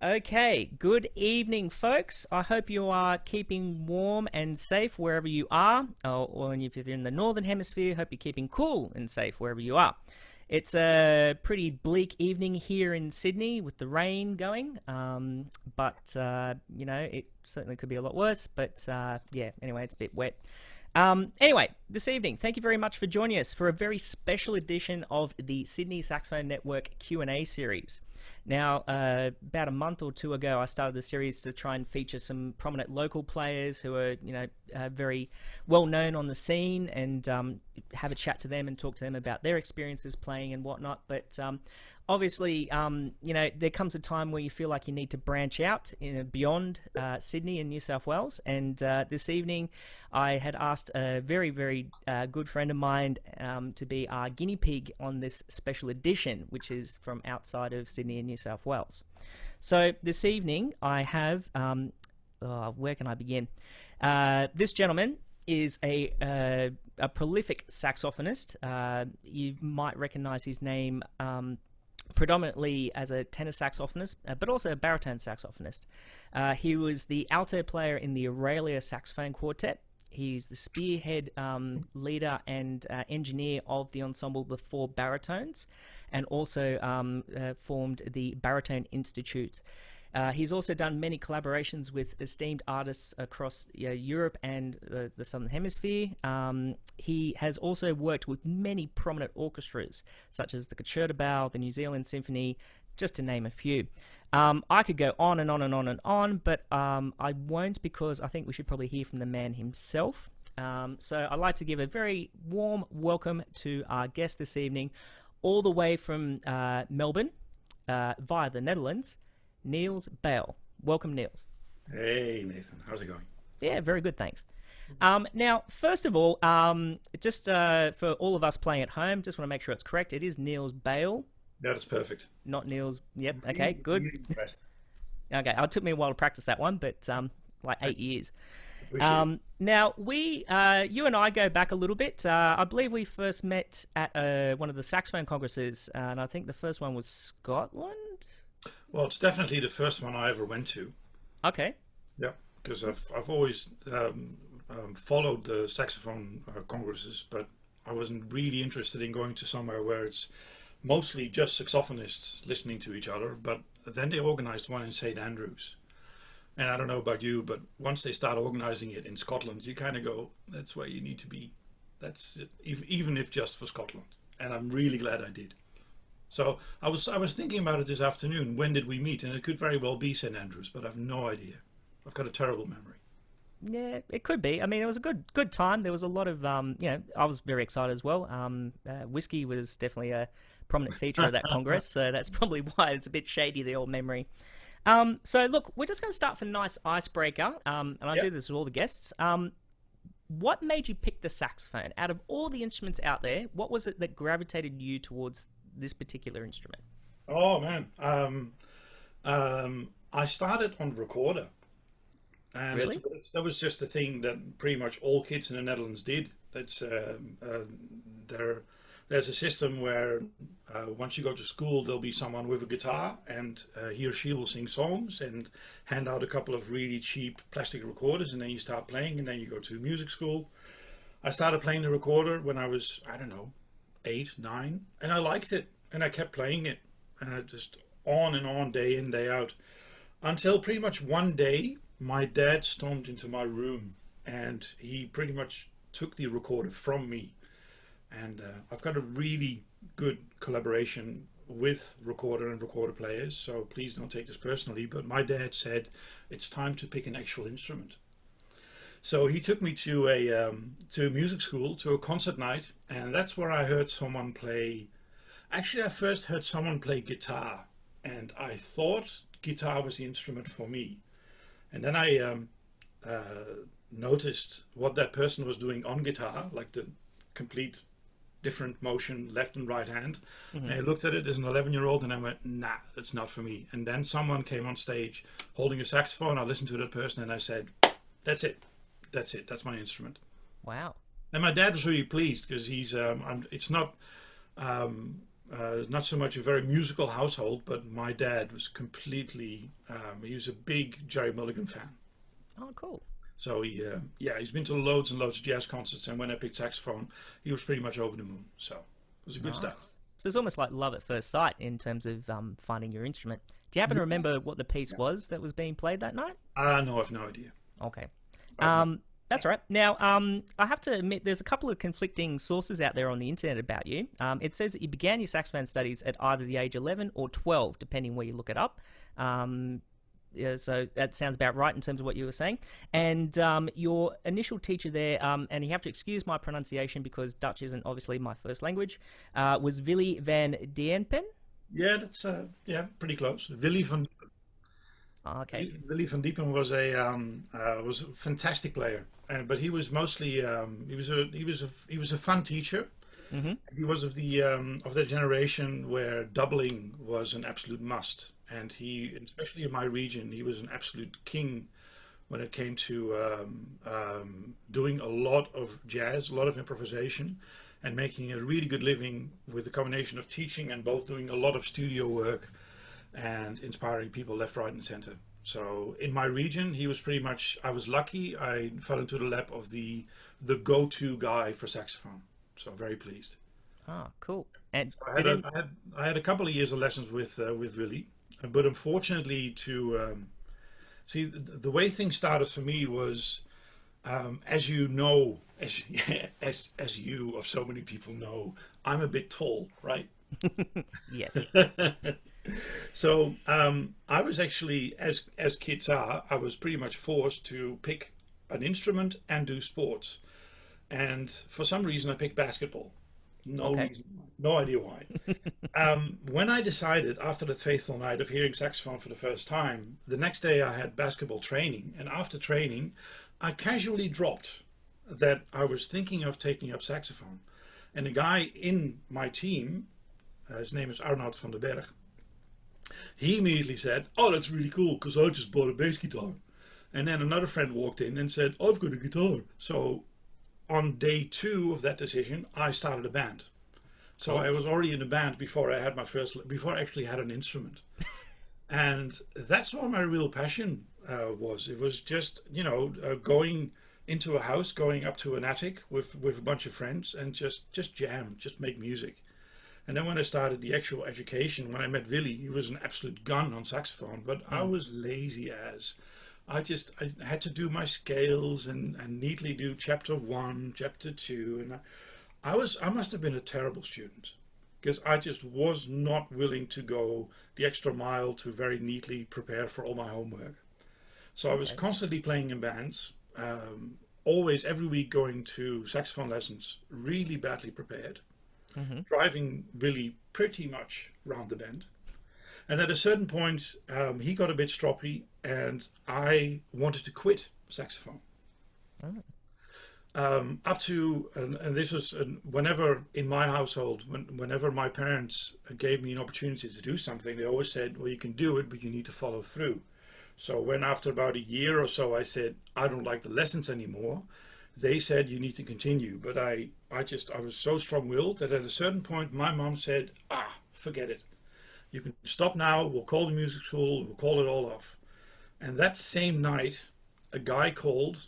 Okay, good evening, folks. I hope you are keeping warm and safe wherever you are. Or if you're in the Northern Hemisphere, hope you're keeping cool and safe wherever you are. It's a pretty bleak evening here in Sydney with the rain going, but it certainly could be a lot worse. But yeah, anyway, it's a bit wet. Anyway, this evening, thank you very much for joining us for a very special edition of the Sydney Saxophone Network Q&A series. Now, about a month or two ago, I started the series to try and feature some prominent local players who are, very well known on the scene, and have a chat to them and talk to them about their experiences playing and whatnot. But obviously, there comes a time where you feel like you need to branch out beyond Sydney and New South Wales. And this evening, I had asked a very, very good friend of mine to be our guinea pig on this special edition, which is from outside of Sydney and New South Wales. So this evening, I have, where can I begin? This gentleman is a prolific saxophonist. You might recognize his name predominantly as a tenor saxophonist, but also a baritone saxophonist. He was the alto player in the Aurelia Saxophone Quartet. He's the spearhead leader and engineer of the ensemble The Four Baritones, and also formed the Baritone Institute. He's also done many collaborations with esteemed artists across Europe and the Southern Hemisphere. He has also worked with many prominent orchestras, such as the Concertgebouw, the New Zealand Symphony, just to name a few. I could go on and on and on and on, but I won't, because I think we should probably hear from the man himself. So I'd like to give a very warm welcome to our guest this evening, all the way from Melbourne, via the Netherlands, Niels Bijl. Welcome, Niels. Hey, Nathan. How's it going? Yeah, very good, thanks. Now, first of all, just for all of us playing at home, just want to make sure it's correct. It is Niels Bijl, That is perfect. not Niels. Yep. Okay, Really, good. really impressed. Okay, it took me a while to practice that one, but like 8 years. Appreciate it. Now you and I go back a little bit. I believe we first met at one of the saxophone congresses, and I think the first one was Scotland. Well, it's definitely the first one I ever went to. Okay. Yeah, because I've always followed the saxophone congresses, but I wasn't really interested in going to somewhere where it's mostly just saxophonists listening to each other. But then they organized one in St Andrews, and I don't know about you, but once they start organizing it in Scotland, you kind of go, "That's where you need to be." That's it, even if just for Scotland. And I'm really glad I did. So I was thinking about it this afternoon. When did we meet? And it could very well be St Andrews, but I have no idea. I've got a terrible memory. Yeah, it could be. I mean, it was a good time. There was a lot of I was very excited as well. Whiskey was definitely a prominent feature of that congress, so that's probably why it's a bit shady, the old memory. So look, we're just going to start for a nice icebreaker, and I do Yep. this with all the guests. What made you pick the saxophone out of all the instruments out there? What was it that gravitated you towards this particular instrument? Oh man. I started on recorder, and Really? that was just a thing that pretty much all kids in the Netherlands did. That's there. There's a system where once you go to school, there'll be someone with a guitar, and he or she will sing songs and hand out a couple of really cheap plastic recorders, and then you start playing, and then you go to music school. I started playing the recorder when I was, I don't know, 8, 9, and I liked it, and I kept playing it, just on and on, day in, day out, until pretty much one day, my dad stormed into my room, and he pretty much took the recorder from me. And I've got a really good collaboration with recorder and recorder players, so please don't take this personally, but my dad said it's time to pick an actual instrument. So he took me to a music school, to a concert night, and that's where I heard someone play. Actually, I first heard someone play guitar, and I thought guitar was the instrument for me. And then I noticed what that person was doing on guitar, like the complete different motion, left and right hand. And I looked at it as an 11-year-old, and I went, nah, that's not for me. And then someone came on stage holding a saxophone. I listened to that person, and I said, that's it. That's it. That's my instrument. Wow. And my dad was really pleased because it's not not so much a very musical household, but my dad was completely, he was a big Jerry Mulligan fan. Oh, cool. So he's been to loads and loads of jazz concerts, and when I picked saxophone, he was pretty much over the moon. So it was a good start. So it's almost like love at first sight in terms of finding your instrument. Do you happen to remember what the piece was that was being played that night? No, I've no idea. Okay. That's all right. Now, I have to admit, there's a couple of conflicting sources out there on the internet about you. It says that you began your saxophone studies at either the age 11 or 12, depending where you look it up. Yeah, so that sounds about right in terms of what you were saying. And your initial teacher there, and you have to excuse my pronunciation because Dutch isn't obviously my first language, was Willy van Diepen. Yeah, that's pretty close. Willy van. Okay. Willy van Diepen was a fantastic player, but he was mostly he was a fun teacher. Mm-hmm. He was of the generation where doubling was an absolute must, and he, especially in my region, he was an absolute king when it came to doing a lot of jazz, a lot of improvisation, and making a really good living with a combination of teaching and both doing a lot of studio work and inspiring people left, right, and center. So in my region, he was pretty much, I was lucky, I fell into the lap of the go-to guy for saxophone. So very pleased. Ah, cool. And I had a couple of years of lessons with Willy, but unfortunately see, the way things started for me was, as you know, as you of so many people know, I'm a bit tall, right? Yes. So I was actually, as kids are, I was pretty much forced to pick an instrument and do sports. And for some reason, I picked basketball. No idea why. When I decided, after the fateful night of hearing saxophone for the first time, the next day I had basketball training. And after training, I casually dropped that I was thinking of taking up saxophone. And a guy in my team, his name is Arnold van den Berg, he immediately said, "Oh, that's really cool, because I just bought a bass guitar." And then another friend walked in and said, "I've got a guitar." So on day 2 of that decision, I started a band. So I was already in a band before I before I actually had an instrument. And that's what my real passion was. It was just, going into a house, going up to an attic with a bunch of friends and just jam, just make music. And then when I started the actual education, when I met Willy, he was an absolute gun on saxophone, but I was lazy as. I had to do my scales and neatly do chapter 1, chapter 2, and I must have been a terrible student because I just was not willing to go the extra mile to very neatly prepare for all my homework. So I was constantly playing in bands, always every week going to saxophone lessons, really badly prepared, driving Willy pretty much round the bend. And at a certain point, he got a bit stroppy, and I wanted to quit saxophone. Up to, and this was whenever in my household, whenever my parents gave me an opportunity to do something, they always said, "Well, you can do it, but you need to follow through." So when after about a year or so I said, "I don't like the lessons anymore," they said, "You need to continue." But I was so strong-willed that at a certain point, my mom said, "Forget it. You can stop now, we'll call the music school, we'll call it all off." And that same night, a guy called,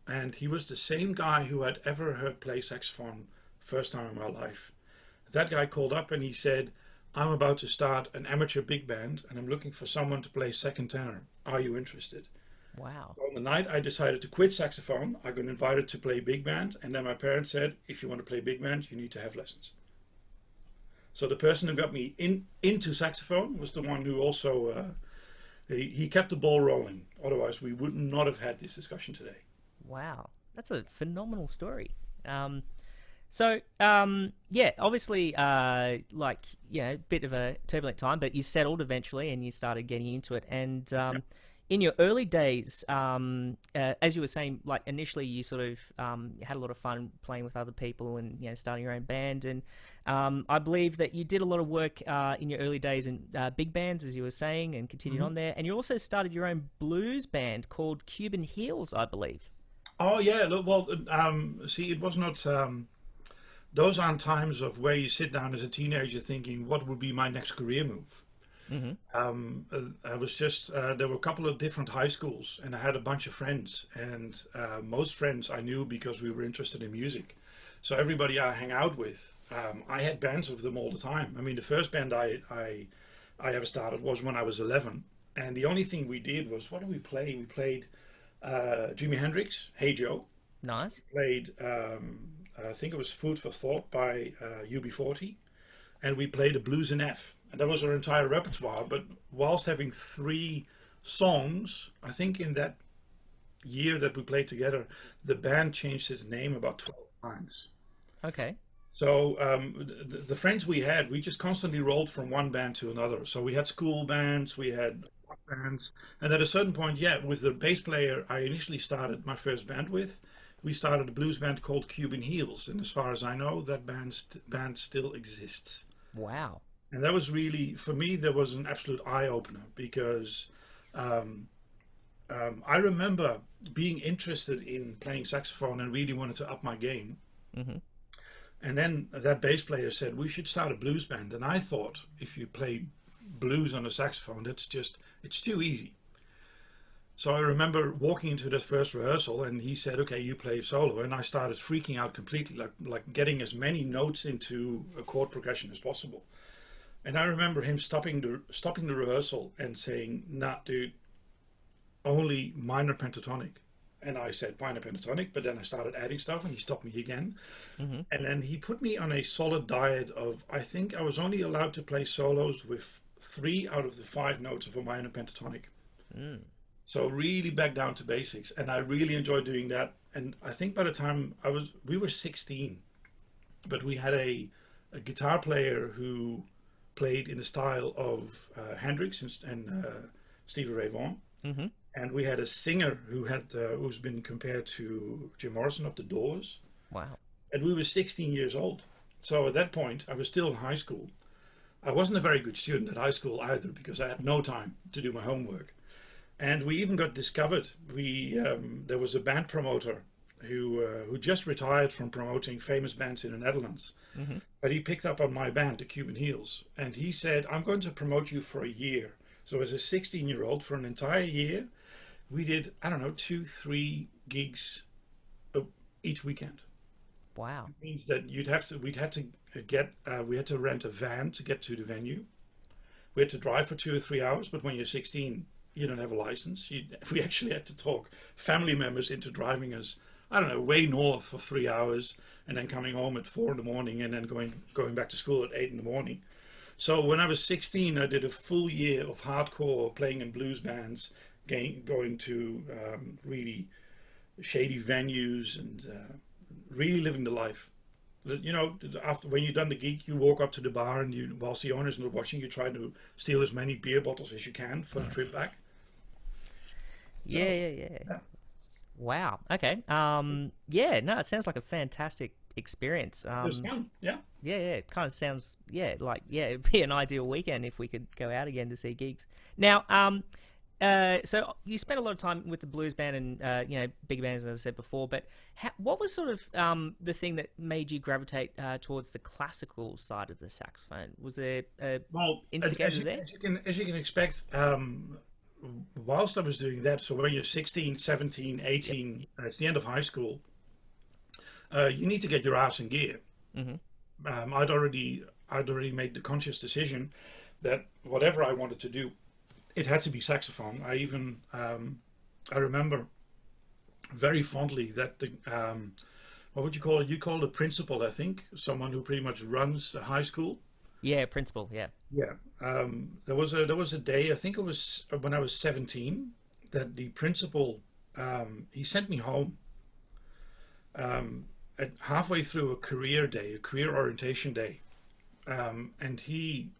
and he was the same guy who I'd ever heard play saxophone first time in my life. That guy called up and he said, "I'm about to start an amateur big band and I'm looking for someone to play second tenor. Are you interested?" Wow. On the night I decided to quit saxophone, I got invited to play big band, and then my parents said, "If you want to play big band, you need to have lessons." So the person who got me into saxophone was the one who also, he kept the ball rolling. Otherwise, we would not have had this discussion today. Wow. That's a phenomenal story. Obviously, bit of a turbulent time, but you settled eventually and you started getting into it. And in your early days, as you were saying, like initially you sort of had a lot of fun playing with other people and starting your own band. And I believe that you did a lot of work in your early days in big bands, as you were saying, and continued on there. And you also started your own blues band called Cuban Heels, I believe. Oh yeah, well, see, it was not. those aren't times of where you sit down as a teenager thinking, what would be my next career move? I was just, there were a couple of different high schools, and I had a bunch of friends, and most friends I knew because we were interested in music. So everybody I hang out with, I had bands with them all the time. I mean, the first band I ever started was when I was 11, and the only thing we did was, what did we play? We played Jimi Hendrix, Hey Joe. Nice. Played, I think it was Food for Thought by UB40, and we played a blues in F, and that was our entire repertoire. But whilst having 3 songs, I think in that year that we played together, the band changed its name about 12 times. Okay. So the friends we had, we just constantly rolled from one band to another. So we had school bands, we had rock bands, and at a certain point, yeah, with the bass player I initially started my first band with, we started a blues band called Cuban Heels, and as far as I know, that band still exists. Wow. And that was really, for me, that was an absolute eye-opener, because I remember being interested in playing saxophone and really wanted to up my game. And then that bass player said, we should start a blues band. And I thought, if you play blues on a saxophone, it's too easy. So I remember walking into that first rehearsal, and he said, okay, you play solo. And I started freaking out completely, like getting as many notes into a chord progression as possible. And I remember him stopping the rehearsal and saying, nah, dude, only minor pentatonic. And I said minor pentatonic, but then I started adding stuff, and he stopped me again. And then he put me on a solid diet of, I think I was only allowed to play solos with 3 out of the 5 notes of a minor pentatonic. So really back down to basics, and I really enjoyed doing that. And I think by the time we were 16, but we had a guitar player who played in the style of Hendrix and Stevie Ray Vaughan. And we had a singer who's been compared to Jim Morrison of The Doors. Wow. And we were 16 years old. So at that point, I was still in high school. I wasn't a very good student at high school either, because I had no time to do my homework. And we even got discovered. There was a band promoter who just retired from promoting famous bands in the Netherlands. But he picked up on my band, the Cuban Heels, and he said, I'm going to promote you for a year. So as a 16-year-old, for an entire year, we did, I don't know, 2-3 gigs each weekend. Wow. It means that we had to rent a van to get to the venue. We had to drive for 2 or 3 hours, but when you're 16, you don't have a license. We actually had to talk family members into driving us, I don't know, way north for 3 hours, and then coming home at 4 in the morning, and then going back to school at 8 in the morning. So when I was 16, I did a full year of hardcore playing in blues bands, going to really shady venues, and really living the life. You know, after when you've done the gig, you walk up to the bar, and whilst the owner's not watching, you try to steal as many beer bottles as you can for the trip back. So, yeah. Wow. Okay. Yeah. No, it sounds like a fantastic experience. It was fun. Yeah. Yeah. It kind of sounds. Yeah. Like it'd be an ideal weekend if we could go out again to see gigs. Now, so you spent a lot of time with the blues band and big bands, as I said before. But what was sort of the thing that made you gravitate towards the classical side of the saxophone? Was there a instigator there? As you can expect, whilst I was doing that, so when you're 16, 17, 18, it's the end of high school, you need to get your ass in gear. I'd already made the conscious decision that whatever I wanted to do, it had to be saxophone. I remember very fondly that what would you call it? You call it a principal, I think, someone who pretty much runs a high school. Yeah, principal. Yeah. Yeah. There was a day, I think it was when I was 17, that the principal he sent me home at halfway through a career orientation day, and he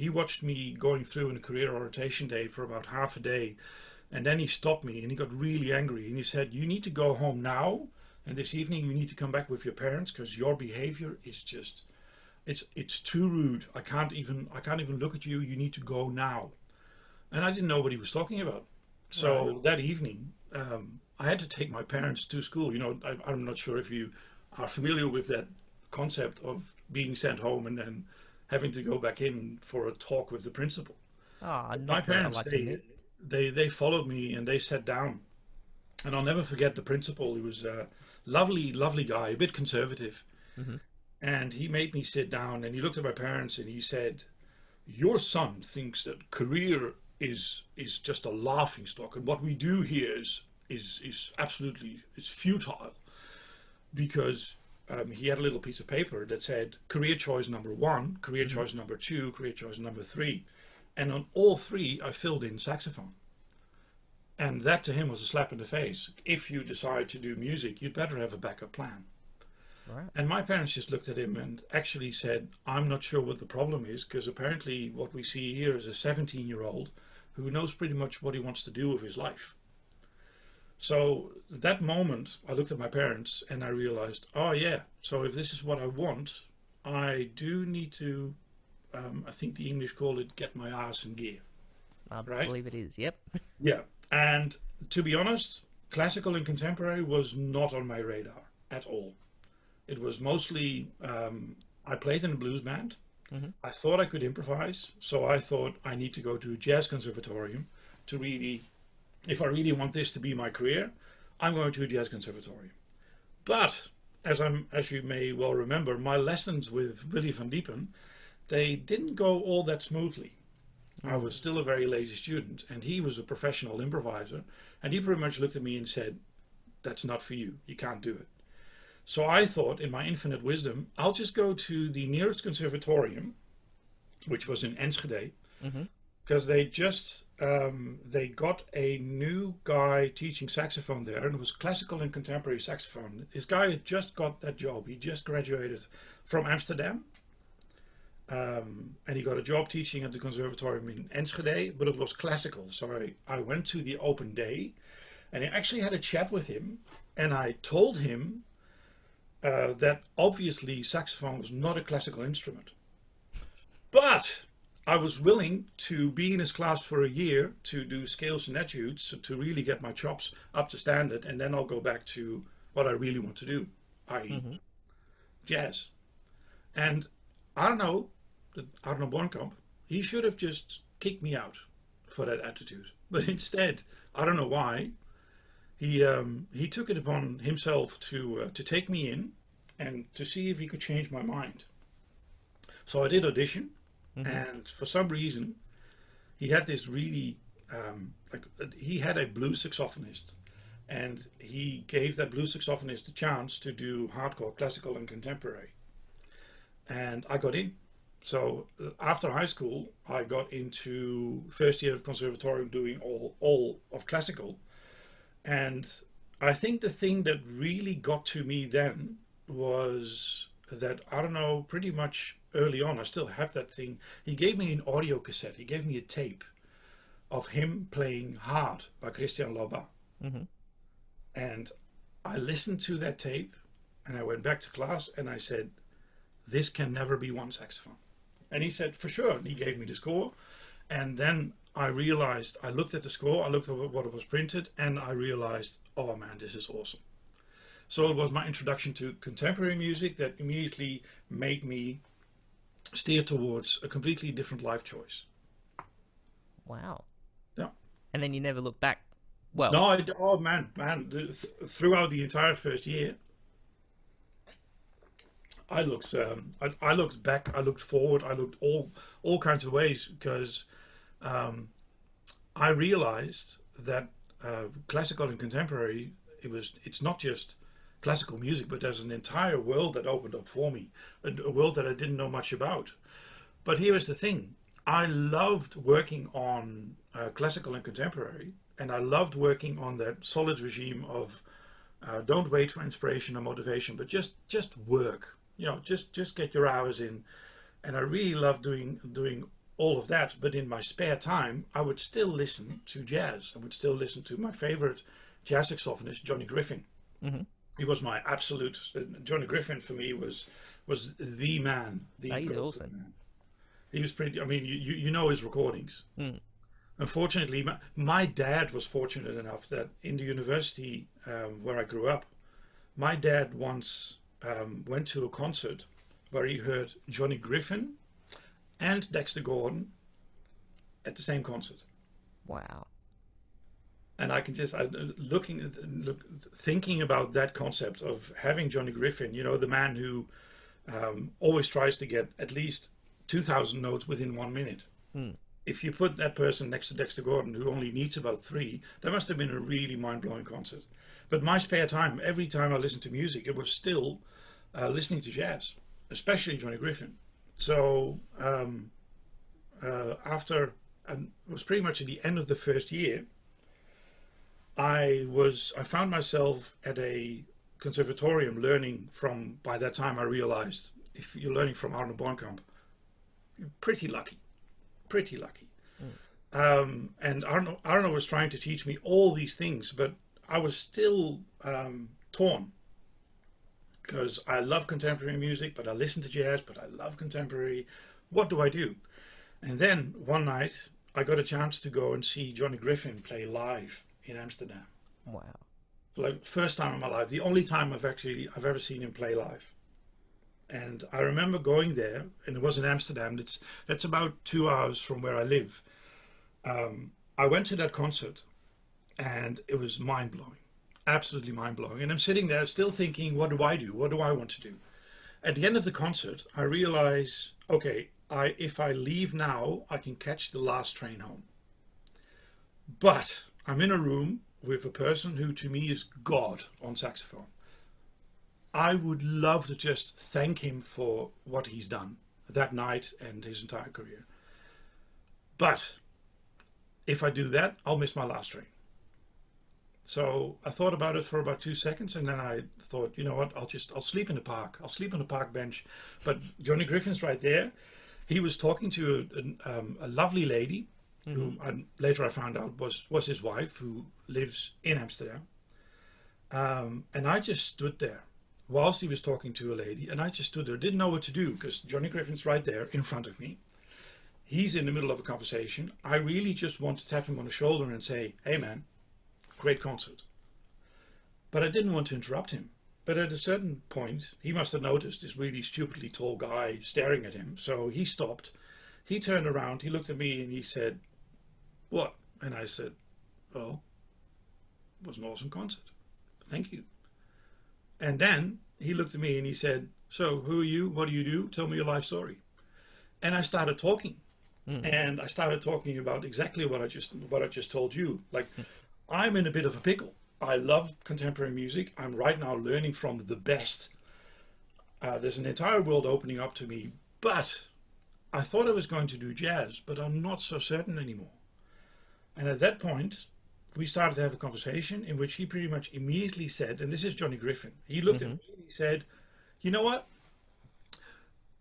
watched me going through in a career orientation day for about half a day, and then he stopped me and he got really angry, and he said, you need to go home now, and this evening you need to come back with your parents, because your behavior is just it's too rude. I can't even look at you. You need to go now. And I didn't know what he was talking about. So that evening I had to take my parents to school. You know, I'm not sure if you are familiar with that concept of being sent home and then having to go back in for a talk with the principal. Oh, But my not what I parents, like to admit. they followed me and they sat down. And I'll never forget the principal. He was a lovely, lovely guy, a bit conservative. Hmm. And he made me sit down and he looked at my parents and he said, your son thinks that career is just a laughing stock. And what we do here is absolutely, it's futile. Because he had a little piece of paper that said career choice number 1, career choice number 2, career choice number 3. And on all 3, I filled in saxophone. And that to him was a slap in the face. If you decide to do music, you'd better have a backup plan. Right. And my parents just looked at him and actually said, I'm not sure what the problem is, because apparently what we see here is a 17-year-old who knows pretty much what he wants to do with his life. So that moment, I looked at my parents and I realized, oh yeah, so if this is what I want, I do need to, I think the English call it, get my ass in gear. I Right? believe it is. Yep. Yeah. And to be honest, classical and contemporary was not on my radar at all. It was mostly, I played in a blues band. Mm-hmm. I thought I could improvise, so I thought I need to go to a jazz conservatorium to really, if I really want this to be my career, I'm going to a jazz conservatorium. But as you may well remember, my lessons with Willy van Diepen, they didn't go all that smoothly. I was still a very lazy student, and he was a professional improviser, and he pretty much looked at me and said, that's not for you, you can't do it. So I thought, in my infinite wisdom, I'll just go to the nearest conservatorium, which was in Enschede, because they just, they got a new guy teaching saxophone there, and it was classical and contemporary saxophone. This guy had just got that job. He just graduated from Amsterdam. And he got a job teaching at the conservatorium in Enschede, but it was classical. So I went to the open day and I actually had a chat with him, and I told him that obviously saxophone was not a classical instrument, but I was willing to be in his class for a year to do scales and etudes to really get my chops up to standard, and then I'll go back to what I really want to do, i.e. jazz. And Arnold Moelker, he should have just kicked me out for that attitude. But instead, I don't know why, he took it upon himself to take me in and to see if he could change my mind. So I did audition, and for some reason, he had this really, he had a blues saxophonist, and he gave that blues saxophonist a chance to do hardcore, classical, and contemporary. And I got in. So after high school, I got into first year of conservatorium doing all of classical. And I think the thing that really got to me then was that, I don't know, pretty much early on, I still have that thing. He gave me an audio cassette. He gave me a tape of him playing Hard by Christian Laubach. And I listened to that tape and I went back to class and I said, this can never be one saxophone. And he said, for sure. And he gave me the score. And then I realized, I looked at the score, I looked at what it was printed, and I realized, oh man, this is awesome. So it was my introduction to contemporary music that immediately made me steer towards a completely different life choice. Wow. Yeah. And then you never look back. Well, No, oh man, throughout the entire first year, I looked back, I looked forward, I looked all kinds of ways, because I realized that classical and contemporary, it's not just classical music, but there's an entire world that opened up for me, a world that I didn't know much about. But here is the thing, I loved working on classical and contemporary, and I loved working on that solid regime of don't wait for inspiration or motivation, but just work. You know, just get your hours in. And I really love doing all of that. But in my spare time, I would still listen to jazz. I would still listen to my favorite jazz saxophonist, Johnny Griffin. He was my absolute, Johnny Griffin for me was the man. he's awesome. Man. He was pretty, I mean, you know his recordings. Unfortunately, my dad was fortunate enough that in the university where I grew up, my dad once went to a concert where he heard Johnny Griffin and Dexter Gordon at the same concert. Wow. And I can just thinking about that concept of having Johnny Griffin, you know, the man who always tries to get at least 2,000 notes within 1 minute. If you put that person next to Dexter Gordon, who only needs about 3, that must have been a really mind-blowing concert. But my spare time, every time I listened to music, it was still listening to jazz, especially Johnny Griffin. So after, it was pretty much at the end of the first year, I found myself at a conservatorium learning from, by that time I realized, if you're learning from Arnold Moelker, you're pretty lucky. And Arnold was trying to teach me all these things, but I was still torn, because I love contemporary music, but I listen to jazz, but I love contemporary. What do I do? And then one night I got a chance to go and see Johnny Griffin play live in Amsterdam. Wow. Like, first time in my life, the only time I've ever seen him play live. And I remember going there, and it was in Amsterdam. That's about 2 hours from where I live. I went to that concert, and it was mind-blowing, absolutely mind-blowing. And I'm sitting there still thinking, what do I do? What do I want to do? At the end of the concert, I realize, okay, if I leave now, I can catch the last train home. But I'm in a room with a person who to me is God on saxophone. I would love to just thank him for what he's done that night and his entire career. But if I do that, I'll miss my last train. So I thought about it for about 2 seconds, and then I thought, you know what, I'll sleep in the park. I'll sleep on the park bench. But Johnny Griffin's right there. He was talking to a lovely lady, who later I found out was his wife, who lives in Amsterdam. And I just stood there whilst he was talking to a lady, and I just stood there, didn't know what to do, because Johnny Griffin's right there in front of me. He's in the middle of a conversation. I really just want to tap him on the shoulder and say, hey man, great concert. But I didn't want to interrupt him. But at a certain point, he must have noticed this really stupidly tall guy staring at him. So he stopped. He turned around, he looked at me, and he said, what? And I said, well, it was an awesome concert. Thank you. And then he looked at me and he said, so who are you? What do you do? Tell me your life story. And I started talking. And I started talking about exactly what I just told you. Like, I'm in a bit of a pickle. I love contemporary music. I'm right now learning from the best. There's an entire world opening up to me, but I thought I was going to do jazz, but I'm not so certain anymore. And at that point, we started to have a conversation in which he pretty much immediately said, and this is Johnny Griffin, he looked at me and he said, you know what?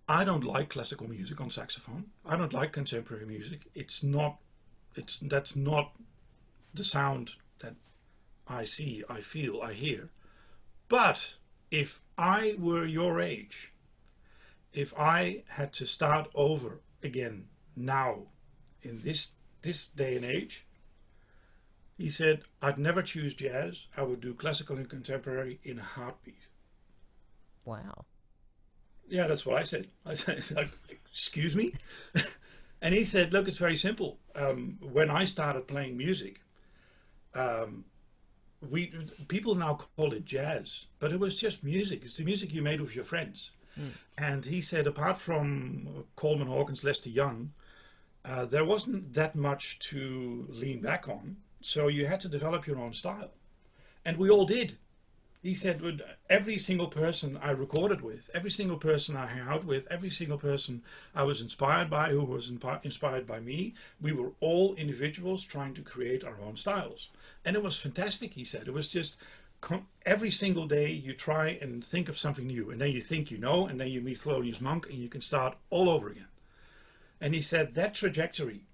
I don't like classical music on saxophone. I don't like contemporary music. That's not the sound that I see, I feel, I hear. But if I were your age, if I had to start over again now in this day and age, he said, I'd never choose jazz. I would do classical and contemporary in a heartbeat. Wow. Yeah, that's what I said. I said, like, excuse me? And he said, look, it's very simple. When I started playing music, people now call it jazz, but it was just music. It's the music you made with your friends. And he said, apart from Coleman Hawkins, Lester Young, there wasn't that much to lean back on. So you had to develop your own style. And we all did. He said, with every single person I recorded with, every single person I hung out with, every single person I was inspired by, who was inspired by me, we were all individuals trying to create our own styles. And it was fantastic, he said. It was just every single day you try and think of something new. And then you think you know, and then you meet Thelonious Monk, and you can start all over again. And he said that trajectory,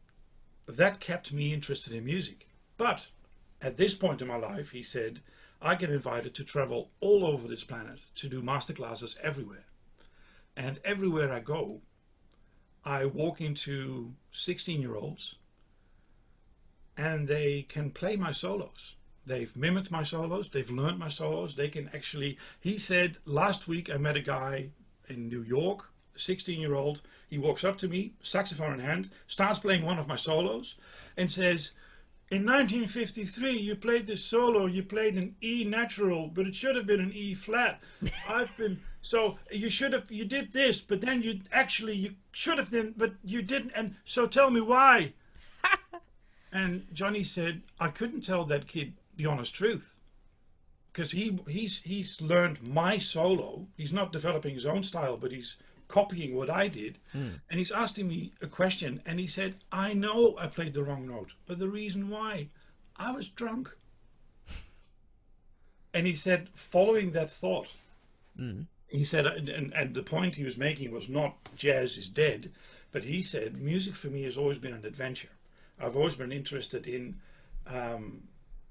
that kept me interested in music. But at this point in my life, he said, I get invited to travel all over this planet to do masterclasses everywhere. And everywhere I go, I walk into 16-year-olds and they can play my solos. They've mimicked my solos. They've learned my solos. They can actually, he said, last week I met a guy in New York, 16-year-old. He walks up to me, saxophone in hand, starts playing one of my solos and says, in 1953, you played this solo, you played an E natural, but it should have been an E flat. So you did this, but then you should have done, but you didn't. And so tell me why. And Johnny said, I couldn't tell that kid the honest truth. Because he's learned my solo. He's not developing his own style, but he's copying what I did. And he's asking me a question, and he said, I know I played the wrong note, but the reason why, I was drunk. And he said, following that thought, he said, and the point he was making was not jazz is dead, but he said, music for me has always been an adventure. I've always been interested in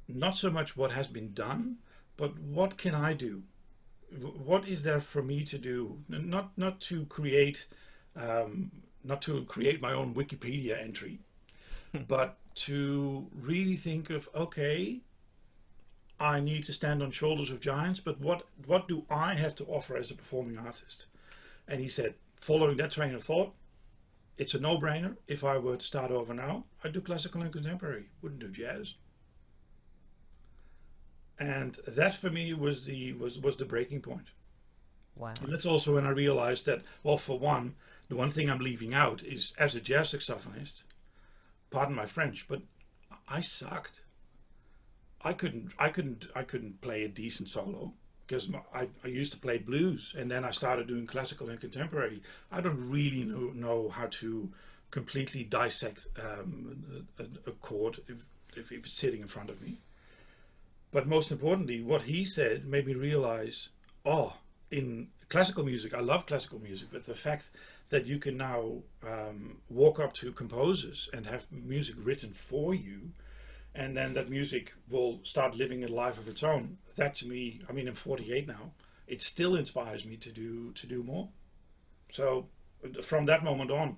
not so much what has been done, but what can I do? What is there for me to do? Not to create my own Wikipedia entry, but to really think of, okay, I need to stand on shoulders of giants, but what do I have to offer as a performing artist? And he said, following that train of thought, it's a no-brainer. If I were to start over now, I'd do classical and contemporary, wouldn't do jazz. And that for me was the breaking point. Wow. And that's also when I realized that, well, for one, the one thing I'm leaving out is, as a jazz saxophonist, pardon my French, but I sucked. I couldn't play a decent solo because I used to play blues, and then I started doing classical and contemporary. I don't really know how to completely dissect a chord if it's sitting in front of me. But most importantly, what he said made me realize, in classical music, I love classical music, but the fact that you can now walk up to composers and have music written for you, and then that music will start living a life of its own, that to me, I mean, I'm 48 now, it still inspires me to do more. So from that moment on,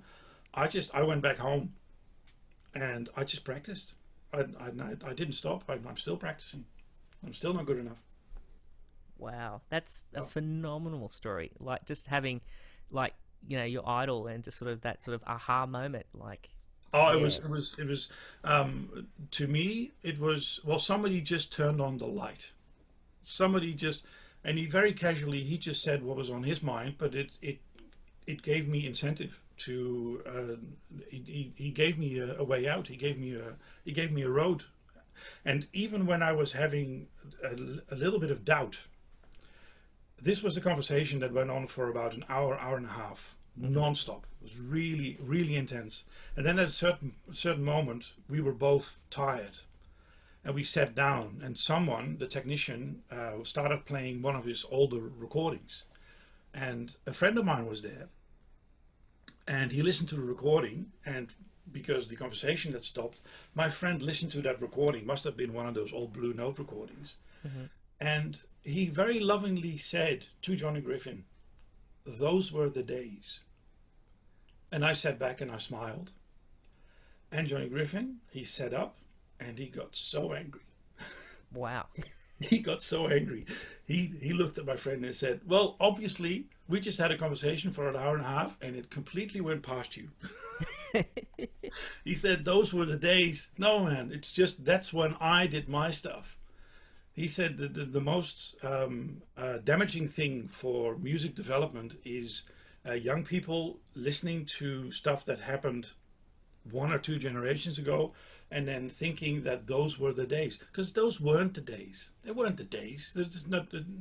I went back home and I just practiced. I didn't stop. I'm still practicing. I'm still not good enough. Wow, that's a phenomenal story. Like just having, like, you know, your idol and just sort of that sort of aha moment. Like, it was to me, it was, well, somebody just turned on the light. Somebody just, and he very casually, he just said what was on his mind, but it gave me incentive to. He gave me a way out. He gave me a road. And even when I was having a little bit of doubt, this was a conversation that went on for about an hour and a half, non-stop. It was really, really intense. And then at a certain moment, we were both tired. And we sat down, and someone, the technician, started playing one of his older recordings. And a friend of mine was there. And he listened to the recording, and because the conversation had stopped, my friend listened to that recording. Must have been one of those old Blue Note recordings. And he very lovingly said to Johnny Griffin, those were the days. And I sat back and I smiled. And Johnny Griffin, he sat up and he got so angry. Wow. He got so angry. He looked at my friend and said, well, obviously, we just had a conversation for an hour and a half and it completely went past you. He said, those were the days. No, man, it's just, that's when I did my stuff. He said that the most damaging thing for music development is young people listening to stuff that happened 1 or 2 generations ago and then thinking that those were the days, because those weren't the days. They weren't the days.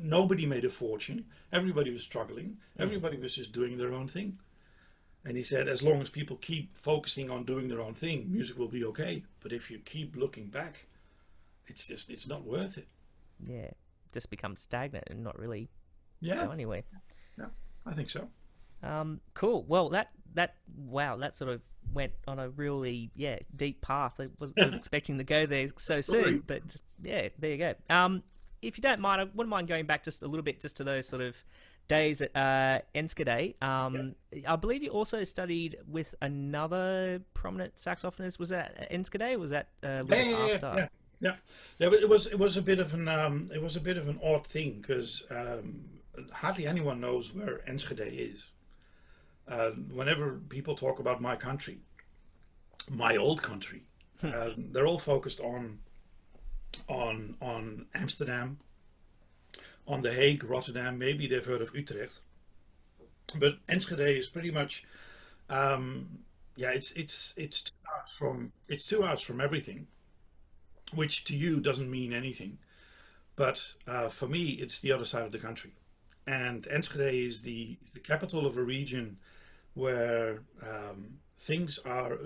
Nobody made a fortune. Everybody was struggling. Everybody was just doing their own thing. And he said, as long as people keep focusing on doing their own thing, music will be okay. But if you keep looking back, it's not worth it. Yeah, just becomes stagnant and not really go anywhere. Yeah, I think so. Cool. Well, that sort of went on a really deep path. I wasn't expecting to go there so soon, but yeah, there you go. If you don't mind, I wouldn't mind going back just a little bit just to those sort of days at Enschede. I believe you also studied with another prominent saxophonist. Was that at Enschede? Or was that a little after? Yeah, yeah, but it was a bit of an odd thing because hardly anyone knows where Enschede is. Whenever people talk about my country, my old country, they're all focused on Amsterdam, on The Hague, Rotterdam. Maybe they've heard of Utrecht, but Enschede is pretty much yeah. It's 2 hours from 2 hours from everything, which to you doesn't mean anything. But for me, it's the other side of the country. And Enschede is the capital of a region where things are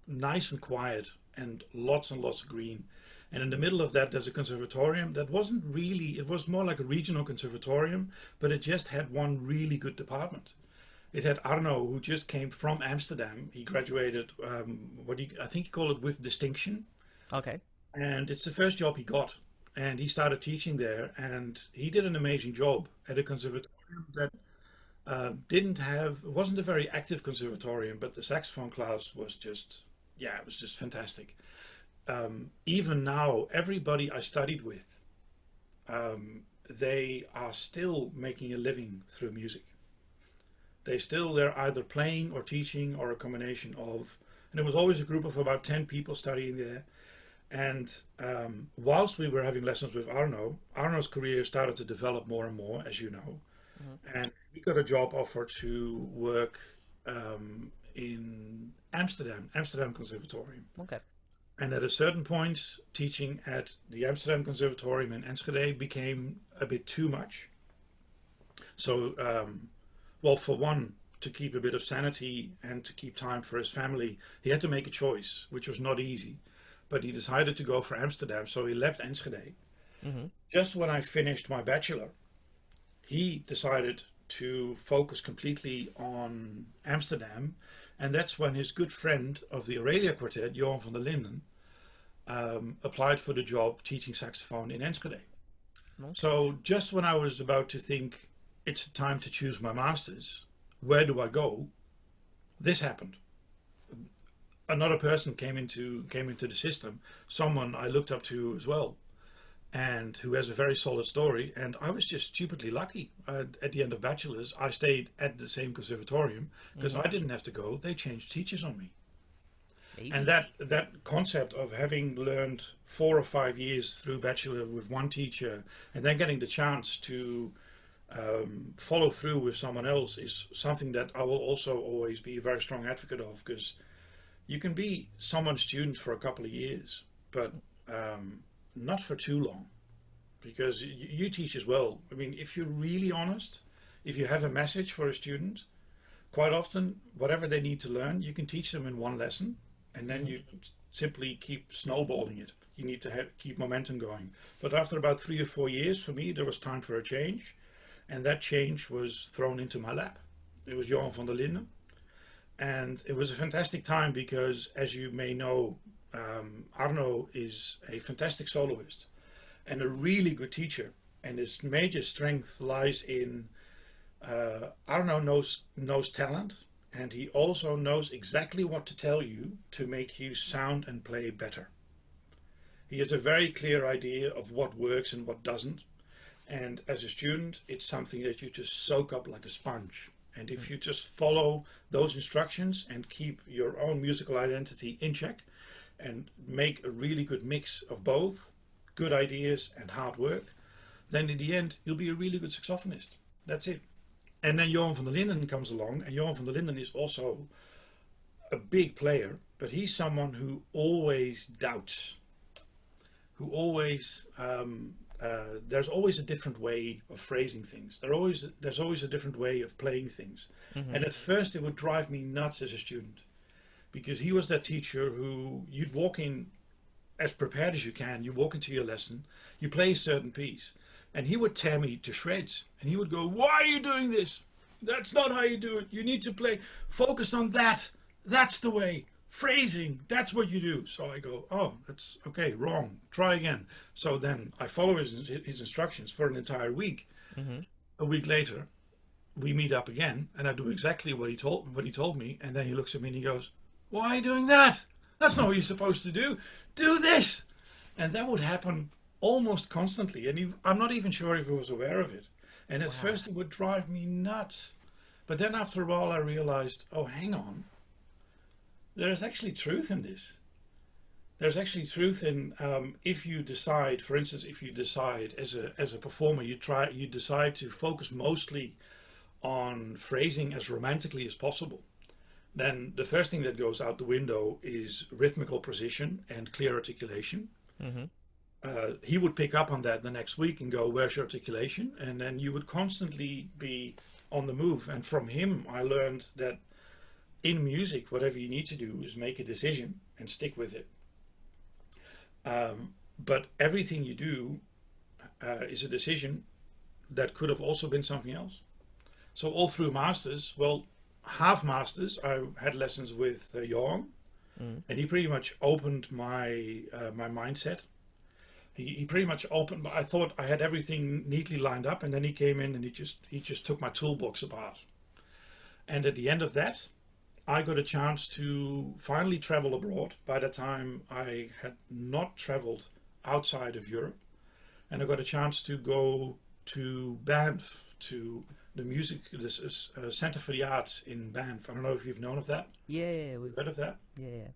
nice and quiet and lots of green. And in the middle of that, there's a conservatorium that wasn't really, it was more like a regional conservatorium, but it just had one really good department. It had Arnold, who just came from Amsterdam. He graduated, I think you call it with distinction. Okay. And it's the first job he got. And he started teaching there, and he did an amazing job at a conservatorium that it wasn't a very active conservatorium, but the saxophone class was just, yeah, it was just fantastic. Even now, everybody I studied with, they are still making a living through music. They're either playing or teaching or a combination of, and it was always a group of about 10 people studying there. And whilst we were having lessons with Arnold's career started to develop more and more, as you know. And he got a job offer to work in Amsterdam Conservatorium. Okay. And at a certain point, teaching at the Amsterdam Conservatorium in Enschede became a bit too much. So, well, for one, to keep a bit of sanity and to keep time for his family, he had to make a choice, which was not easy. But he decided to go for Amsterdam, so he left Enschede. Just when I finished my bachelor, he decided to focus completely on Amsterdam, and that's when his good friend of the Aurelia Quartet, Johan van der Linden, applied for the job teaching saxophone in Enschede. Okay. So just when I was about to think it's time to choose my masters, where do I go? This happened. Another person came into the system, someone I looked up to as well, and who has a very solid story. And I was just stupidly lucky. At the end of bachelor's, I stayed at the same conservatorium because I didn't have to go. They changed teachers on me. Easy. And that concept of having learned 4 or 5 years through bachelor with one teacher and then getting the chance to follow through with someone else is something that I will also always be a very strong advocate of, because you can be someone's student for a couple of years, but not for too long, because you teach as well. I mean, if you're really honest, if you have a message for a student, quite often, whatever they need to learn, you can teach them in one lesson, and then you simply keep snowballing it. You need to keep momentum going. But after about 3 or 4 years, for me, there was time for a change, and that change was thrown into my lap. It was Johan van der Linden. And it was a fantastic time because, as you may know, Arno is a fantastic soloist and a really good teacher. And his major strength lies in Arno knows talent, and he also knows exactly what to tell you to make you sound and play better. He has a very clear idea of what works and what doesn't. And as a student, it's something that you just soak up like a sponge. And if you just follow those instructions and keep your own musical identity in check and make a really good mix of both good ideas and hard work, then in the end, you'll be a really good saxophonist. That's it. And then Johan van der Linden comes along, and Johan van der Linden is also a big player, but he's someone who always doubts, who always... there's always a different way of phrasing things. There's always a different way of playing things. And at first it would drive me nuts as a student, because he was that teacher who you'd walk in as prepared as you can. You walk into your lesson, you play a certain piece, and he would tear me to shreds. And he would go, "Why are you doing this? That's not how you do it. You need to play. Focus on that. That's the way. Phrasing, that's what you do." So I go, "Oh, that's okay, wrong. Try again." So then I follow his instructions for an entire week. A week later, we meet up again, and I do exactly what he told me. And then he looks at me and he goes, "Why are you doing that? That's not what you're supposed to do. do this. And that would happen almost constantly. And I'm not even sure if he was aware of it. And at first it would drive me nuts. But then after a while I realized, oh, hang on. There's actually truth in this. There's actually truth in if you decide, for instance, if you decide as a performer, you decide to focus mostly on phrasing as romantically as possible, then the first thing that goes out the window is rhythmical precision and clear articulation. He would pick up on that the next week and go, where's your articulation? And then you would constantly be on the move. And from him, I learned that in music, whatever you need to do is make a decision and stick with it. But everything you do is a decision that could have also been something else. So all through masters, well, half masters, I had lessons with Johan, and he pretty much opened my my mindset. He pretty much opened. I thought I had everything neatly lined up, and then he came in and he just took my toolbox apart. And at the end of that, I got a chance to finally travel abroad. By the time I had not traveled outside of Europe, and I got a chance to go to Banff, to this Center for the Arts in Banff. I don't know if you've known of that. Yeah, we've Heard of that? yeah.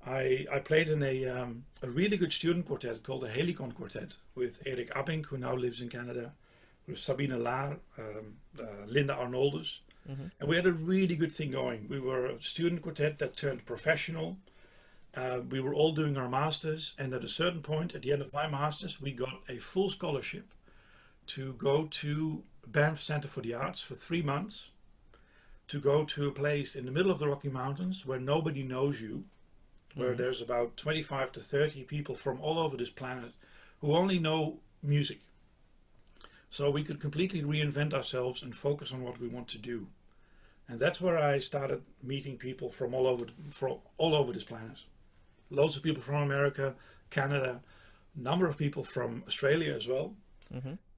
I played in a really good student quartet called the Helicon Quartet with Erik Abink, who now lives in Canada, with Sabine Laar, Linda Arnoldus. And we had a really good thing going. We were a student quartet that turned professional. We were all doing our masters, and at a certain point, at the end of my masters, we got a full scholarship to go to Banff Center for the Arts for 3 months, to go to a place in the middle of the Rocky Mountains where nobody knows you, where there's about 25 to 30 people from all over this planet who only know music. So we could completely reinvent ourselves and focus on what we want to do. And that's where I started meeting people from all over this planet. Loads of people from America, Canada, a number of people from Australia as well.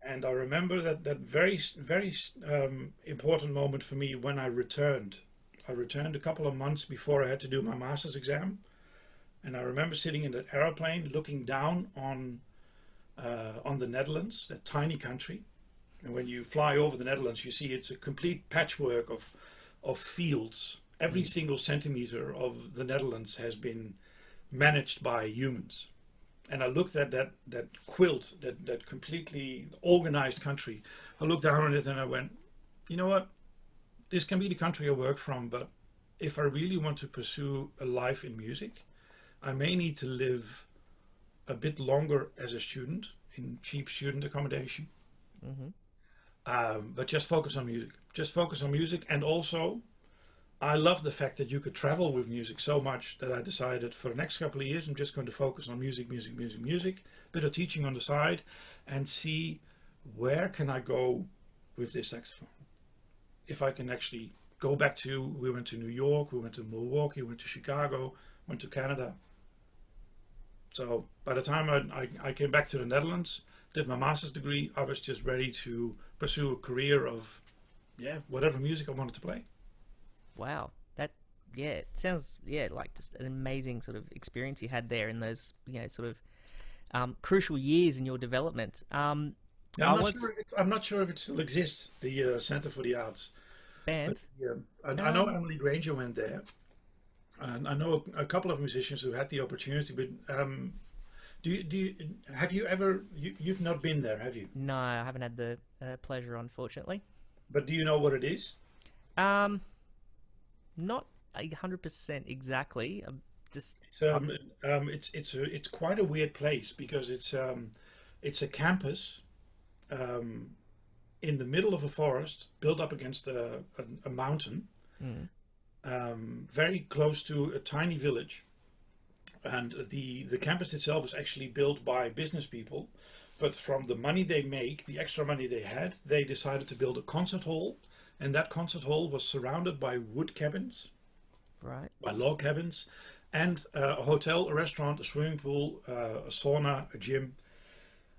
And I remember that very important moment for me when I returned. I returned a couple of months before I had to do my master's exam. And I remember sitting in that aeroplane looking down on the Netherlands, that tiny country. And when you fly over the Netherlands, you see it's a complete patchwork of fields. Every single centimeter of the Netherlands has been managed by humans. And I looked at that quilt, that completely organized country. I looked down on it and I went, you know what? This can be the country I work from, but if I really want to pursue a life in music, I may need to live a bit longer as a student in cheap student accommodation. But just focus on music. Just focus on music. And also, I love the fact that you could travel with music so much that I decided for the next couple of years, I'm just going to focus on music, bit of teaching on the side, and see where can I go with this saxophone. If I can actually go back to, we went to New York, we went to Milwaukee, we went to Chicago, went to Canada. So by the time I came back to the Netherlands, did my master's degree, I was just ready to pursue a career of, whatever music I wanted to play. Wow, it sounds like just an amazing sort of experience you had there in those sort of crucial years in your development. I'm not sure if it still exists, the Center for the Arts. Banff. I know Emily Granger went there, and I know a couple of musicians who had the opportunity. But have you ever? You've not been there, have you? No, I haven't had the pleasure, unfortunately. But do you know what it is? Not 100% exactly. It's quite a weird place because it's a campus in the middle of a forest built up against a mountain, very close to a tiny village. And the campus itself is actually built by business people, but from the money they make, the extra money they had, they decided to build a concert hall. And that concert hall was surrounded by wood cabins, right? By log cabins, and a hotel, a restaurant, a swimming pool, a sauna, a gym.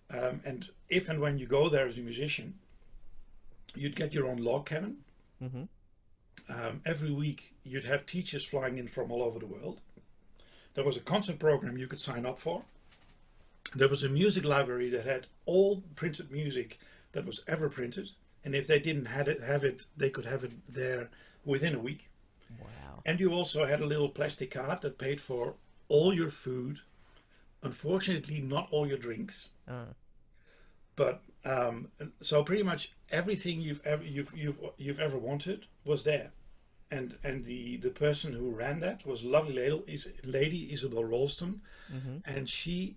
And if and when you go there as a musician, you'd get your own log cabin. Every week, you'd have teachers flying in from all over the world. There was a concert program you could sign up for. There was a music library that had all printed music that was ever printed, and if they didn't have it, they could have it there within a week. Wow. And you also had a little plastic card that paid for all your food. Unfortunately, not all your drinks. But so pretty much everything you've ever wanted was there. And the person who ran that was a lovely lady Isabel Ralston, and she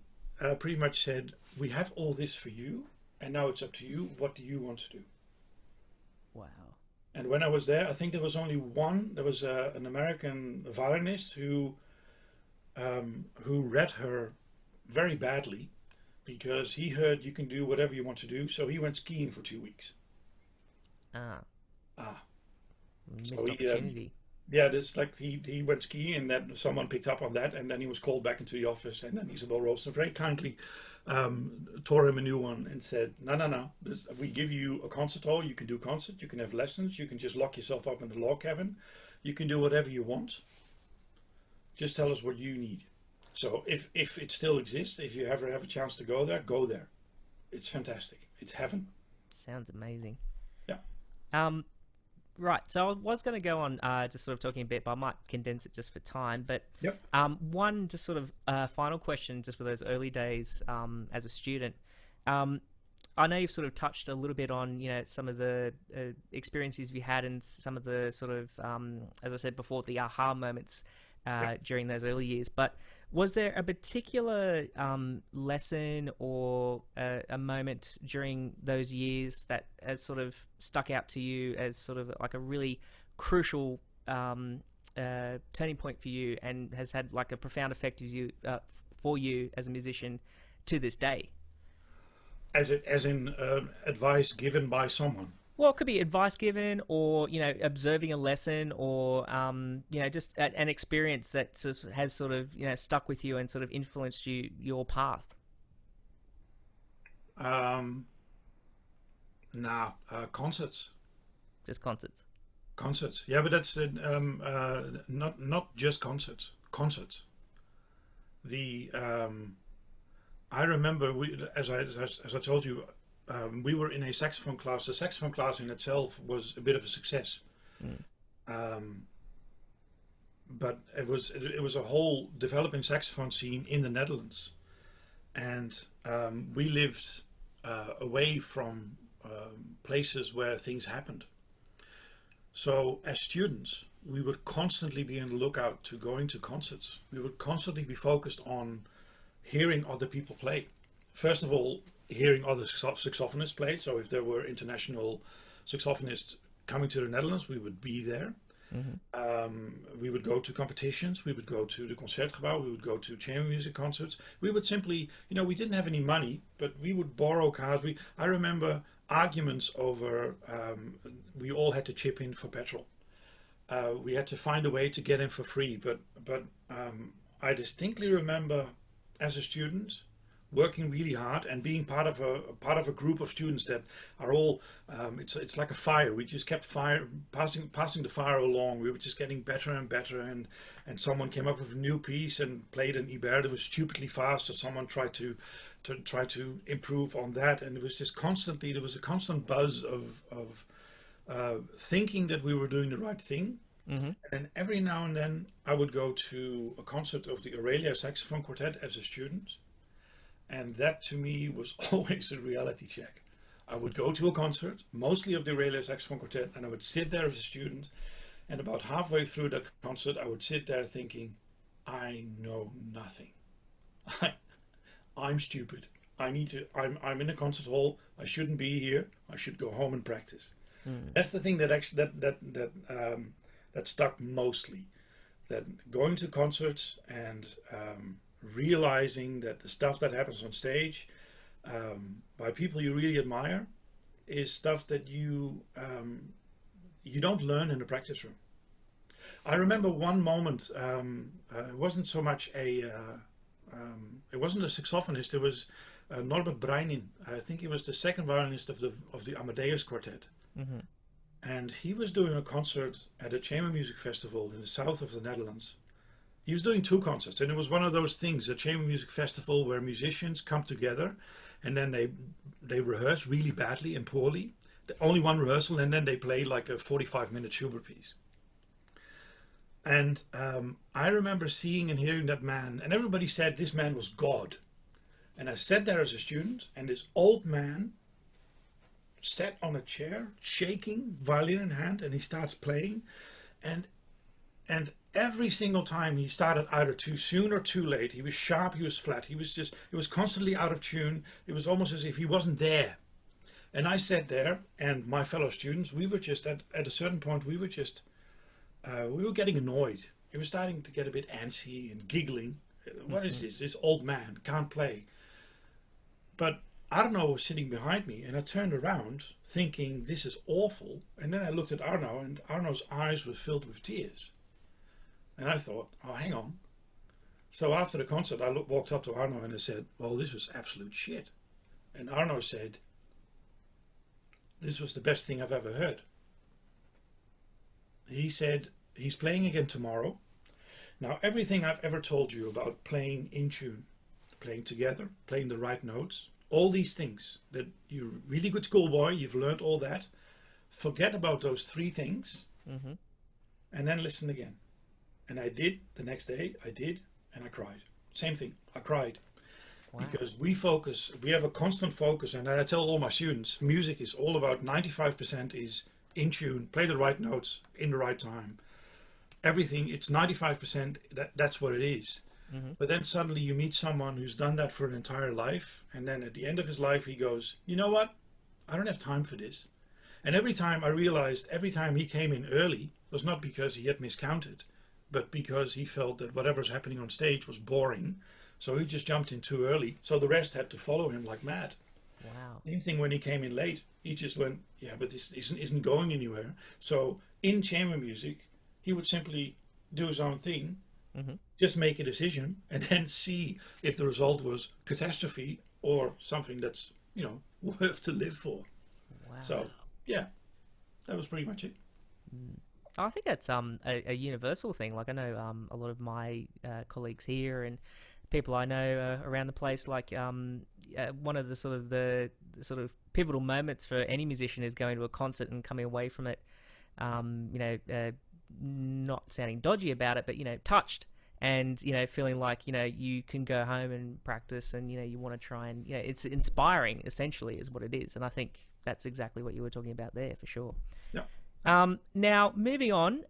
pretty much said, "We have all this for you, and now it's up to you. What do you want to do?" Wow. And when I was there, I think there was only one. There was an American violinist who read her very badly, because he heard you can do whatever you want to do, so he went skiing for 2 weeks. Missed So opportunity. Yeah, this like he went skiing, and then someone picked up on that, and then he was called back into the office, and then Isabel Ralston very kindly tore him a new one and said, no, we give you a concert hall, you can do concert, you can have lessons, you can just lock yourself up in the log cabin, you can do whatever you want. Just tell us what you need. So if it still exists, if you ever have a chance to go there, go there. It's fantastic. It's heaven. Sounds amazing. Yeah. Right. So I was going to go on just sort of talking a bit, but I might condense it just for time. But Yep. one just sort of final question, just for those early days as a student. I know you've sort of touched a little bit on, some of the experiences you had and some of the sort of, as I said before, the aha moments during those early years. But was there a particular lesson or a moment during those years that has sort of stuck out to you as sort of like a really crucial turning point for you, and has had like a profound effect for you as a musician to this day? As in advice given by someone. Well, it could be advice given, or observing a lesson, or just an experience that has sort of stuck with you and sort of influenced your path. Concerts. Just concerts. Concerts. Yeah, but that's not just concerts. Concerts. I remember as I told you. We were in a saxophone class. The saxophone class in itself was a bit of a success, but it was a whole developing saxophone scene in the Netherlands, and we lived away from places where things happened. So as students, we would constantly be on the lookout to going to concerts. We would constantly be focused on hearing other people play. First of all, hearing other saxophonists played. So if there were international saxophonists coming to the Netherlands, we would be there. We would go to competitions. We would go to the Concertgebouw. We would go to chamber music concerts. We would simply, we didn't have any money, but we would borrow cars. I remember arguments over, we all had to chip in for petrol. We had to find a way to get in for free. But I distinctly remember as a student working really hard and being part of a group of students that are all it's like a fire. We just kept passing the fire along. We were just getting better and better, and someone came up with a new piece and played an Ibert that was stupidly fast, so someone tried to improve on that, and it was just constantly, there was a constant buzz of thinking that we were doing the right thing. And then every now and then I would go to a concert of the Aurelia Saxophone Quartet as a student. And that to me was always a reality check. I would go to a concert, mostly of the Aurelia Saxophone Quartet, and I would sit there as a student. And about halfway through that concert, I would sit there thinking, I know nothing. I'm stupid. I'm in a concert hall. I shouldn't be here. I should go home and practice. That's the thing that actually that stuck mostly. That going to concerts and realizing that the stuff that happens on stage by people you really admire is stuff that you don't learn in the practice room. I remember one moment. It wasn't so much it wasn't a saxophonist. It was Norbert Breinin. I think he was the second violinist of the Amadeus Quartet, and he was doing a concert at a chamber music festival in the south of the Netherlands. He was doing 2 concerts, and it was one of those things, a chamber music festival where musicians come together, and then they rehearse really badly and poorly. Only one rehearsal, and then they play like a 45-minute Schubert piece. And I remember seeing and hearing that man, and everybody said this man was God. And I sat there as a student, and this old man sat on a chair, shaking, violin in hand, and he starts playing. And every single time he started either too soon or too late. He was sharp, he was flat, he was constantly out of tune. It was almost as if he wasn't there. And I sat there, and my fellow students, we were just, at a certain point, we were getting annoyed. We were starting to get a bit antsy and giggling. What is this? This old man can't play. But Arno was sitting behind me, and I turned around thinking, this is awful. And then I looked at Arno, and Arno's eyes were filled with tears. And I thought, oh, hang on. So after the concert, I walked up to Arno and I said, well, this was absolute shit. And Arno said, this was the best thing I've ever heard. He said, he's playing again tomorrow. Now, everything I've ever told you about playing in tune, playing together, playing the right notes, all these things that you're a really good schoolboy, you've learned all that. Forget about those 3 things, and then listen again. And I did the next day, and I cried. Same thing, I cried. Wow. Because we have a constant focus, and I tell all my students, music is all about 95% is in tune, play the right notes in the right time. Everything, it's 95%, that's what it is. But then suddenly you meet someone who's done that for an entire life, and then at the end of his life he goes, you know what, I don't have time for this. And every time I realized, every time he came in early, was not because he had miscounted, but because he felt that whatever's happening on stage was boring. So he just jumped in too early. So the rest had to follow him like mad. Wow. Same thing when he came in late. He just went, yeah, but this isn't going anywhere. So in chamber music, he would simply do his own thing, just make a decision, and then see if the result was catastrophe or something that's, worth to live for. Wow. So, yeah, that was pretty much it. I think that's a universal thing. Like I know a lot of my colleagues here and people I know around the place. Like one of the sort of pivotal moments for any musician is going to a concert and coming away from it, not sounding dodgy about it, but touched and feeling like you can go home and practice and you want to try and it's inspiring essentially is what it is. And I think that's exactly what you were talking about there for sure. Yeah. Now, moving on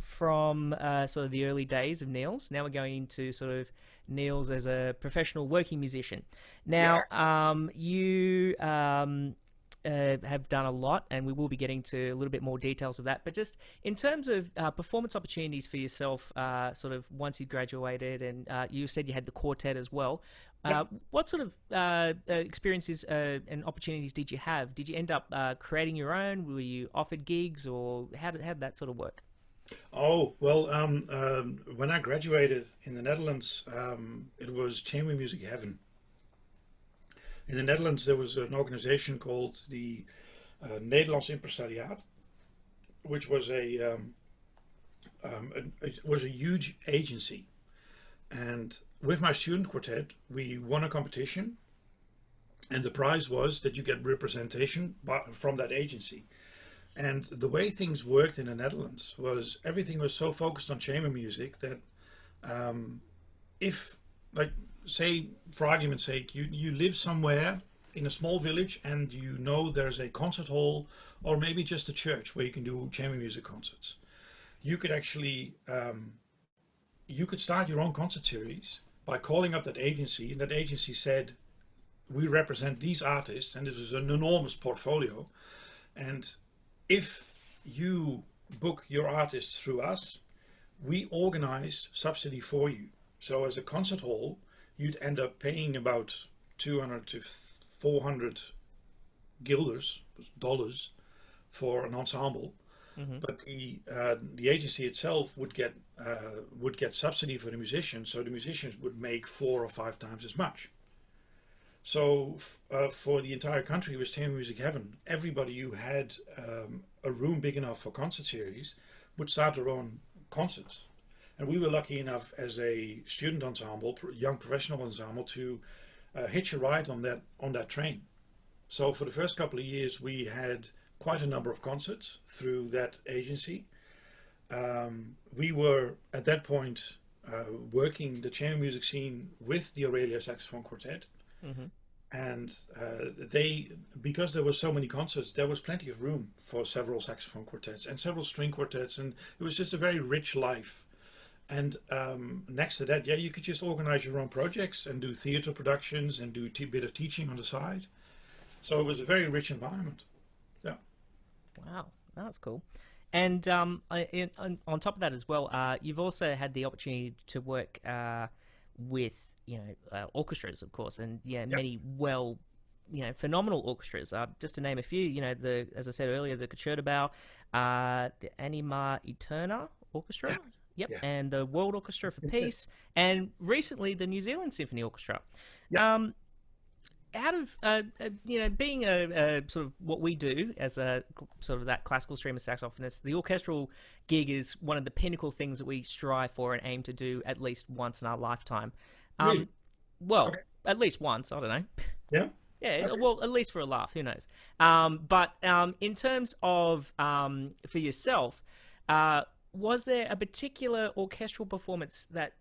from sort of the early days of Niels, now we're going into sort of Niels as a professional working musician. Now, you have done a lot, and we will be getting to a little bit more details of that. But just in terms of performance opportunities for yourself, sort of once you graduated, and you said you had the quartet as well. What sort of experiences and opportunities did you have? Did you end up creating your own? Were you offered gigs, or how did that sort of work? Oh, well, when I graduated in the Netherlands, it was chamber music heaven. In the Netherlands, there was an organization called the Nederlands Impresariaat, which was a huge agency. And with my student quartet, we won a competition, and the prize was that you get representation from that agency. And the way things worked in the Netherlands was everything was so focused on chamber music that if, like, say, for argument's sake, you live somewhere in a small village and there's a concert hall or maybe just a church where you can do chamber music concerts, you could actually you could start your own concert series by calling up that agency, and that agency said, we represent these artists, and this is an enormous portfolio, and if you book your artists through us, we organize subsidy for you. So as a concert hall, you'd end up paying about 200 to 400 guilders, dollars, for an ensemble. But the agency itself would get subsidy for the musicians, so the musicians would make 4 or 5 times as much. So for the entire country, it was chamber music heaven. Everybody who had a room big enough for concert series would start their own concerts. And we were lucky enough as a student ensemble, young professional ensemble, to hitch a ride on that train. So for the first couple of years, we had quite a number of concerts through that agency. We were at that point working the chamber music scene with the Aurelia Saxophone Quartet. Mm-hmm. And because there were so many concerts, there was plenty of room for several saxophone quartets and several string quartets, and it was just a very rich life. And next to that, yeah, you could just organize your own projects and do theater productions and do a bit of teaching on the side. So it was a very rich environment. Yeah. Wow, that's cool. And on top of that as well, you've also had the opportunity to work with orchestras, of course, and many phenomenal orchestras. Just to name a few, as I said earlier, the Concertgebouw, the Anima Eterna Orchestra, Yeah. and the World Orchestra for Peace, and recently the New Zealand Symphony Orchestra. Yeah. Out of being a sort of what we do as a sort of that classical stream of saxophonists, the orchestral gig is one of the pinnacle things that we strive for and aim to do at least once in our lifetime. Really? Well, Okay. at least once, I don't know. Yeah. Yeah, Okay. well, at least for a laugh, who knows? But in terms of for yourself, was there a particular orchestral performance that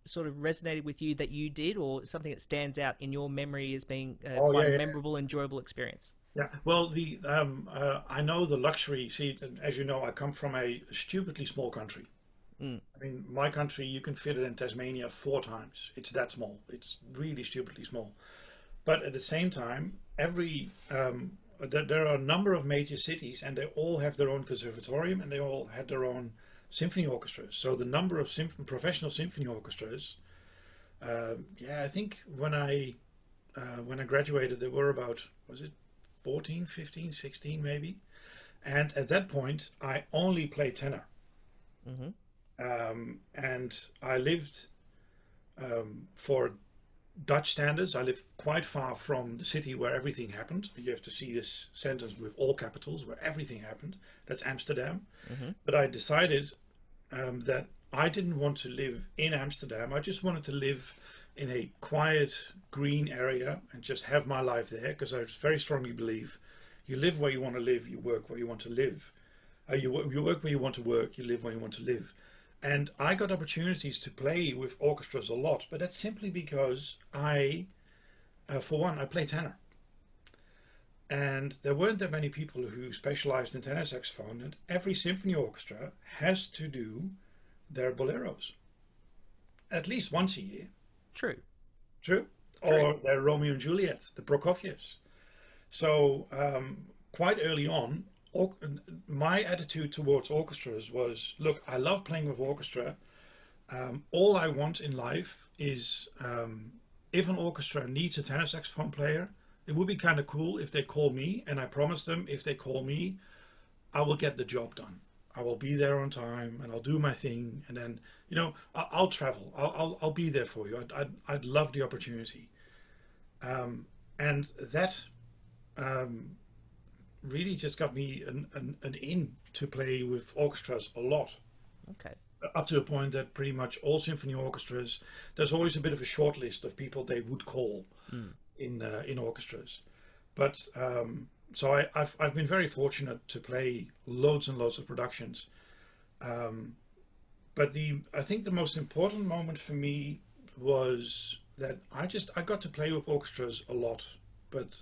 sort of resonated with you that you did, or something that stands out in your memory as being quite a memorable, enjoyable experience? Yeah. Well, I know the luxury. See, as you know, I come from a stupidly small country. Mm. I mean, my country, you can fit it in Tasmania 4 times. It's that small. It's really stupidly small. But at the same time, there are a number of major cities, and they all have their own conservatorium, and they all had their own symphony orchestras. So the number of professional symphony orchestras, I think when I graduated, there were about, was it 14, 15, 16 maybe? And at that point, I only played tenor. Mm-hmm. And I lived, for Dutch standards, I live quite far from the city where everything happened. You have to see this sentence with all capitals, where everything happened. That's Amsterdam. Mm-hmm. But I decided that I didn't want to live in Amsterdam. I just wanted to live in a quiet, green area and just have my life there, because I very strongly believe you live where you want to live, you work where you want to live. You work where you want to work, you live where you want to live. And I got opportunities to play with orchestras a lot, but that's simply because for one, I play tenor. And there weren't that many people who specialized in tenor saxophone, and every symphony orchestra has to do their boleros at least once a year. True. True. Or their Romeo and Juliet, the Prokofievs. So quite early on, my attitude towards orchestras was, look, I love playing with orchestra. All I want in life is, if an orchestra needs a tenor saxophone player, it would be kind of cool if they call me, and I promise them, if they call me, I will get the job done. I will be there on time, and I'll do my thing, and then, I'll travel. I'll be there for you. I'd love the opportunity. And that really just got me an in to play with orchestras a lot. Okay. Up to a point that pretty much all symphony orchestras, there's always a bit of a short list of people they would call in orchestras. But so I've been very fortunate to play loads and loads of productions. But I think the most important moment for me was that I got to play with orchestras a lot, but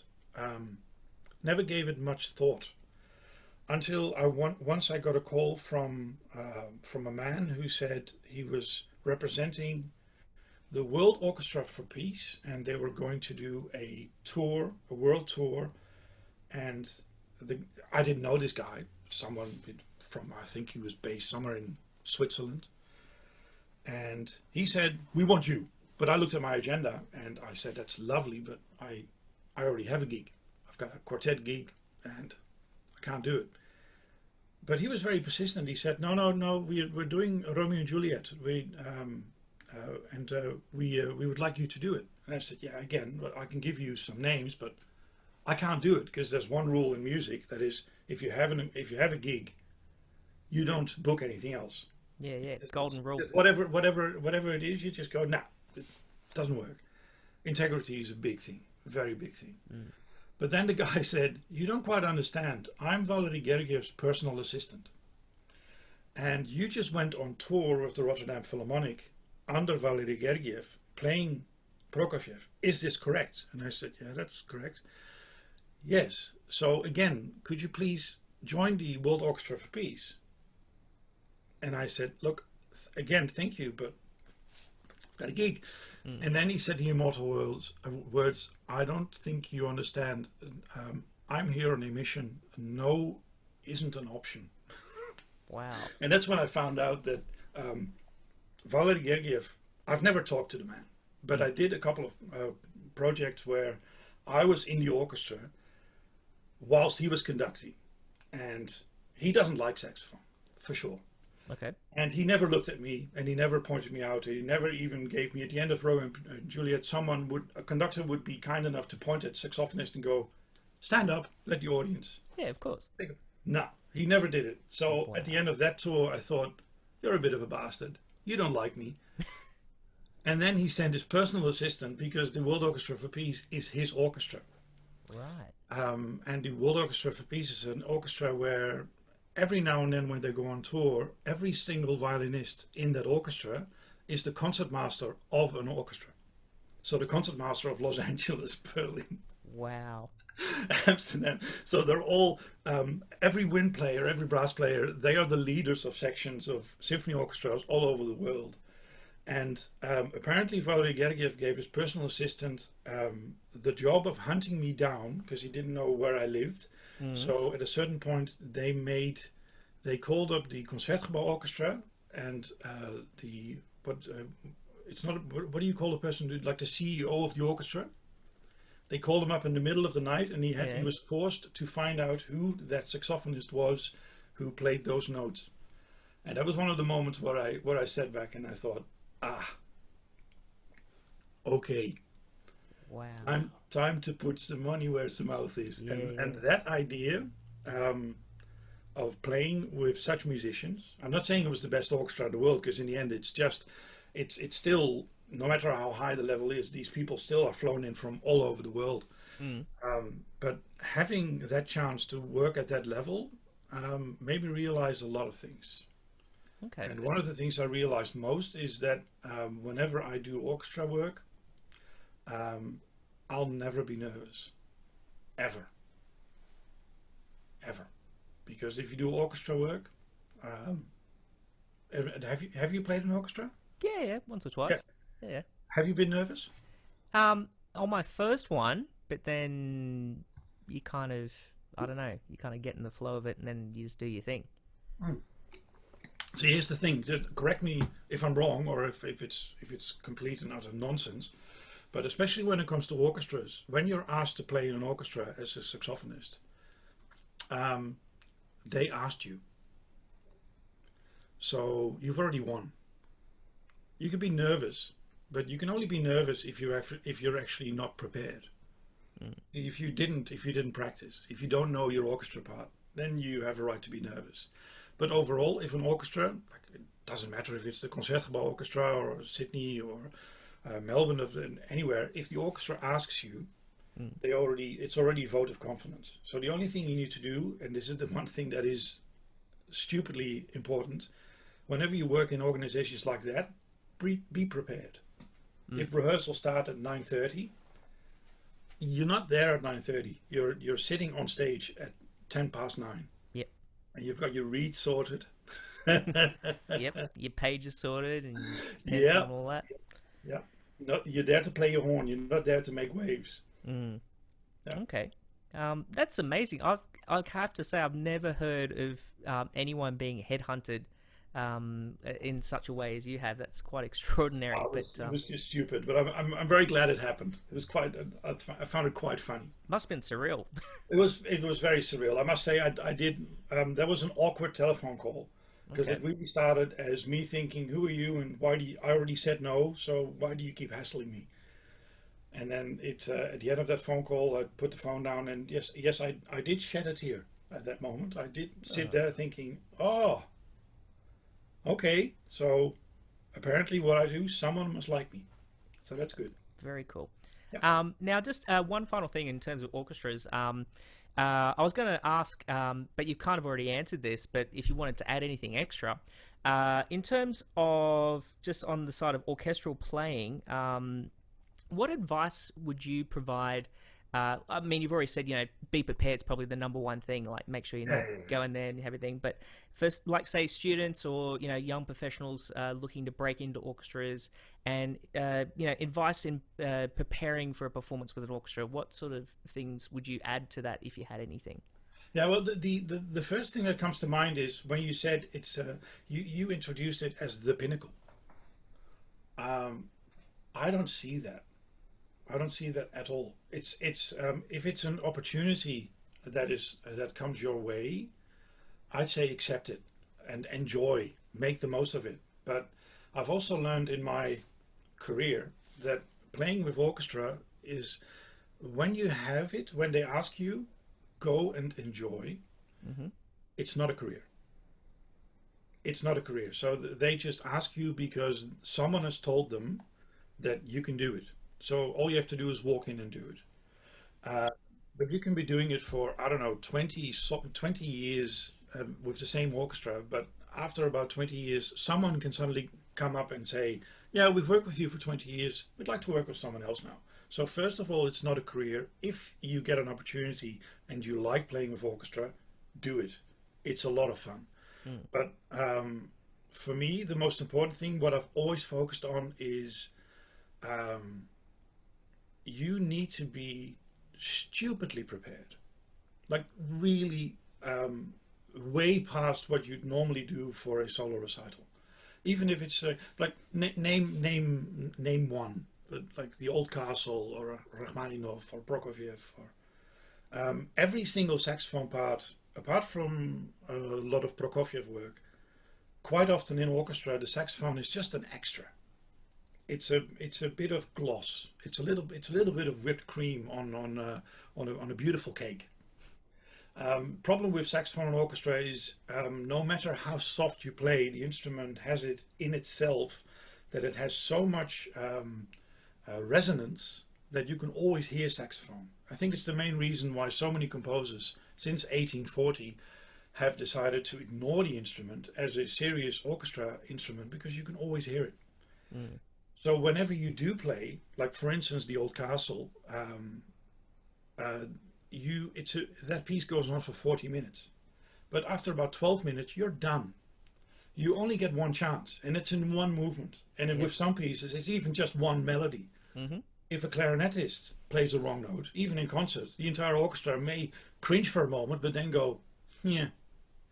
never gave it much thought until once I got a call from a man who said he was representing the World Orchestra for Peace, and they were going to do a world tour, and I didn't know this guy, someone from, I think he was based somewhere in Switzerland, and he said, we want you. But I looked at my agenda and I said, that's lovely, but I already have a gig. I've got a quartet gig and I can't do it. But he was very persistent. He said, no, we're doing Romeo and Juliet. We would like you to do it. And I said, yeah, again, I can give you some names, but I can't do it, because there's one rule in music, that is, if you have a gig, you don't book anything else. Yeah, yeah. Golden rule. Just whatever it is, you just go, nah, it doesn't work. Integrity is a big thing, a very big thing. But then the guy said, you don't quite understand. I'm Valery Gergiev's personal assistant. And you just went on tour with the Rotterdam Philharmonic under Valery Gergiev playing Prokofiev. Is this correct? And I said, yeah, that's correct. Yes. So again, could you please join the World Orchestra for Peace? And I said, look, again, thank you, but I've got a gig. And then he said the immortal words, I don't think you understand. I'm here on a mission. No isn't an option. Wow. And that's when I found out that Valery Gergiev, I've never talked to the man, but I did a couple of projects where I was in the orchestra whilst he was conducting. And he doesn't like saxophone, for sure. Okay. And he never looked at me, and he never pointed me out. He never even gave me, at the end of Romeo and Juliet, a conductor would be kind enough to point at saxophonist and go, stand up, let the audience. Yeah, of course. No, he never did it. So at the end of that tour, I thought, you're a bit of a bastard. You don't like me. And then he sent his personal assistant, because the World Orchestra for Peace is his orchestra. Right. And the World Orchestra for Peace is an orchestra where every now and then when they go on tour, every single violinist in that orchestra is the concertmaster of an orchestra. So the concertmaster of Los Angeles, Berlin, Wow. Amsterdam. So they're all, every wind player, every brass player, they are the leaders of sections of symphony orchestras all over the world. And apparently Valery Gergiev gave his personal assistant the job of hunting me down because he didn't know where I lived. So at a certain point they called up the Concertgebouw Orchestra and what do you call a person like the CEO of the orchestra? They called him up in the middle of the night, and he was forced to find out who that saxophonist was who played those notes. And that was one of the moments where I sat back and I thought, okay. Wow. Time to put some money where some mouth is. Yeah. And that idea of playing with such musicians, I'm not saying it was the best orchestra in the world, because in the end it's still, no matter how high the level is, these people still are flown in from all over the world. But having that chance to work at that level made me realize a lot of things. Okay. And one of the things I realized most is that whenever I do orchestra work, I'll never be nervous, ever, because if you do orchestra work, have you played an orchestra? Yeah, once or twice. Yeah. Have you been nervous? On my first one, but then you kind of, I don't know, you kind of get in the flow of it, and then you just do your thing. See, here's the thing. Correct me if I'm wrong, or if it's complete and utter nonsense. But especially when it comes to orchestras, when you're asked to play in an orchestra as a saxophonist, they asked you. So you've already won. You could be nervous, but you can only be nervous if you're actually not prepared. If you didn't practice, if you don't know your orchestra part, then you have a right to be nervous. But overall, if an orchestra, it doesn't matter if it's the Concertgebouw Orchestra or Sydney or Melbourne or anywhere, if the orchestra asks you, it's already a vote of confidence. So the only thing you need to do, and this is the one thing that is stupidly important, whenever you work in organizations like that, be prepared. If rehearsals start at 9:30, you're not there at 9:30. You're sitting on stage at 9:10. Yep. And you've got your reeds sorted. Yep. Your pages sorted and your pencil and all that. Yeah. You're there to play your horn. You're not there to make waves. Yeah. Okay. That's amazing. I have to say I've never heard of anyone being headhunted in such a way as you have. That's quite extraordinary. It was just stupid, but I'm very glad it happened. It was I found it quite funny. Must have been surreal. It was very surreal. I must say I did. There was an awkward telephone call because it really started as me thinking, "Who are you? And why do you?" I already said no, so why do you keep hassling me? And then at the end of that phone call, I put the phone down, and yes, I did shed a tear at that moment. I did sit there thinking, "Oh, Okay, so apparently what I do, someone must like me. So that's good. Very cool. Yeah. Now, just one final thing in terms of orchestras. I was going to ask, but you've kind of already answered this, but if you wanted to add anything extra, in terms of just on the side of orchestral playing, what advice would you provide? I mean, you've already said, be prepared. It's probably the number one thing. Like, make sure you're not going there and everything. But first, like, say, students or young professionals looking to break into orchestras, and advice in preparing for a performance with an orchestra. What sort of things would you add to that if you had anything? Yeah, well, the first thing that comes to mind is when you said it's you introduced it as the pinnacle. I don't see that. I don't see that at all. It's if it's an opportunity that comes your way, I'd say accept it and enjoy, make the most of it. But I've also learned in my career that playing with orchestra is when you have it, when they ask you, go and enjoy. Mm-hmm. It's not a career. It's not a career. So they just ask you because someone has told them that you can do it. So all you have to do is walk in and do it. But you can be doing it for, I don't know, 20 years with the same orchestra. But after about 20 years, someone can suddenly come up and say, yeah, we've worked with you for 20 years. We'd like to work with someone else now. So first of all, it's not a career. If you get an opportunity and you like playing with orchestra, do it. It's a lot of fun. Mm. But for me, the most important thing, what I've always focused on is you need to be stupidly prepared. Like really way past what you'd normally do for a solo recital. Even if it's like name one, like the Old Castle or Rachmaninoff or Prokofiev or every single saxophone part, apart from a lot of Prokofiev work, quite often in orchestra the saxophone is just an extra. It's a bit of gloss. It's a little bit of whipped cream on a beautiful cake. Problem with saxophone and orchestra is no matter how soft you play, the instrument has it in itself that it has so much resonance that you can always hear saxophone. I think it's the main reason why so many composers since 1840 have decided to ignore the instrument as a serious orchestra instrument because you can always hear it. Mm. So whenever you do play, like for instance the Old Castle, that piece goes on for 40 minutes, but after about 12 minutes you're done. You only get one chance, and it's in one movement. And Yep. with some pieces, it's even just one melody. Mm-hmm. If a clarinetist plays the wrong note, even in concert, the entire orchestra may cringe for a moment, but then go, yeah,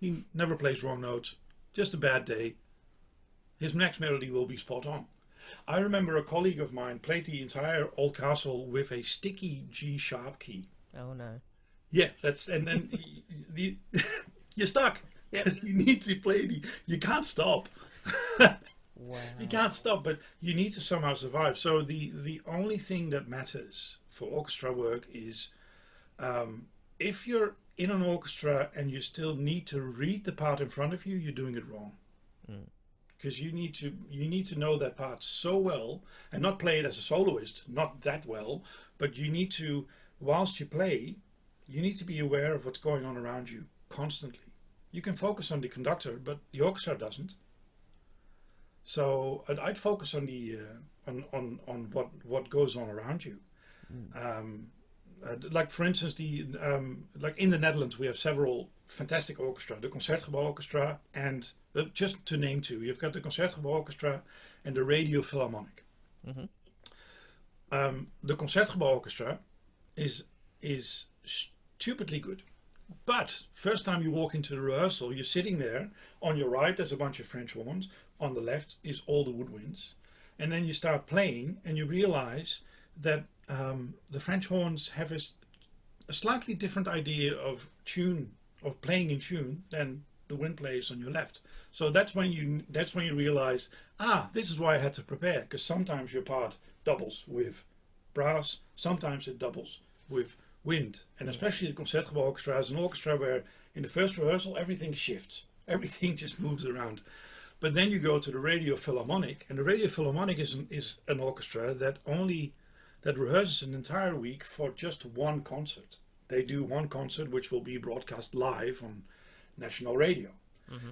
he never plays wrong notes. Just a bad day. His next melody will be spot on. I remember a colleague of mine played the entire Old Castle with a sticky G sharp key. Oh no. Yeah, and then you're stuck because you need to play you can't stop. Wow. You can't stop, but you need to somehow survive. So the only thing that matters for orchestra work is if you're in an orchestra and you still need to read the part in front of you, you're doing it wrong. Mm. Because you need to know that part so well and not play it as a soloist, not that well, but you need to, whilst you play, you need to be aware of what's going on around you constantly. You can focus on the conductor, but the orchestra doesn't. So I'd focus on the on what goes on around you. Mm. Like for instance, like in the Netherlands, we have several fantastic orchestra, the Concertgebouw Orchestra, and just to name two, you've got the Concertgebouw Orchestra and the Radio Philharmonic. Mm-hmm. The Concertgebouw Orchestra is stupidly good. But first time you walk into the rehearsal, you're sitting there. On your right, there's a bunch of French horns. On the left is all the woodwinds. And then you start playing and you realize that the French horns have a slightly different idea of playing in tune than the wind plays on your left. So that's when you realize, this is why I had to prepare, because sometimes your part doubles with brass, sometimes it doubles with wind. And especially the Concertgebouw Orchestra is an orchestra where in the first rehearsal everything shifts, everything just moves around. But then you go to the Radio Philharmonic, and the Radio Philharmonic is an orchestra that rehearses an entire week for just one concert. They do one concert which will be broadcast live on national radio.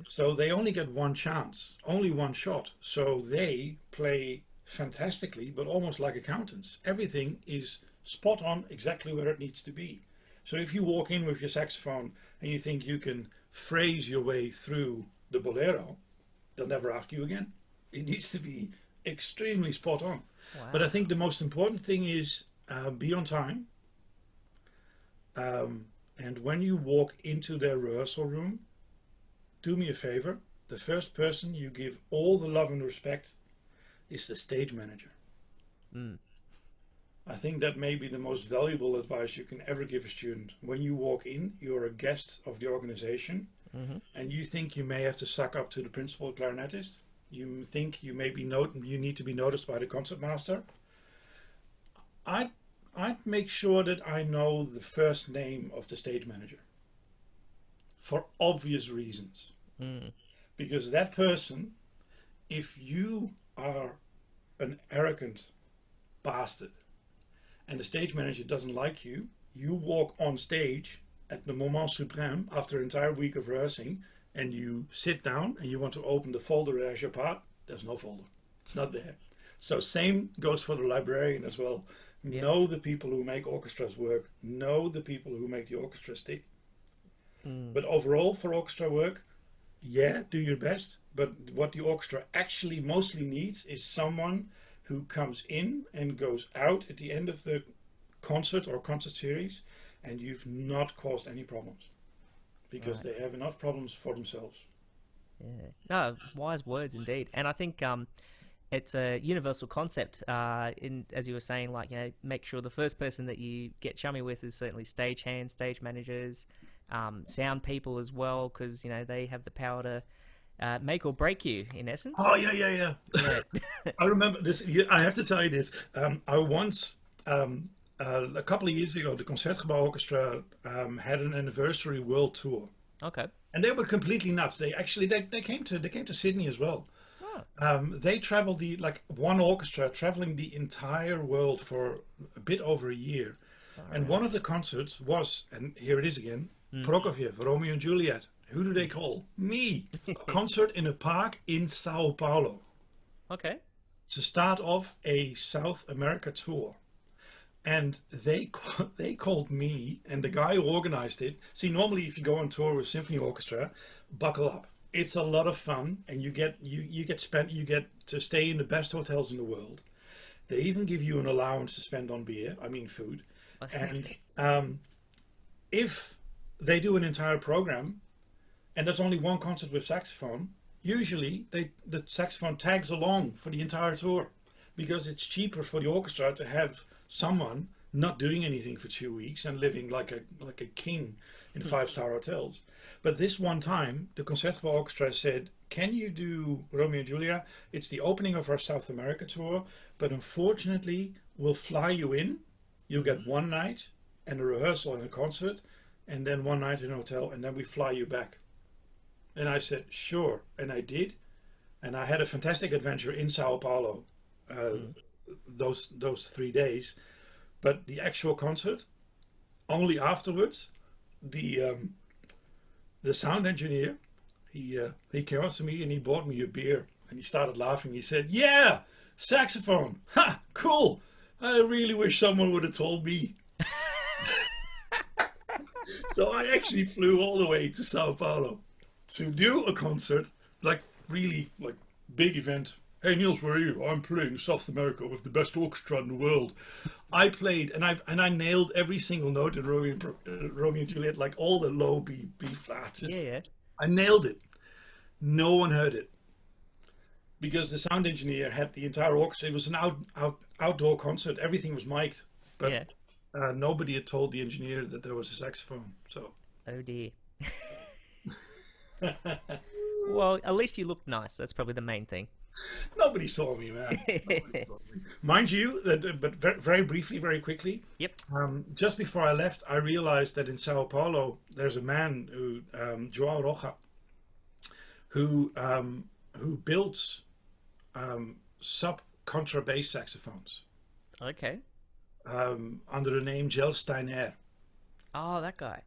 So they only get one chance, only one shot. So they play fantastically, but almost like accountants. Everything is spot on, exactly where it needs to be. So if you walk in with your saxophone and you think you can phrase your way through the bolero, they'll never ask you again. It needs to be extremely spot on. Wow. But I think the most important thing is be on time. And when you walk into their rehearsal room, do me a favor. The first person you give all the love and respect is the stage manager. I think that may be the most valuable advice you can ever give a student. When you walk in, you're a guest of the organization, and you think you may have to suck up to the principal clarinetist. You think you may be you need to be noticed by the concertmaster. I'd make sure that I know the first name of the stage manager, for obvious reasons. Because that person, if you are an arrogant bastard and the stage manager doesn't like you, you walk on stage at the moment suprême after an entire week of rehearsing, and you sit down and you want to open the folder as your part, there's no folder. It's not there. So same goes for the librarian as well. Yeah. Know the people who make orchestras work. Know the people who make the orchestra stick. But overall, for orchestra work, yeah, do your best. But what the orchestra actually mostly needs is someone who comes in and goes out at the end of the concert or concert series, and you've not caused any problems, because they have enough problems for themselves. Yeah, no, wise words indeed. And I think it's a universal concept. As you were saying, like, make sure the first person that you get chummy with is certainly stagehands, stage managers, sound people as well, because they have the power to make or break you, in essence. Oh yeah. I remember this. I have to tell you this. I once, a couple of years ago, the Concertgebouw Orchestra had an anniversary world tour. Okay. And they were completely nuts. They came to Sydney as well. They traveled one orchestra traveling the entire world for a bit over a year. And one of the concerts was, and here it is again, Prokofiev, Romeo and Juliet. Who do they call? Me. A concert in a park in Sao Paulo. Okay. To start off a South America tour. And they called me, and the guy who organized it. See, normally if you go on tour with symphony orchestra, buckle up. It's a lot of fun, and you get to stay in the best hotels in the world. They even give you an allowance to spend on beer. I mean food. And if they do an entire program, and there's only one concert with saxophone, usually the saxophone tags along for the entire tour, because it's cheaper for the orchestra to have someone not doing anything for 2 weeks and living like a king in 5-star hotels. But this one time, the Concertgebouw Orchestra said, "Can you do Romeo and Juliet? It's the opening of our South America tour, but unfortunately, we'll fly you in. You'll get one night and a rehearsal and a concert, and then one night in a hotel, and then we fly you back." And I said, sure. And I did. And I had a fantastic adventure in Sao Paulo those 3 days. But the actual concert, only afterwards, the sound engineer, he came up to me and he bought me a beer. And he started laughing. He said, "Yeah, saxophone. Ha, cool. I really wish someone would have told me." So I actually flew all the way to Sao Paulo to do a concert, really big event. "Hey Niels, where are you? I'm playing South America with the best orchestra in the world." I played, and I nailed every single note in Romeo and Juliet, like all the low B flats. Yeah. I nailed it. No one heard it, because the sound engineer had the entire orchestra. It was an outdoor concert. Everything was mic'd, but nobody had told the engineer that there was a saxophone. So. Oh dear. Well, at least you looked nice. That's probably the main thing. Nobody saw me, man. Nobody saw me. Mind you, but very briefly, very quickly. Yep. Just before I left, I realized that in Sao Paulo, there's a man who, João Rocha, who who builds sub contrabass saxophones Okay. under the name Jel Steiner. Oh, that guy.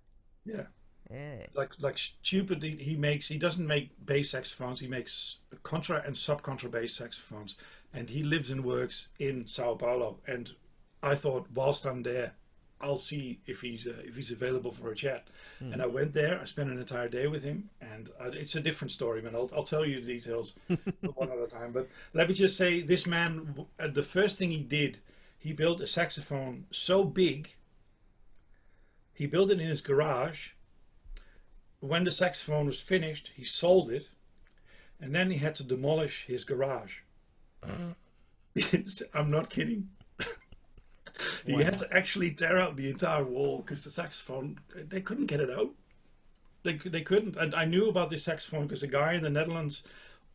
Yeah. Yeah. Like stupid, he doesn't make bass saxophones, he makes contra and sub contrabass saxophones, and he lives and works in Sao Paulo. And I thought, whilst I'm there, I'll see if he's available for a chat. And I went there. I spent an entire day with him, and it's a different story, man. I'll tell you the details one other time. But let me just say, this man, the first thing he did, he built a saxophone so big. He built it in his garage. When the saxophone was finished, he sold it, and then he had to demolish his garage. I'm not kidding. He had to actually tear out the entire wall because the saxophone, they couldn't get it out. They couldn't. And I knew about this saxophone because a guy in the Netherlands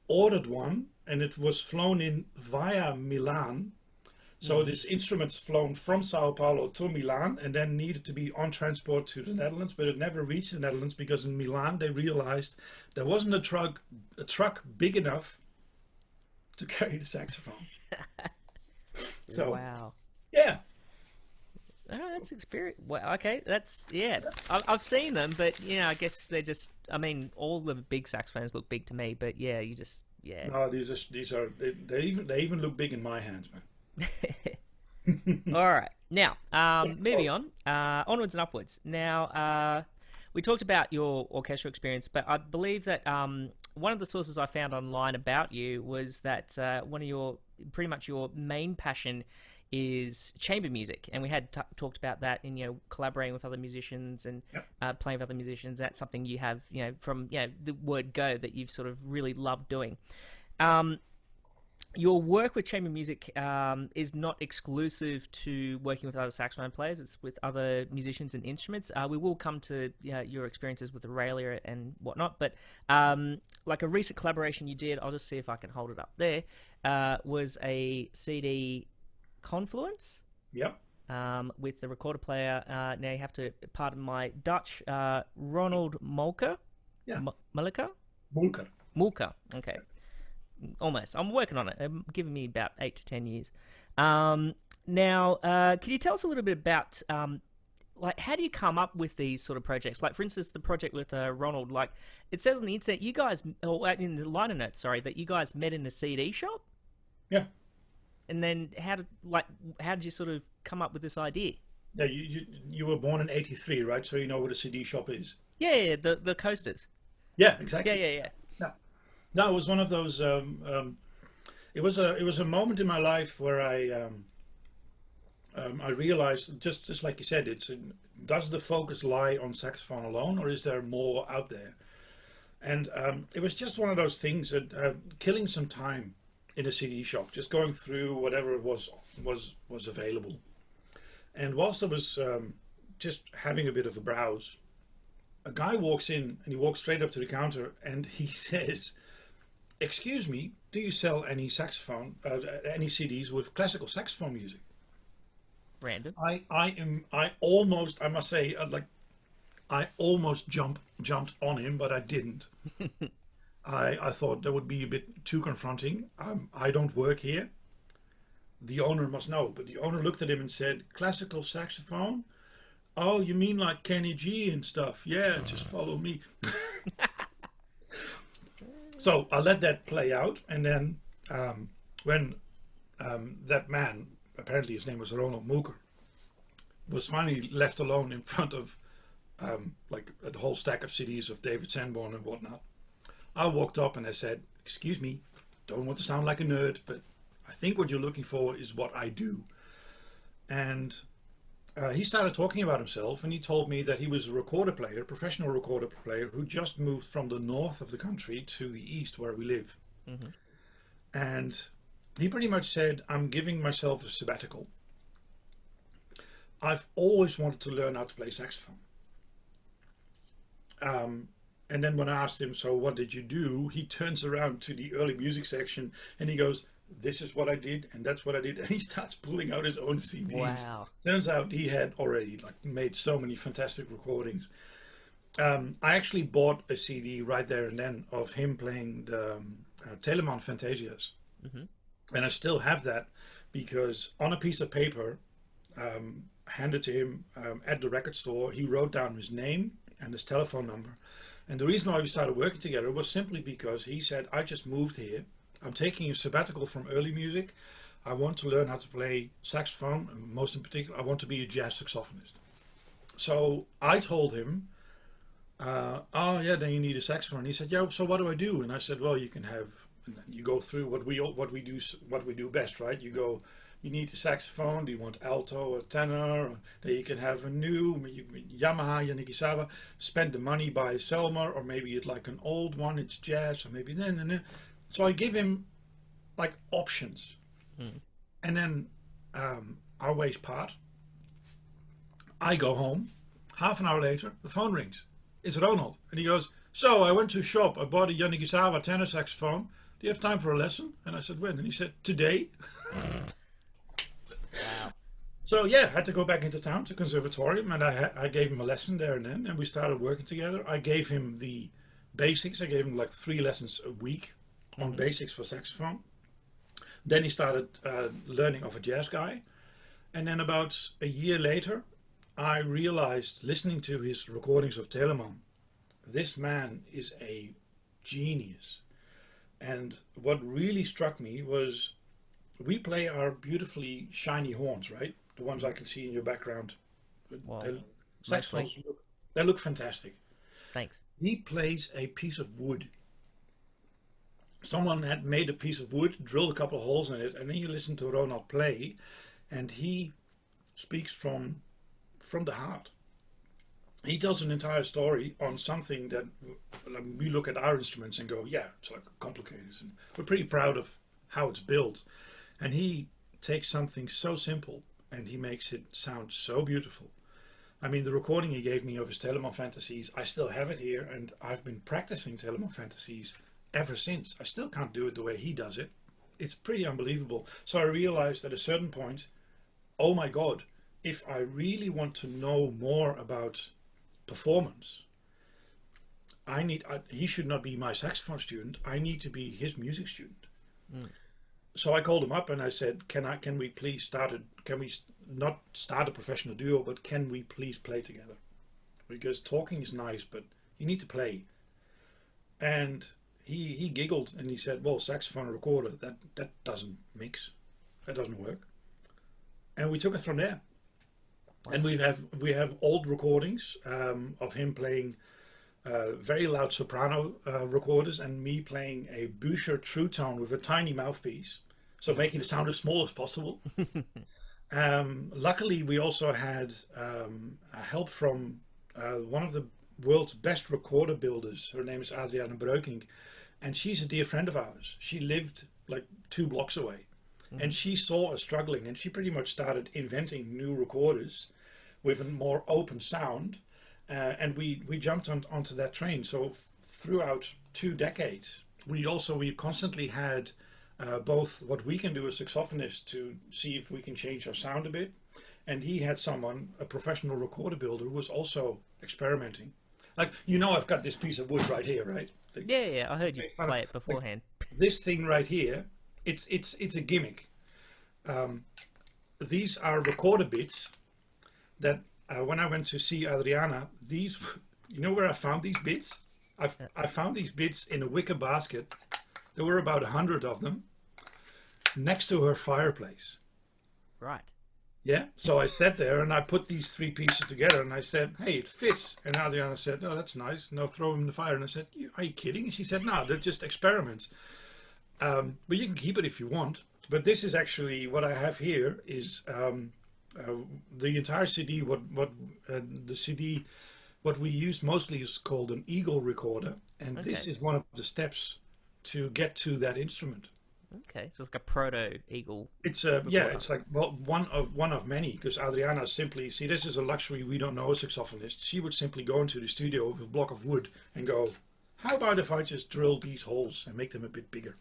ordered one, and it was flown in via Milan. So this instrument's flown from Sao Paulo to Milan and then needed to be on transport to the Netherlands, but it never reached the Netherlands because in Milan they realized there wasn't a truck big enough to carry the saxophone. So wow. Yeah. Oh, that's experience. Well, okay, that's I've seen them, but I guess they're just. I mean, all the big saxophones look big to me, but you just No, these are they even look big in my hands, man. All right, now moving on, onwards and upwards. Now we talked about your orchestral experience, but I believe that one of the sources I found online about you was that one of your pretty much your main passion is chamber music, and we had talked about that in collaborating with other musicians and playing with other musicians. That's something you have from the word go that you've sort of really loved doing. Your work with chamber music is not exclusive to working with other saxophone players. It's with other musicians and instruments. We will come to your experiences with Aurelia and whatnot, but like a recent collaboration you did, I'll just see if I can hold it up there, was a CD Confluence. Yep. With the recorder player. Now you have to pardon my Dutch, Ronald Moelker. Yeah. Moelker? Moelker. Okay. Almost. I'm working on it. They're giving me about 8 to 10 years. Now, can you tell us a little bit about, like, how do you come up with these sort of projects? Like, for instance, the project with Ronald. Like, it says on the internet, you guys, or in the liner notes, sorry, that you guys met in a CD shop. Yeah. And then how did you sort of come up with this idea? Yeah, you were born in '83, right? So you know what a CD shop is. Yeah, the coasters. Yeah, exactly. Yeah. No, it was one of those. It was a moment in my life where I realized, just like you said, does the focus lie on saxophone alone, or is there more out there? And it was just one of those things that killing some time in a CD shop, just going through whatever was available. And whilst I was just having a bit of a browse, a guy walks in and he walks straight up to the counter and he says, "Excuse me, do you sell any any CDs with classical saxophone music?" Random. I must say, I almost jumped on him, but I didn't. I thought that would be a bit too confronting. I don't work here. The owner must know. But the owner looked at him and said, "Classical saxophone? Oh, you mean like Kenny G and stuff? Yeah, just follow me." So I let that play out. And then when that man, apparently his name was Ronald Moelker, was finally left alone in front of like a whole stack of CDs of David Sanborn and whatnot, I walked up and I said, "Excuse me, don't want to sound like a nerd, but I think what you're looking for is what I do." And he started talking about himself, and he told me that he was a recorder player, professional recorder player, who just moved from the north of the country to the east where we live. Mm-hmm. And he pretty much said, "I'm giving myself a sabbatical. I've always wanted to learn how to play saxophone." And then when I asked him, "So what did you do?" he turns around to the early music section and he goes, "This is what I did, and that's what I did." And he starts pulling out his own CDs. Wow. Turns out he had already made so many fantastic recordings. I actually bought a CD right there and then of him playing Telemann Fantasias. Mm-hmm. And I still have that because on a piece of paper handed to him at the record store, he wrote down his name and his telephone number. And the reason why we started working together was simply because he said, I just moved here. I'm taking a sabbatical from early music. I want to learn how to play saxophone, and most in particular, I want to be a jazz saxophonist. So I told him, oh yeah, then you need a saxophone. He said, yeah, so what do I do? And I said, well, you can have, and then you go through what we do best, right? You go, you need a saxophone. Do you want alto or tenor? Or then you can have a new Yamaha Yanikisawa. Spend the money, buy a Selmer, or maybe you'd like an old one. It's jazz, or maybe then. So I give him like options, and then our ways part. I go home. Half an hour later, the phone rings. It's Ronald, and he goes, so I went to a shop. I bought a Yanikisawa tenor saxophone. Do you have time for a lesson? And I said, when? And he said, today. Wow. So yeah, I had to go back into town to conservatorium, and I gave him a lesson there and then, and we started working together. I gave him the basics. I gave him like 3 lessons a week on basics for saxophone. Then he started learning of a jazz guy, and then about a year later, I realized, listening to his recordings of Telemann, this man is a genius. And what really struck me was, we play our beautifully shiny horns, right? The ones I can see in your background. Wow. Saxophones, they look fantastic. Thanks. He plays a piece of wood. Someone had made a piece of wood, drilled a couple of holes in it, and then you listen to Ronald play, and he speaks from the heart. He tells an entire story on something that we look at our instruments and go, yeah, it's like complicated. And we're pretty proud of how it's built. And he takes something so simple and he makes it sound so beautiful. I mean, the recording he gave me of his Telemann Fantasies, I still have it here, and I've been practicing Telemann Fantasies ever since. I still can't do it the way he does it. It's pretty unbelievable. So I realized at a certain point, oh my God, if I really want to know more about performance, he should not be my saxophone student. I need to be his music student. So I called him up and I said, can we please not start a professional duo, but can we please play together? Because talking is nice, but you need to play. And he giggled and he said, well, saxophone and recorder, that doesn't mix. That doesn't work. And we took it from there. And we have old recordings of him playing very loud soprano recorders, and me playing a Boucher true tone with a tiny mouthpiece, so making it sound as small as possible. Luckily, we also had help from one of the world's best recorder builders. Her name is Aurelia Saxophone, and she's a dear friend of ours. She lived like 2 blocks away. And she saw us struggling, and she pretty much started inventing new recorders with a more open sound, and we jumped onto that train. So throughout 2 decades, we constantly had both what we can do as saxophonists to see if we can change our sound a bit, and he had a professional recorder builder, who was also experimenting. Like, I've got this piece of wood right here, right? Yeah, I heard you play it beforehand. Like, this thing right here, it's a gimmick. These are recorder bits that when I went to see Adriana, these, where I found these bits? I found these bits in a wicker basket. There were about 100 of them next to her fireplace. Right. Yeah. So I sat there and I put these 3 pieces together and I said, hey, it fits. And Adriana said, oh, that's nice. Now throw them in the fire. And I said, are you kidding? And she said, no, they're just experiments. But you can keep it if you want. But this is actually what I have here is the entire CD. The CD, what we use mostly is called an eagle recorder, and this is one of the steps to get to that instrument. Okay, so it's like a proto eagle. It's it's like one of many, because Adriana simply, this is a luxury we don't know as saxophonists. She would simply go into the studio with a block of wood and go, how about if I just drill these holes and make them a bit bigger?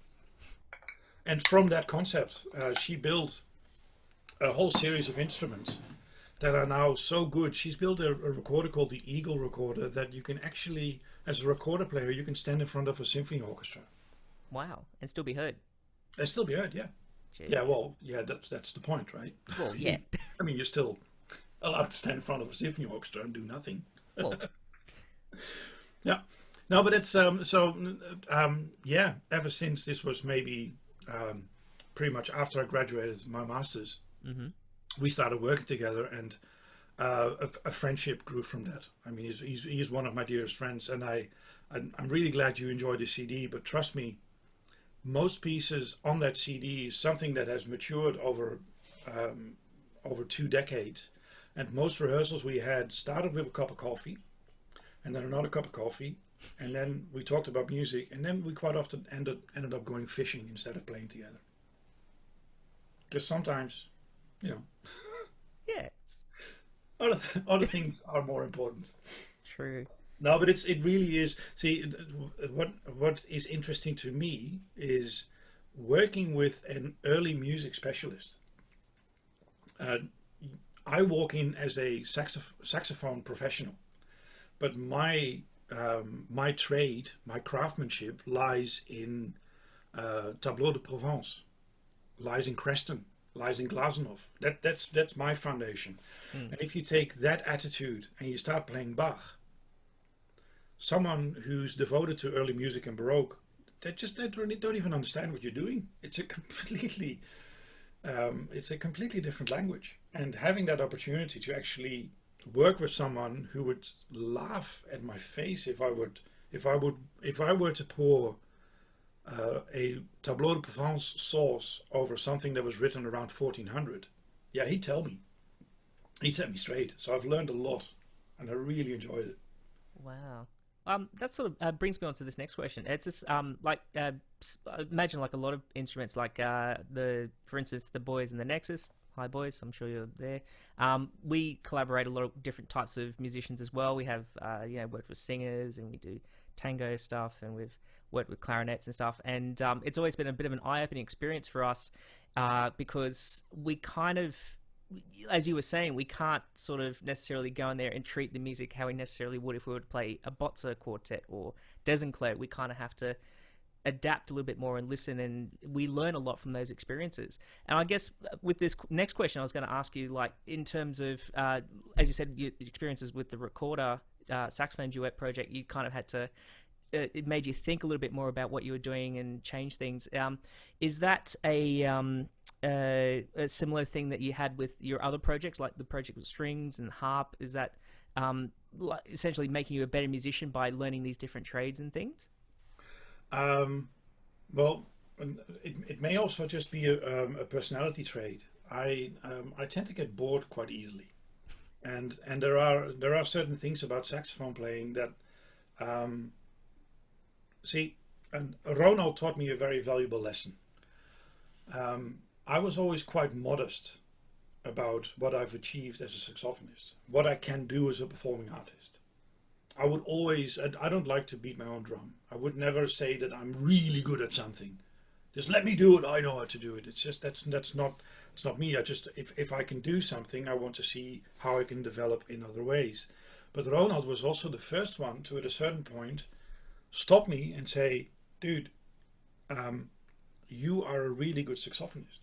And from that concept, she built a whole series of instruments that are now so good. She's built a recorder called the Eagle recorder that you can actually, as a recorder player, you can stand in front of a symphony orchestra. Wow, and still be heard. They still be heard, yeah. Jeez. Yeah, well, yeah, that's the point, right? Well, yeah. I mean, you're still allowed to stand in front of a symphony orchestra and do nothing. Well, Yeah, no, but it's yeah. Ever since this was maybe pretty much after I graduated my masters, we started working together, and a friendship grew from that. I mean, he's one of my dearest friends, and I'm really glad you enjoyed the CD. But trust me, most pieces on that CD is something that has matured over 2 decades, and most rehearsals we had started with a cup of coffee, and then another cup of coffee, and then we talked about music, and then we quite often ended up going fishing instead of playing together. Because sometimes, you know, yeah, other things are more important. true. No, but it really is. See, what is interesting to me is working with an early music specialist. I walk in as a saxophone professional, but my trade, my craftsmanship lies in Tableau de Provence, lies in Creston, lies in Glazunov. That's my foundation. And if you take that attitude and you start playing Bach, someone who's devoted to early music and Baroque, they don't even understand what you're doing. It's a completely different language. And having that opportunity to actually work with someone who would laugh at my face if I were to pour a Tableau de Provence sauce over something that was written around 1400, yeah, he'd tell me. He'd set me straight. So I've learned a lot, and I really enjoyed it. Wow. That sort of brings me on to this next question. It's just imagine like a lot of instruments, like for instance, the boys in the Nexus. Hi, boys. I'm sure you're there. We collaborate a lot of different types of musicians as well. We have worked with singers, and we do tango stuff, and we've worked with clarinets and stuff. And it's always been a bit of an eye-opening experience for us because we kind of, as you were saying, we can't sort of necessarily go in there and treat the music how we necessarily would if we were to play a Bozza quartet or Desenclair. We kind of have to adapt a little bit more and listen, and we learn a lot from those experiences. And I guess with this next question, I was going to ask you, like, in terms of, as you said, your experiences with the recorder saxophone duet project, you kind of had to, it made you think a little bit more about what you were doing and change things. Is that a similar thing that you had with your other projects, like the project with strings and harp? Is that essentially making you a better musician by learning these different trades and things? Well, it may also just be a personality trait. I tend to get bored quite easily, and there are certain things about saxophone playing that and Ronald taught me a very valuable lesson. I was always quite modest about what I've achieved as a saxophonist, what I can do as a performing artist. I would always, I don't like to beat my own drum. I would never say that I'm really good at something. Just let me do it. I know how to do it. It's just, it's not me. If I can do something, I want to see how I can develop in other ways. But Ronald was also the first one to, at a certain point, stop me and say, dude, you are a really good saxophonist.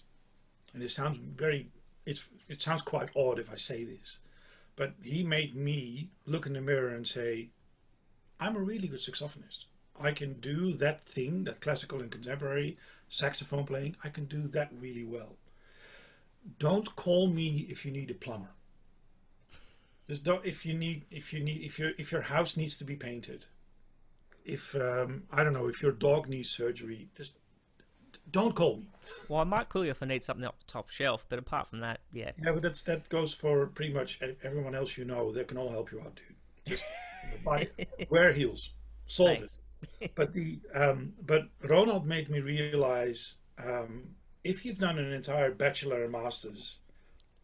And it sounds it sounds quite odd if I say this, but he made me look in the mirror and say, I'm a really good saxophonist. I can do that thing, that classical and contemporary saxophone playing. I can do that really well. Don't call me if you need a plumber. Just don't, if your house needs to be painted, if I don't know, if your dog needs surgery, just don't call me. Well, I might call you if I need something off the top shelf, but apart from that, yeah. Yeah, but that goes for pretty much everyone else you know. They can all help you out, dude. Just wear heels, solve Thanks. it. But Ronald made me realize if you've done an entire bachelor and masters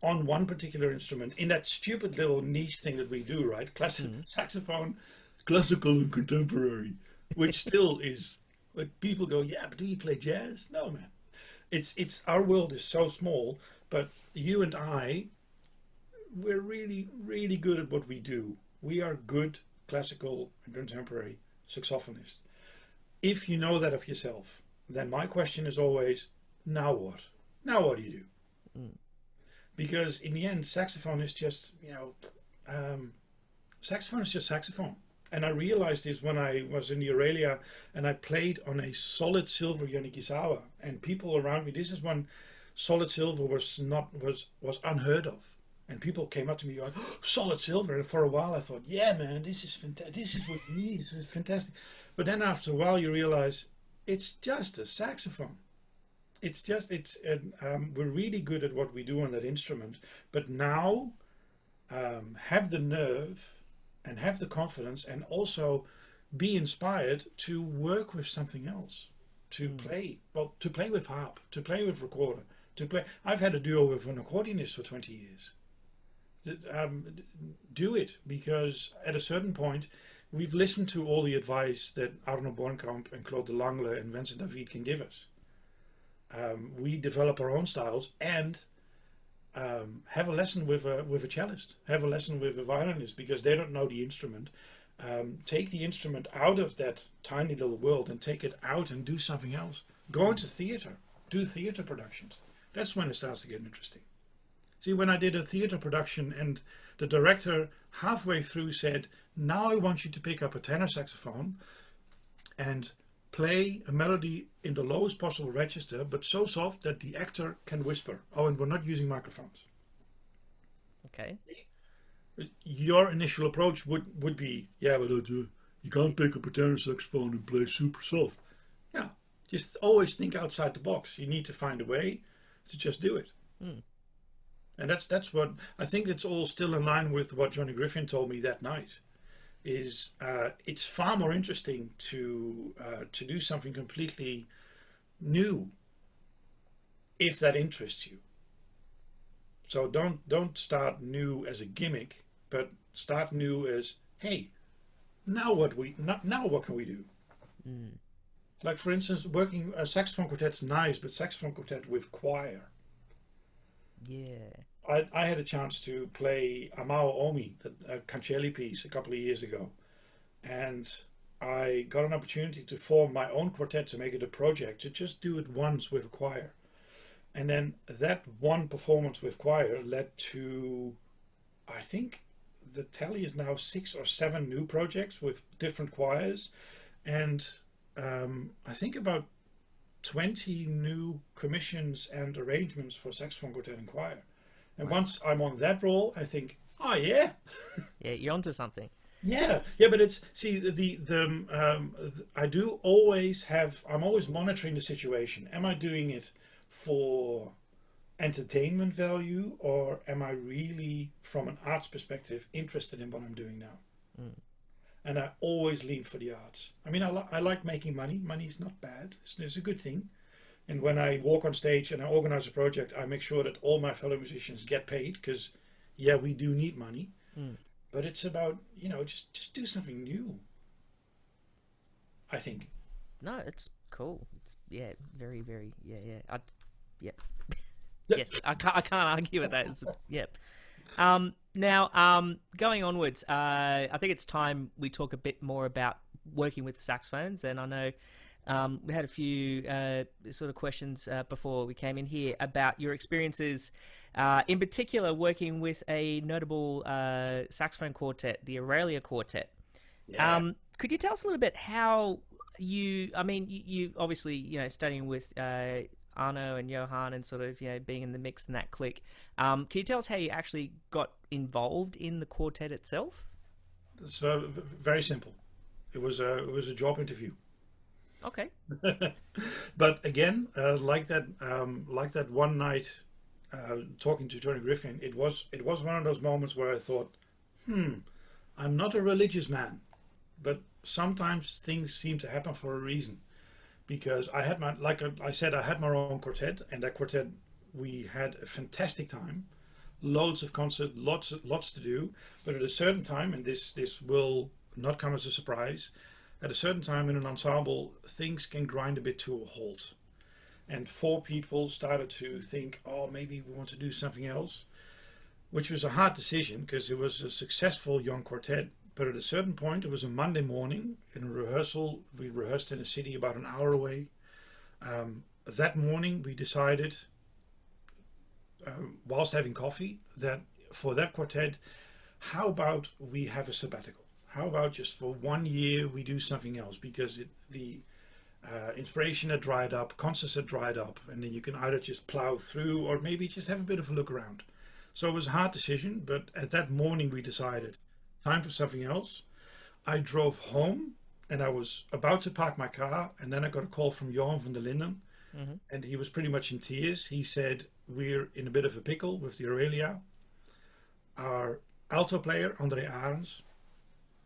on one particular instrument in that stupid little niche thing that we do, right? Classical saxophone, classical and contemporary, which still is. Like, people go, yeah, but do you play jazz? No, man. It's our world is so small, but you and I, we're really, really good at what we do. We are good classical and contemporary saxophonists. If you know that of yourself, then my question is always, now what? Now what do you do? Because in the end, saxophone is just, saxophone is just saxophone. And I realized this when I was in the Aurelia and I played on a solid silver Yonikisawa, and people around me, this is when solid silver was unheard of. And people came up to me going, oh, solid silver. And for a while I thought, yeah, man, this is fantastic. This is what you need. This is fantastic. But then after a while you realize it's just a saxophone. We're really good at what we do on that instrument. But now have the nerve and have the confidence and also be inspired to work with something else, to play with harp, to play with recorder, I've had a duo with an accordionist for 20 years. Do it, because at a certain point we've listened to all the advice that Arnold Moelker and Claude de Langle and Vincent David can give us. We develop our own styles and have a lesson with a cellist, have a lesson with a violinist, because they don't know the instrument. Take the instrument out of that tiny little world and take it out and do something else. Go into theater, do theater productions. That's when it starts to get interesting. See, when I did a theater production and the director halfway through said, now I want you to pick up a tenor saxophone and play a melody in the lowest possible register, but so soft that the actor can whisper. Oh, and we're not using microphones. Okay. Your initial approach would be, yeah, but you can't pick up a tenor saxophone and play super soft. Yeah, just always think outside the box. You need to find a way to just do it. And that's what I think. It's all still in line with what Johnny Griffin told me that night. Is it's far more interesting to do something completely new if that interests you. So don't start new as a gimmick, but start new as, hey, now what can we do? Like, for instance, working a saxophone quartet's nice, but saxophone quartet with choir. Yeah. I had a chance to play Amao Omi, a Cancelli piece, a couple of years ago. And I got an opportunity to form my own quartet, to make it a project, to just do it once with a choir. And then that one performance with choir led to, I think the tally is now 6 or 7 new projects with different choirs. And I think about 20 new commissions and arrangements for saxophone quartet and choir. And once I'm on that roll, I think, oh yeah, yeah, you're onto something. Yeah, but it's, see, I do always have, I'm always monitoring the situation. Am I doing it for entertainment value, or am I really, from an arts perspective, interested in what I'm doing now? And I always lean for the arts. I mean, I like making money. Money is not bad. It's a good thing. And when I walk on stage and I organize a project, I make sure that all my fellow musicians get paid, because, yeah, we do need money. But it's about, just do something new, I think. No, it's cool. It's, yeah, very, very, yeah. Yes, I can't argue with that. It's, yeah. Now, going onwards, I think it's time we talk a bit more about working with saxophones. And I know we had a few sort of questions before we came in here about your experiences, in particular working with a notable saxophone quartet, the Aurelia Quartet. Yeah. Could you tell us a little bit how you obviously, studying with Arno and Johan and sort of, being in the mix in that clique. Can you tell us how you actually got involved in the quartet itself? It's very simple. It was a job interview. Okay. But again, like that one night, talking to Johnny Griffin, it was one of those moments where I thought, I'm not a religious man, but sometimes things seem to happen for a reason. Because I had I said, I had my own quartet, and that quartet, we had a fantastic time, loads of concerts, lots to do. But at a certain time, and this will not come as a surprise, at a certain time in an ensemble, things can grind a bit to a halt. And 4 people started to think, oh, maybe we want to do something else, which was a hard decision because it was a successful young quartet. But at a certain point, it was a Monday morning in a rehearsal. We rehearsed in a city about an hour away. That morning we decided, whilst having coffee, that for that quartet, how about we have a sabbatical? How about just for 1 year we do something else? Because the inspiration had dried up, concerts had dried up, and then you can either just plow through or maybe just have a bit of a look around. So it was a hard decision, but at that morning we decided, time for something else. I drove home and I was about to park my car, and then I got a call from Johan van der Linden, and he was pretty much in tears. He said, we're in a bit of a pickle with the Aurelia. Our alto player, André Arends,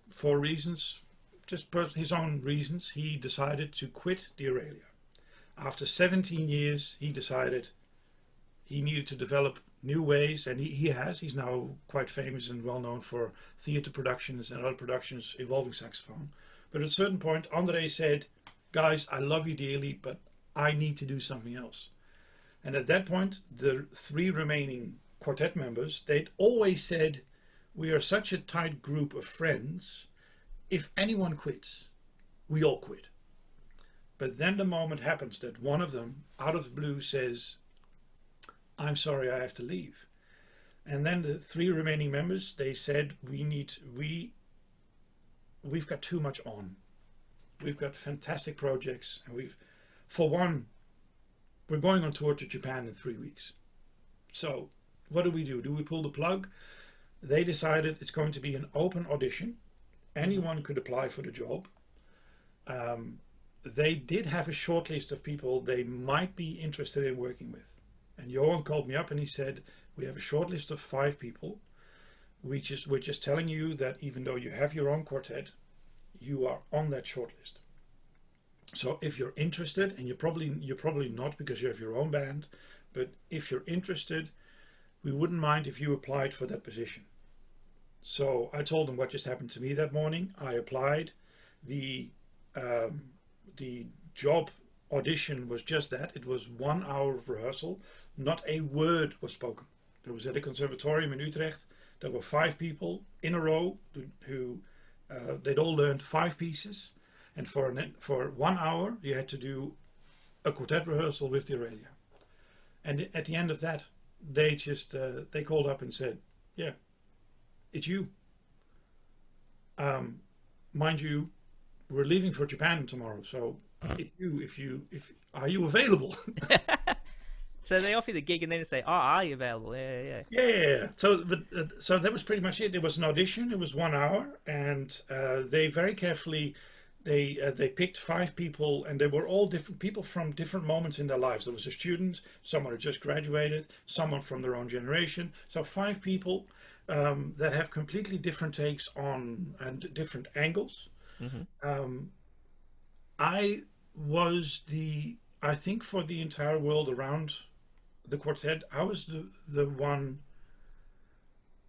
for reasons, just his own reasons, he decided to quit the Aurelia. After 17 years, he decided he needed to develop new ways, and he has. He's now quite famous and well known for theater productions and other productions involving saxophone. But at a certain point, André said, guys, I love you dearly, but I need to do something else. And at that point, the 3 remaining quartet members, they'd always said, we are such a tight group of friends, if anyone quits, we all quit. But then the moment happens that one of them, out of the blue, says, I'm sorry, I have to leave. And then the 3 remaining members, they said, we've got too much on. We've got fantastic projects, and for one, we're going on tour to Japan in 3 weeks. So what do? Do we pull the plug? They decided it's going to be an open audition. Anyone could apply for the job. They did have a short list of people they might be interested in working with. And Johan called me up and he said, we have a short list of 5 people. We're just telling you that even though you have your own quartet, you are on that short list. So if you're interested, and you're probably not because you have your own band, but if you're interested, we wouldn't mind if you applied for that position. So I told them what just happened to me that morning. I applied. The job audition was just that. It was 1 hour of rehearsal. Not a word was spoken. It was at a conservatorium in Utrecht. There were 5 people in a row who they'd all learned 5 pieces. And for 1 hour, you had to do a quartet rehearsal with the Aurelia. And at the end of that, they just they called up and said, yeah, it's you. Mind you, we're leaving for Japan tomorrow, so it's you. Are you available? So they offer you the gig and then they say, "Oh, are you available?" Yeah. So that was pretty much it. It was an audition. It was 1 hour, and they very carefully they picked 5 people, and they were all different people from different moments in their lives. There was a student, someone who just graduated, someone from their own generation. So 5 people that have completely different takes on and different angles. I think for the entire world around the quartet, I was the one.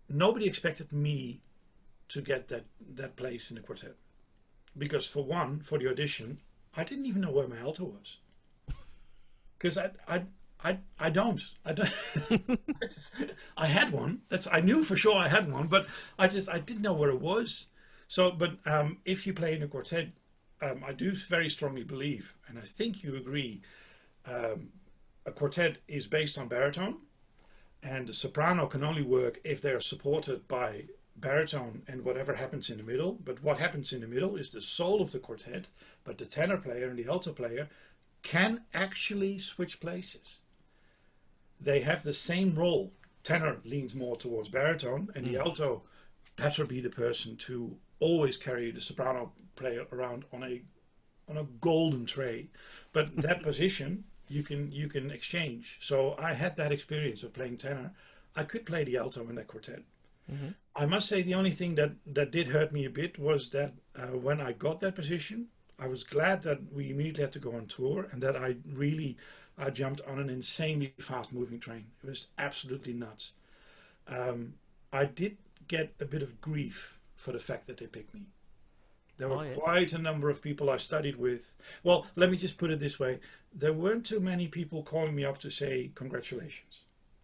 Nobody expected me to get that place in the quartet, because for the audition, I didn't even know where my alto was, because I don't. I had one. I knew for sure I had one, but I didn't know where it was. So, but if you play in a quartet, I do very strongly believe, and I think you agree, a quartet is based on baritone, and the soprano can only work if they are supported by baritone and whatever happens in the middle. But what happens in the middle is the soul of the quartet, but the tenor player and the alto player can actually switch places. They have the same role. Tenor leans more towards baritone, and the alto better be the person to always carry the soprano player around on a golden tray. But that position you can exchange. So I had that experience of playing tenor. I could play the alto in that quartet. I must say the only thing that did hurt me a bit was that when I got that position, I was glad that we immediately had to go on tour, and that I jumped on an insanely fast moving train. It was absolutely nuts. I did get a bit of grief for the fact that they picked me. There were quite a number of people I studied with. Well, let me just put it this way. There weren't too many people calling me up to say congratulations.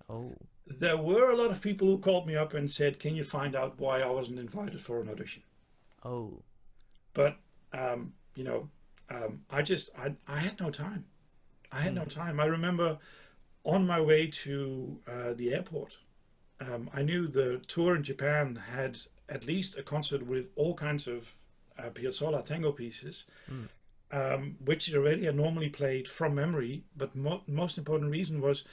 Oh. There were a lot of people who called me up and said, can you find out why I wasn't invited for an audition? But, I had no time. I had no time. I remember on my way to the airport, I knew the tour in Japan had at least a concert with all kinds of Piazzolla tango pieces, which Aurelia normally played from memory. But most important reason was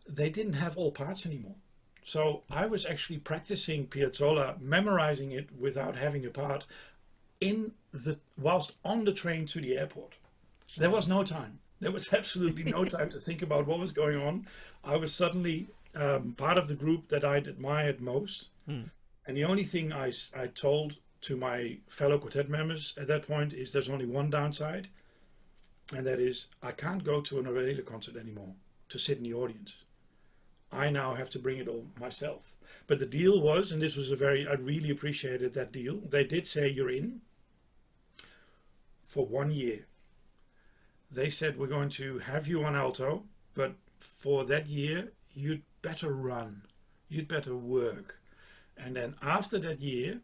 they didn't have all parts anymore. So I was actually practicing Piazzolla, memorizing it without having a part, whilst on the train to the airport. There was no time. There was absolutely no time to think about what was going on. I was suddenly part of the group that I'd admired most. And the only thing I told to my fellow quartet members at that point is there's only one downside. And that is I can't go to an Aurelia concert anymore to sit in the audience. I now have to bring it all myself. But the deal was, and this was I really appreciated that deal. They did say you're in for 1 year. They said, we're going to have you on alto, but for that year, you'd better run. You'd better work. And then after that year,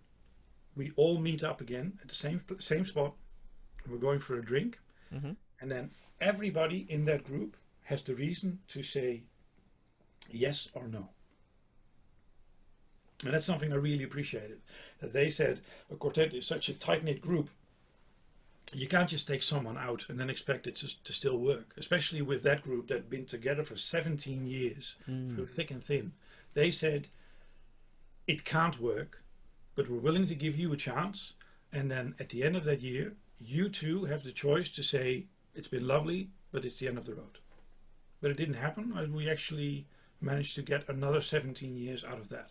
we all meet up again at the same spot. And we're going for a drink. And then everybody in that group has the reason to say yes or no. And that's something I really appreciated. That they said a quartet is such a tight-knit group. You can't just take someone out and then expect it to still work, especially with that group that had been together for 17 years through thick and thin. They said, it can't work, but we're willing to give you a chance. And then at the end of that year, you two have the choice to say, it's been lovely, but it's the end of the road. But it didn't happen. We actually managed to get another 17 years out of that.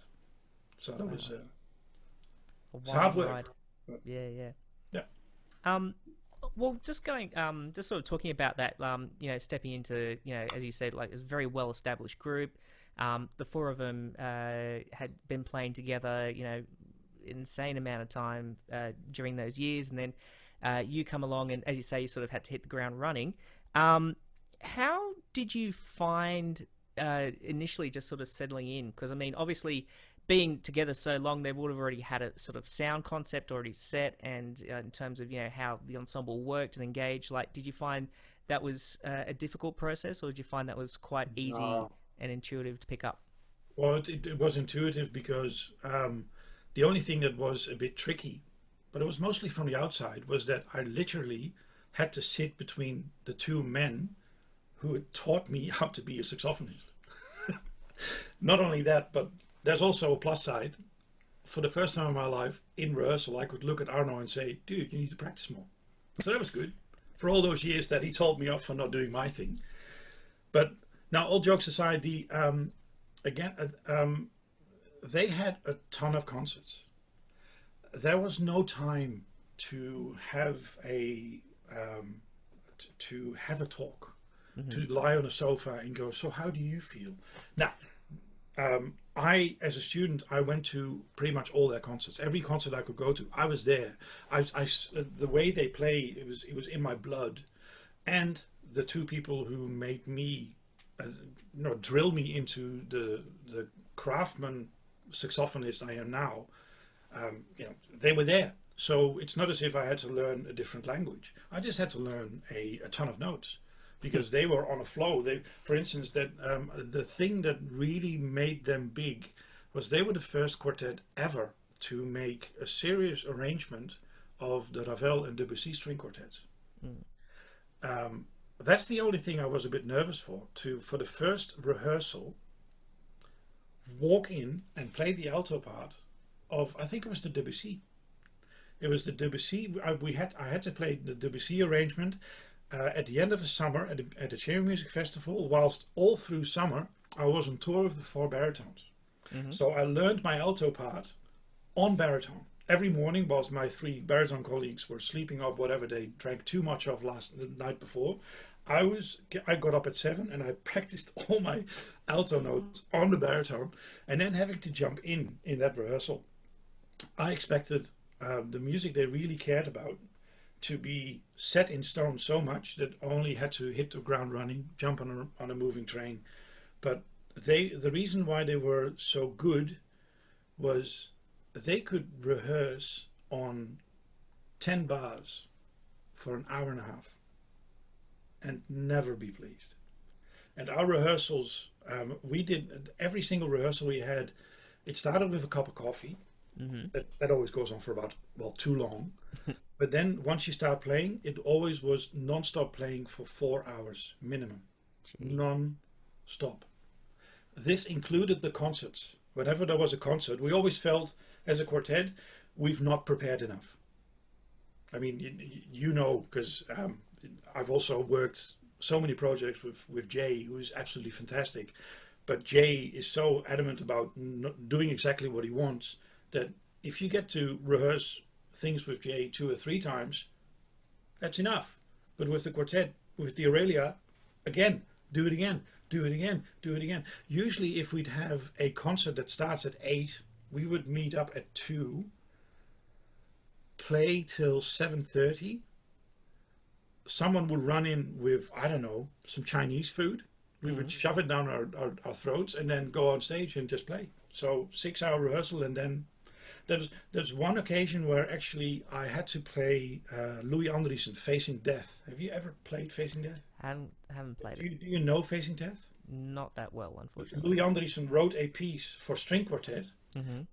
So that was it's hard work. Ride. Yeah. Well, just sort of talking about that, stepping into, as you said, like, it's a very well-established group. The four of them had been playing together, insane amount of time during those years, and then you come along, and as you say, you sort of had to hit the ground running. How did you find initially just sort of settling in? Because, I mean, obviously, being together so long, they would have already had a sort of sound concept already set, and in terms of how the ensemble worked and engaged. Like, did you find that was a difficult process, or did you find that was quite easy and intuitive to pick up? Well, it was intuitive because the only thing that was a bit tricky, but it was mostly from the outside, was that I literally had to sit between the two men who had taught me how to be a saxophonist. Not only that, but there's also a plus side. For the first time in my life, in rehearsal, I could look at Arnold and say, dude, you need to practice more. So that was good. For all those years that he told me off for not doing my thing. But now, all jokes aside, they had a ton of concerts. There was no time to have a talk, to lie on a sofa and go, so how do you feel? Now, as a student, I went to pretty much all their concerts. Every concert I could go to, I was there. The way they play, it was in my blood. And the two people who made me, drill me into the craftsman saxophonist I am now, they were there. So it's not as if I had to learn a different language. I just had to learn a ton of notes, because they were on a flow. For instance, the thing that really made them big was they were the first quartet ever to make a serious arrangement of the Ravel and Debussy string quartets. That's the only thing I was a bit nervous for the first rehearsal, walk in and play the alto part of, I think it was the Debussy. It was the Debussy. I had to play the Debussy arrangement at the end of the summer at the Chamber Music Festival, whilst all through summer I was on tour with the Four Baritones. So I learned my alto part on baritone. Every morning, whilst my three baritone colleagues were sleeping off whatever they drank too much of the night before, I got up at 7 and I practiced all my alto notes on the baritone, and then having to jump in that rehearsal. I expected the music they really cared about to be set in stone so much that only had to hit the ground running, jump on a moving train. But the reason why they were so good was they could rehearse on 10 bars for an hour and a half. and never be pleased. And our rehearsals, we did every single rehearsal we had. It started with a cup of coffee. That always goes on for about, well, too long. But then once you start playing, it always was non-stop playing for 4 hours minimum. Jeez. Non-stop. This included the concerts. Whenever there was a concert, we always felt as a quartet, we've not prepared enough. I mean, you know, because I've also worked so many projects with Jay, who is absolutely fantastic. But Jay is so adamant about doing exactly what he wants that if you get to rehearse things with Jay 2 or 3 times, that's enough. But with the quartet, with the Aurelia, again, do it again, do it again, do it again. Usually if we'd have a concert that starts at 8, we would meet up at 2, play till 7:30. Someone would run in with, I don't know, some Chinese food. We would shove it down our throats and then go on stage and just play. So 6-hour rehearsal, and then there's one occasion where actually I had to play Louis Andriessen, Facing Death. Have you ever played Facing Death? I haven't played it. Do you know Facing Death? Not that well, unfortunately. Louis Andriessen wrote a piece for string quartet.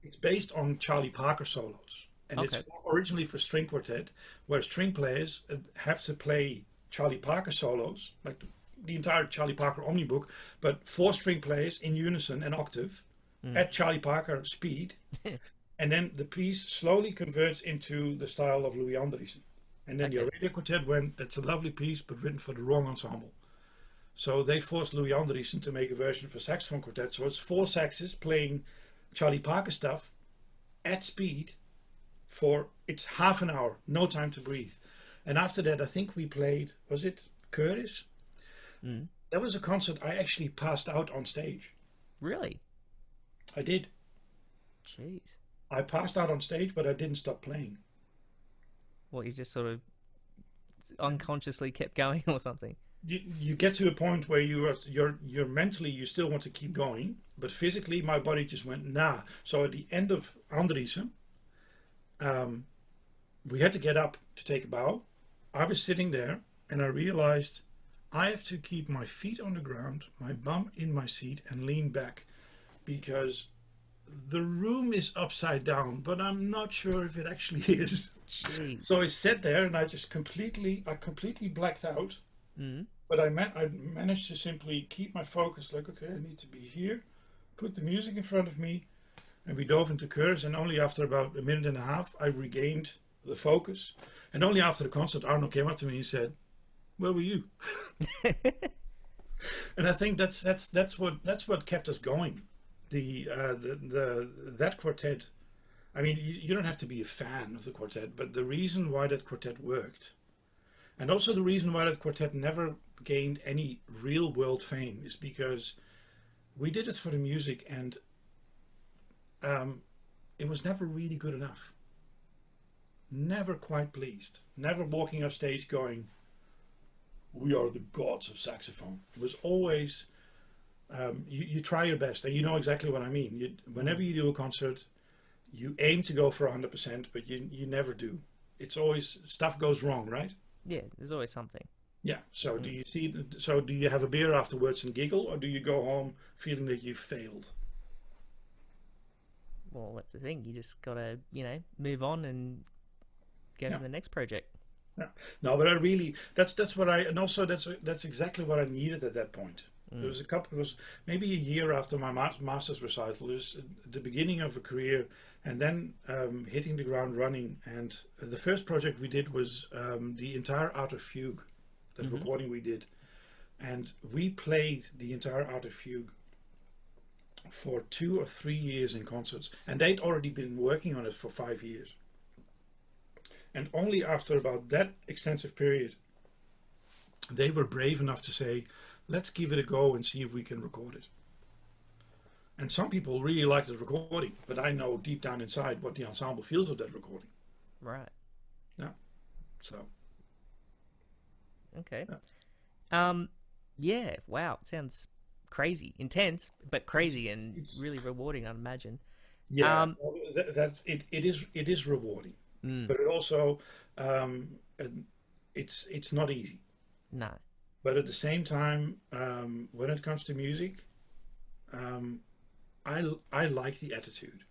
It's based on Charlie Parker solos. And it's originally for string quartet, where string players have to play Charlie Parker solos, like the entire Charlie Parker omnibook, but 4 string players in unison, an octave, at Charlie Parker speed. And then the piece slowly converts into the style of Louis Andriessen. And then the Aurelia Quartet went, that's a lovely piece, but written for the wrong ensemble. So they forced Louis Andriessen to make a version for saxophone quartet. So it's 4 saxes playing Charlie Parker stuff at speed for, it's half an hour, no time to breathe. And after that, I think we played, was it Curtis? That was a concert I actually passed out on stage. Really? I did. Jeez. I passed out on stage, but I didn't stop playing. What, you just sort of unconsciously kept going or something? You get to a point where you're mentally, you still want to keep going, but physically my body just went nah. So at the end of Andriessen, we had to get up to take a bow. I was sitting there and I realized I have to keep my feet on the ground, my bum in my seat, and lean back, because the room is upside down, but I'm not sure if it actually is. Jeez. So I sat there and I completely blacked out. But I managed to simply keep my focus, like, okay, I need to be here, put the music in front of me, and we dove into chorus. And only after about a minute and a half, I regained the focus. And only after the concert, Arnold came up to me and said, "Where were you?" And I think that's what kept us going. That quartet. I mean, you don't have to be a fan of the quartet, but the reason why that quartet worked, and also the reason why that quartet never gained any real world fame, is because we did it for the music, and it was never really good enough. Never quite pleased. Never walking off stage going, "We are the gods of saxophone." It was always, you try your best, and you know exactly what I mean. Whenever you do a concert, you aim to go for 100%, but you never do. It's always, stuff goes wrong, right? Yeah, there's always something. Yeah. So do you have a beer afterwards and giggle, or do you go home feeling that you failed? Well, that's the thing. You just gotta, move on and go to the next project. Yeah. No, but I really, that's what I, and also that's exactly what I needed at that point. It was maybe a year after my master's recital. It was the beginning of a career, and then hitting the ground running. And the first project we did was the entire Art of Fugue, that recording we did. And we played the entire Art of Fugue for 2 or 3 years in concerts. And they'd already been working on it for 5 years. And only after about that extensive period, they were brave enough to say, let's give it a go and see if we can record it. And some people really liked the recording, but I know deep down inside what the ensemble feels of that recording. Right. Yeah. So. Okay. Yeah. Yeah. Wow. Sounds crazy, intense, but crazy and really rewarding, I'd imagine. Yeah. That's it. It is rewarding, but it also, it's not easy. No. But at the same time, when it comes to music, um, I like the attitude.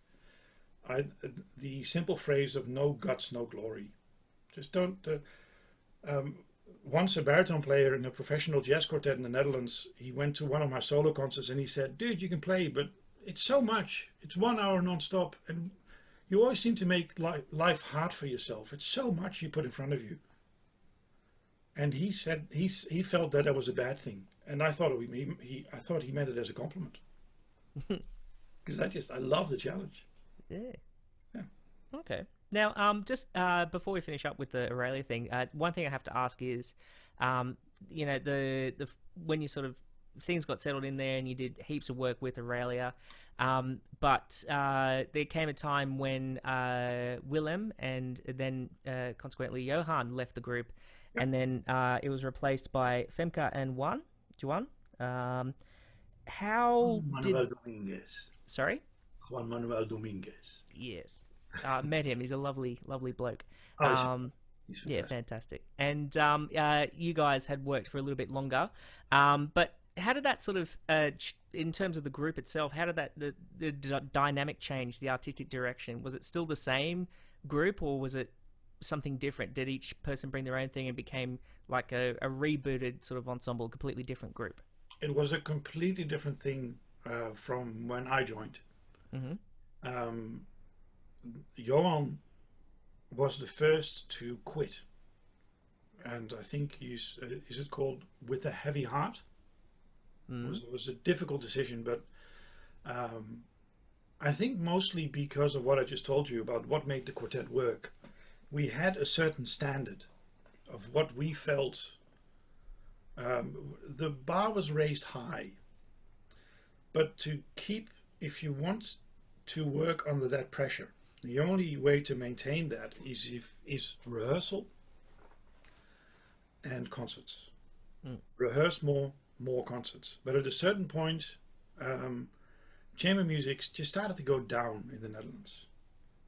I the simple phrase of no guts, no glory. Just don't. Um, Once a baritone player in a professional jazz quartet in the Netherlands, he went to one of my solo concerts and he said, "Dude, you can play, but it's so much. It's 1 hour non-stop, and you always seem to make life hard for yourself. It's so much you put in front of you." And he said he felt that that was a bad thing, and I thought I thought he meant it as a compliment because I love the challenge. Yeah. Yeah. Okay. Now, just before we finish up with the Aurelia thing, one thing I have to ask is, you know, the when you sort of things got settled in there and you did heaps of work with Aurelia, but there came a time when Willem and then consequently Johan left the group, and then it was replaced by Femke and Juan. How Juan did? Manuel Dominguez. Sorry. Juan Manuel Dominguez. Yes. Met him. He's a lovely, lovely bloke. Oh, he's fantastic. Yeah, fantastic. And you guys had worked for a little bit longer. But how did that sort of, in terms of the group itself, how did that the dynamic change, the artistic direction? Was it still the same group, or was it something different? Did each person bring their own thing and became like a rebooted sort of ensemble, completely different group? It was a completely different thing from when I joined. Mm-hmm. Johan was the first to quit, and I think is it called with a heavy heart? It was a difficult decision, but I think mostly because of what I just told you about what made the quartet work. We had a certain standard of what we felt. The bar was raised high, but if you want to work under that pressure, the only way to maintain that is rehearsal and concerts. Rehearse more concerts. But at a certain point, chamber music just started to go down in the Netherlands.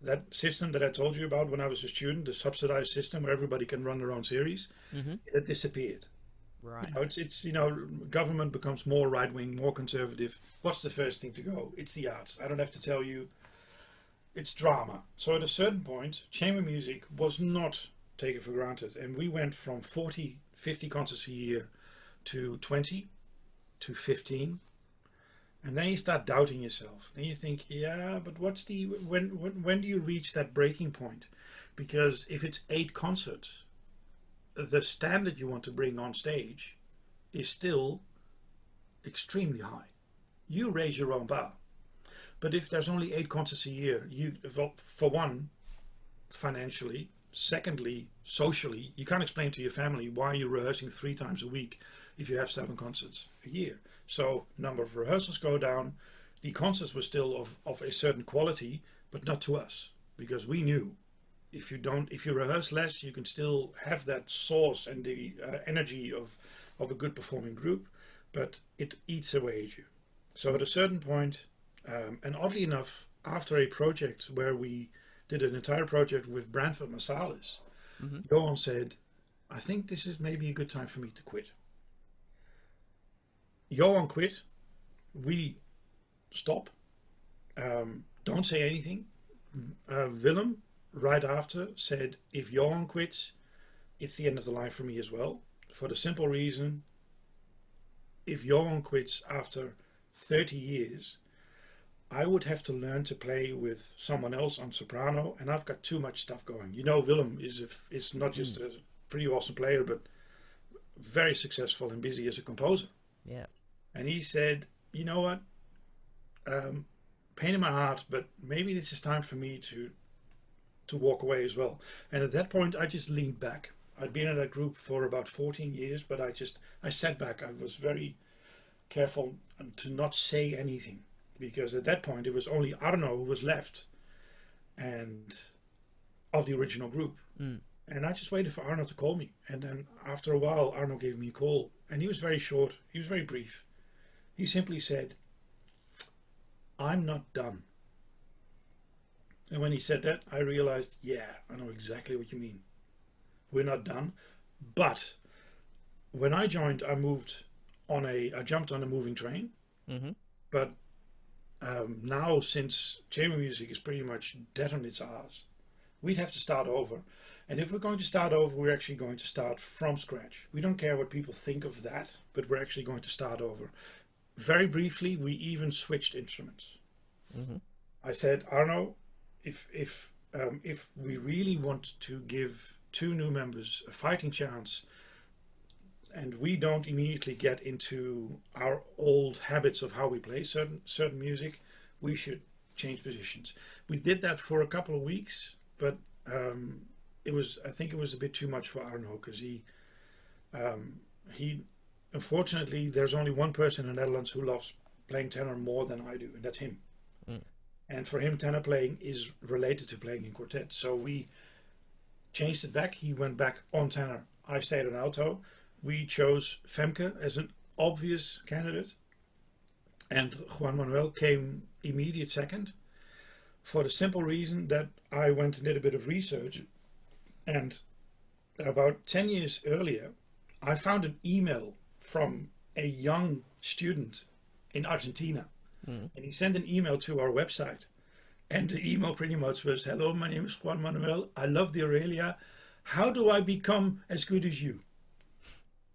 That system that I told you about when I was a student, the subsidized system where everybody can run their own series, it disappeared. Right. It's government becomes more right wing, more conservative. What's the first thing to go? It's the arts. I don't have to tell you. It's drama. So at a certain point, chamber music was not taken for granted, and we went from 40, 50 concerts a year to 20, to 15, and then you start doubting yourself. Then you think, yeah, but when do you reach that breaking point? Because if it's 8 concerts, the standard you want to bring on stage is still extremely high. You raise your own bar. But if there's only 8 concerts a year, for one, financially, secondly, socially, you can't explain to your family why you're rehearsing 3 times a week if you have 7 concerts a year. So number of rehearsals go down. The concerts were still of a certain quality, but not to us, because we knew if you rehearse less, you can still have that source and the energy of a good performing group, but it eats away at you. So at a certain point, and oddly enough, after a project where we did an entire project with Branford Marsalis, Johan said, "I think this is maybe a good time for me to quit." Johan quit. We stop. Don't say anything. Willem, right after, said, "If Johan quits, it's the end of the line for me as well." For the simple reason, if Johan quits after 30 years, I would have to learn to play with someone else on soprano, and I've got too much stuff going. You know, Willem is not just a pretty awesome player, but very successful and busy as a composer. Yeah. And he said, "You know what? Pain in my heart, but maybe this is time for me to walk away as well." And at that point, I just leaned back. I'd been in that group for about 14 years, but I sat back. I was very careful to not say anything, because at that point it was only Arno who was left, and of the original group. And I just waited for Arno to call me. And then after a while, Arno gave me a call, and he was very short. He was very brief. He simply said, "I'm not done." And when he said that, I realized, yeah, I know exactly what you mean. We're not done, but when I joined, I jumped on a moving train. Mm-hmm. But now, since chamber music is pretty much dead on its ass, we'd have to start over. And if we're going to start over, we're actually going to start from scratch. We don't care what people think of that, but we're actually going to start over. Very briefly, we even switched instruments. Mm-hmm. I said, Arno, if we really want to give 2 new members a fighting chance, and we don't immediately get into our old habits of how we play certain music, we should change positions. We did that for a couple of weeks, but I think it was a bit too much for Arno, because he unfortunately, there's only one person in the Netherlands who loves playing tenor more than I do, and that's him. Mm. And for him, tenor playing is related to playing in quartet. So we changed it back. He went back on tenor. I stayed on alto. We chose Femke as an obvious candidate, and Juan Manuel came immediate second, for the simple reason that I went and did a bit of research, and about 10 years earlier I found an email from a young student in Argentina. And he sent an email to our website, and the email pretty much was, "Hello, my name is Juan Manuel. I love the Aurelia. How do I become as good as you?"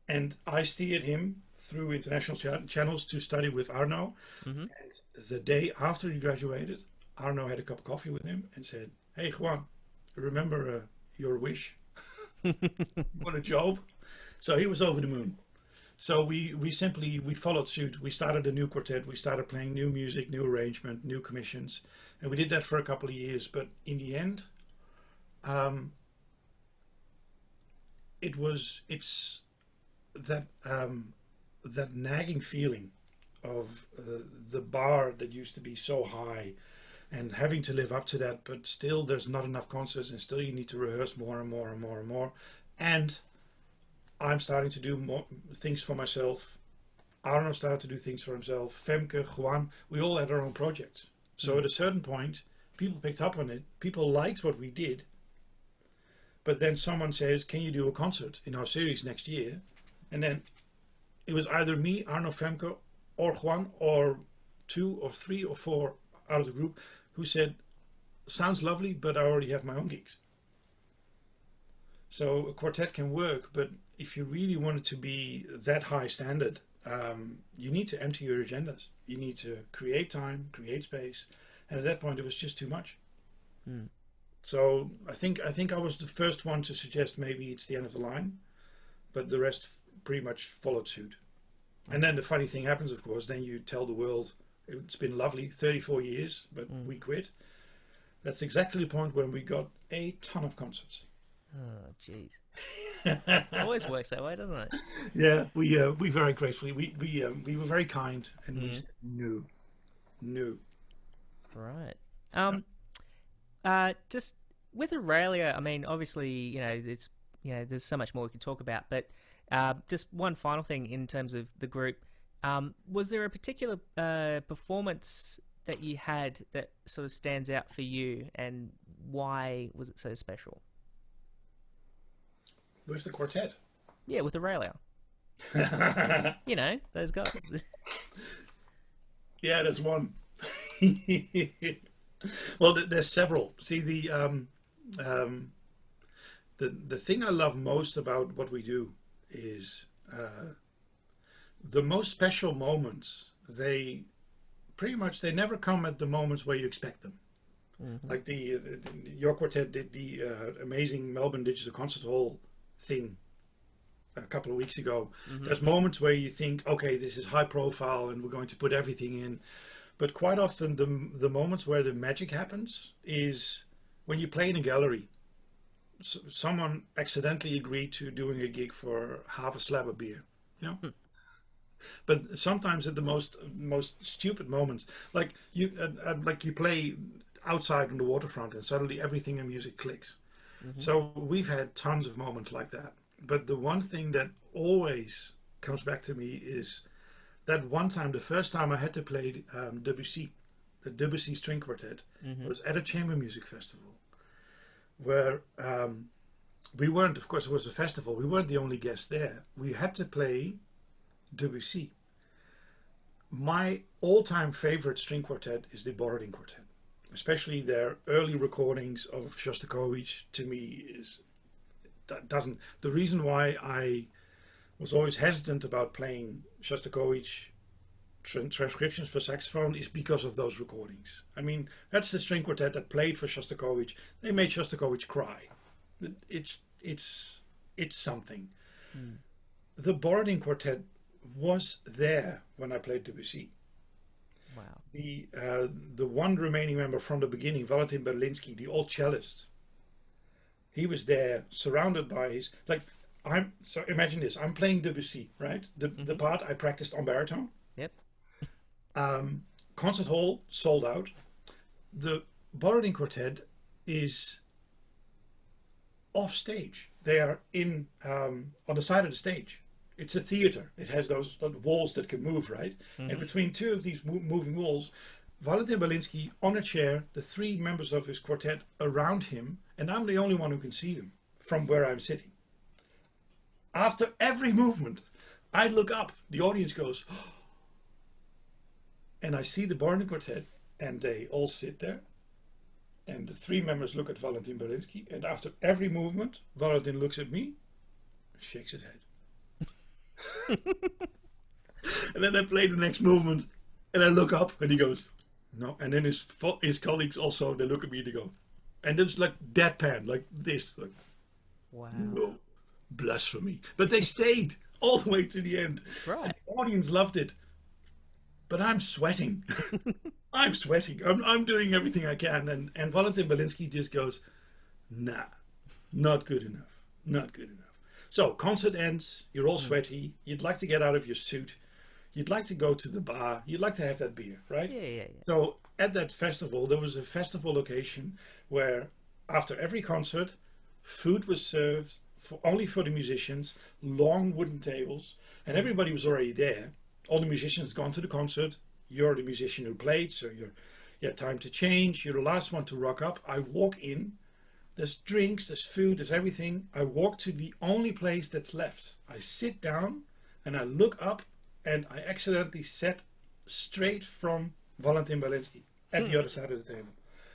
And I steered him through international channels to study with Arno. Mm-hmm. And the day after he graduated, Arno had a cup of coffee with him and said, "Hey, Juan, remember your wish? You want a job?" So he was over the moon. So we simply followed suit. We started a new quartet. We started playing new music, new arrangement, new commissions. And we did that for a couple of years. But in the end, it's that nagging feeling of the bar that used to be so high, and having to live up to that, but still there's not enough concerts, and still you need to rehearse more and more and more and more. And I'm starting to do more things for myself. Arno started to do things for himself. Femke, Juan, we all had our own projects. So at a certain point, people picked up on it. People liked what we did. But then someone says, "Can you do a concert in our series next year?" And then it was either me, Arno, Femke, or Juan, or 2 or 3 or 4 out of the group who said, "Sounds lovely, but I already have my own gigs." So a quartet can work, but if you really want it to be that high standard, you need to empty your agendas. You need to create time, create space, and at that point it was just too much. So I think I was the first one to suggest maybe it's the end of the line, but the rest pretty much followed suit. And then the funny thing happens, of course, then you tell the world, "It's been lovely, 34 years, but we quit." That's exactly the point when we got a ton of concerts. Oh, jeez. It always works that way, doesn't it? Yeah, we very gratefully, we were very kind, and we said no. Right. Just with Aurelia, I mean, obviously, there's so much more we could talk about, but just one final thing in terms of the group. Was there a particular performance that you had that sort of stands out for you, and why was it so special? With the quartet? Yeah, with Aurelia. Those guys. Yeah, there's one. Well, there's several. See, the thing I love most about what we do is the most special moments. They never come at the moments where you expect them. Like your quartet did the amazing Melbourne Digital Concert Hall thing a couple of weeks ago. There's moments where you think, okay, this is high profile and we're going to put everything in. But quite often the moments where the magic happens is when you play in a gallery. Someone accidentally agreed to doing a gig for half a slab of beer, But sometimes at the most stupid moments, like you play outside on the waterfront and suddenly everything in music clicks. So we've had tons of moments like that. But the one thing that always comes back to me is that one time, the first time I had to play Debussy, the Debussy String Quartet, was at a chamber music festival, where we weren't, of course, it was a festival. We weren't the only guests there. We had to play Debussy. My all-time favorite string quartet is the Baritone Quartet, especially their early recordings of Shostakovich. To me, the reason why I was always hesitant about playing Shostakovich transcriptions for saxophone is because of those recordings. I mean, that's the string quartet that played for Shostakovich. They made Shostakovich cry. It's something. The Baritone Quartet was there when I played Debussy. Wow. The one remaining member from the beginning, Valentin Berlinski, the old cellist, he was there, surrounded by his so imagine this: I'm playing Debussy, right? The part I practiced on baritone. Yep. Concert hall sold out. The Baritone Quartet is off stage. They are in on the side of the stage. It's a theater. It has those walls that can move, right? And between two of these moving walls, Valentin Berlinski on a chair, the three members of his quartet around him, and I'm the only one who can see them from where I'm sitting. After every movement, I look up, the audience goes, oh, and I see the Baritone Quartet, and they all sit there, and the three members look at Valentin Berlinski, and after every movement, Valentin looks at me, shakes his head. And then I play the next movement, and I look up, and he goes, no. And then his colleagues also, they look at me, and they go, and it's like deadpan, like this, like, wow, no, blasphemy. But they stayed all the way to the end. Right. And the audience loved it. But I'm sweating. I'm sweating. I'm doing everything I can. And Valentin Berlinski just goes, nah, not good enough. Not good enough. So concert ends. You're all sweaty. You'd like to get out of your suit. You'd like to go to the bar. You'd like to have that beer, right? Yeah. So at that festival, there was a festival location where after every concert, food was served only for the musicians, long wooden tables, and everybody was already there. All the musicians gone to the concert. You're the musician who played, so you have time to change. You're the last one to rock up. I walk in. There's drinks, there's food, there's everything. I walk to the only place that's left. I sit down and I look up and I accidentally sat straight from Valentin Berlinski at the other side of the table.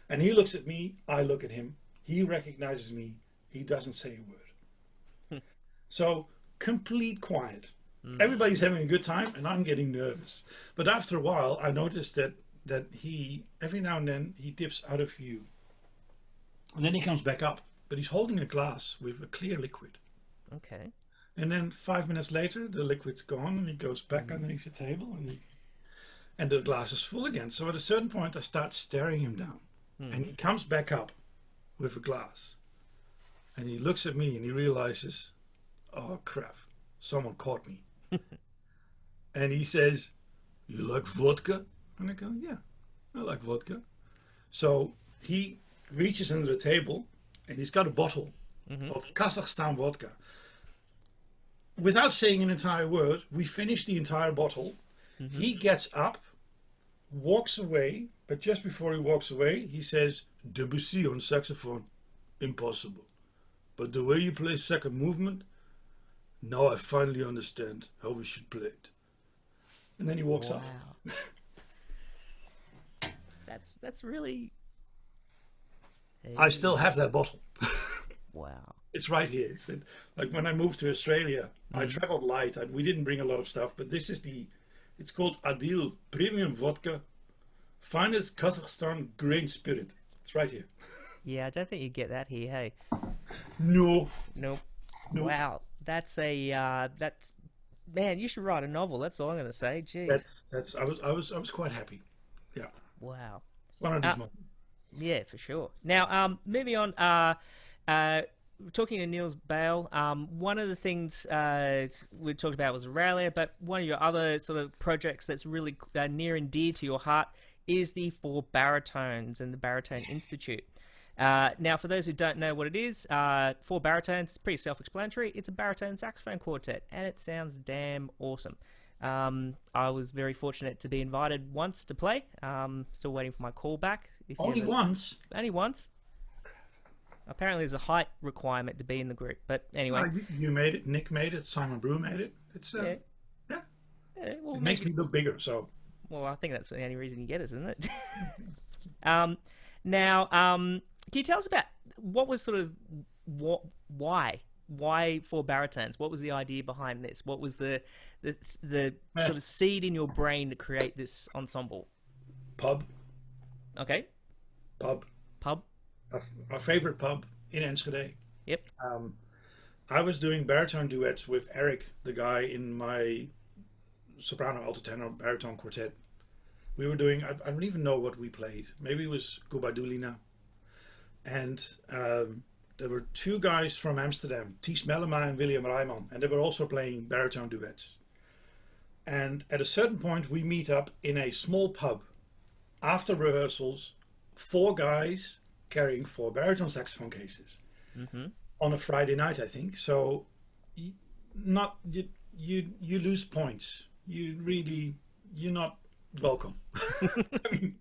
And he looks at me, I look at him. He recognizes me. He doesn't say a word. So complete quiet. Everybody's having a good time and I'm getting nervous. But after a while, I noticed that he, every now and then, he dips out of view. And then he comes back up, but he's holding a glass with a clear liquid. Okay. And then 5 minutes later, the liquid's gone and he goes back underneath the table and the glass is full again. So at a certain point, I start staring him down and he comes back up with a glass and he looks at me and he realizes, oh crap, someone caught me. And he says, you like vodka? And I go, yeah, I like vodka. So he reaches under the table and he's got a bottle of Kazakhstan vodka. Without saying an entire word, we finish the entire bottle. He gets up, walks away, but just before he walks away, he says, Debussy on saxophone, impossible. But the way you play second movement, now I finally understand how we should play it. And then he walks off. That's really... I still have that bottle. Wow. It's right here. It's like when I moved to Australia, I traveled light. We didn't bring a lot of stuff, but this is it's called Adil Premium Vodka, finest Kazakhstan grain spirit. It's right here. Yeah, I don't think you get that here, hey? No. Nope. Wow. That's man, you should write a novel. That's all I'm going to say. Jeez. I was quite happy. Yeah. Wow. One of these moments. Yeah, for sure. Now, moving on, talking to Niels Bijl, one of the things we talked about was Aurelia, but one of your other sort of projects that's really near and dear to your heart is the Four Baritones and the Baritone Institute. Now, for those who don't know what it is, Four Baritones is pretty self-explanatory. It's a baritone saxophone quartet, and it sounds damn awesome. I was very fortunate to be invited once to play. Still waiting for my call back. Only once? Only once. Apparently, there's a height requirement to be in the group. But anyway, you made it. Nick made it. Simon Brew made it. It's yeah. yeah. Well, It makes me look bigger. So well, I think that's the only reason you get it, isn't it? Now, can you tell us about what was sort of why Four Baritones? What was the idea behind this? What was the sort of seed in your brain to create this ensemble? Pub. Okay. Pub. Our favorite pub in Enschede. Yep. I was doing baritone duets with Eric, the guy in my soprano, alto, tenor, baritone quartet. We were doing, I don't even know what we played. Maybe it was Gubadulina. And there were two guys from Amsterdam, Ties Mellema and William Rijman, and they were also playing baritone duets. And at a certain point, we meet up in a small pub. After rehearsals, 4 guys carrying 4 baritone saxophone cases on a Friday night, I think. So, you lose points. You're not welcome. I mean,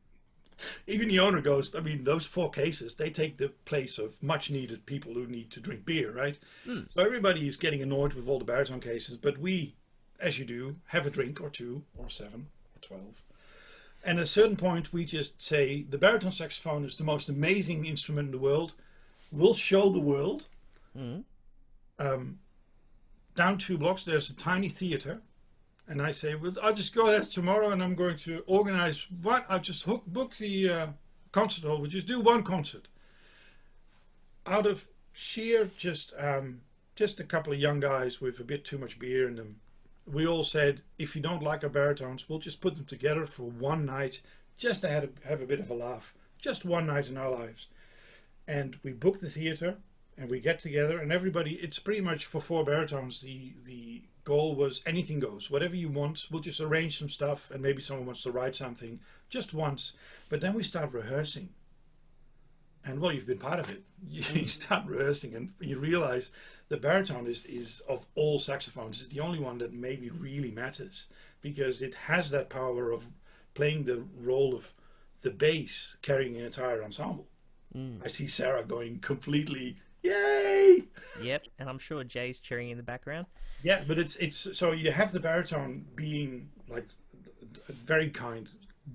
even the owner goes, I mean, those 4 cases, they take the place of much needed people who need to drink beer, right? So everybody is getting annoyed with all the baritone cases, but we, as you do, have a drink or 2 or 7 or 12. And at a certain point, we just say, the baritone saxophone is the most amazing instrument in the world. We'll show the world. Down 2 blocks, there's a tiny theater. And I say, well, I'll just go there tomorrow and I'm going to organize I'll just book the concert hall. We'll just do 1 concert. Out of sheer just a couple of young guys with a bit too much beer in them. We all said, if you don't like our baritones, we'll just put them together for 1 night, just to have a bit of a laugh. Just 1 night in our lives. And we book the theater and we get together and everybody, it's pretty much for 4 baritones, the goal was anything goes. Whatever you want, we'll just arrange some stuff and maybe someone wants to write something just once. But then we start rehearsing. And well, you've been part of it. You start rehearsing and you realize the baritone is of all saxophones, is the only one that maybe really matters because it has that power of playing the role of the bass carrying an entire ensemble. I see Sarah going completely, yay! Yep, and I'm sure Jay's cheering in the background. Yeah, but it's so you have the baritone being like a very kind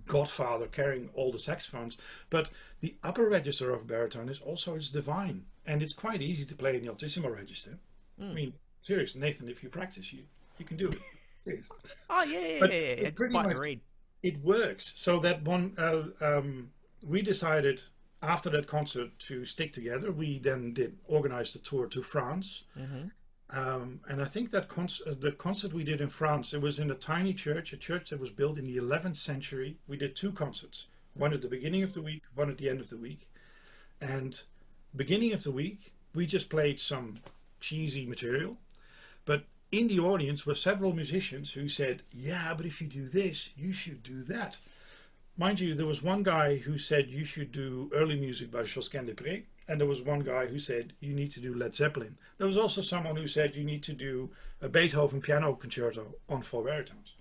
godfather carrying all the saxophones, but the upper register of baritone is also its divine, and it's quite easy to play in the altissimo register. I mean, seriously, Nathan, if you practice, you can do it. Seriously. Oh yeah, it's pretty quite much, a read. It works. So that one, we decided after that concert to stick together. We then organized a tour to France. And I think that the concert we did in France, it was in a tiny church, a church that was built in the 11th century. We did 2 concerts, one at the beginning of the week, one at the end of the week. And beginning of the week, we just played some cheesy material. But in the audience were several musicians who said, yeah, but if you do this, you should do that. Mind you, there was one guy who said you should do early music by Josquin des Prés. And there was one guy who said, you need to do Led Zeppelin. There was also someone who said, you need to do a Beethoven piano concerto on 4 baritones.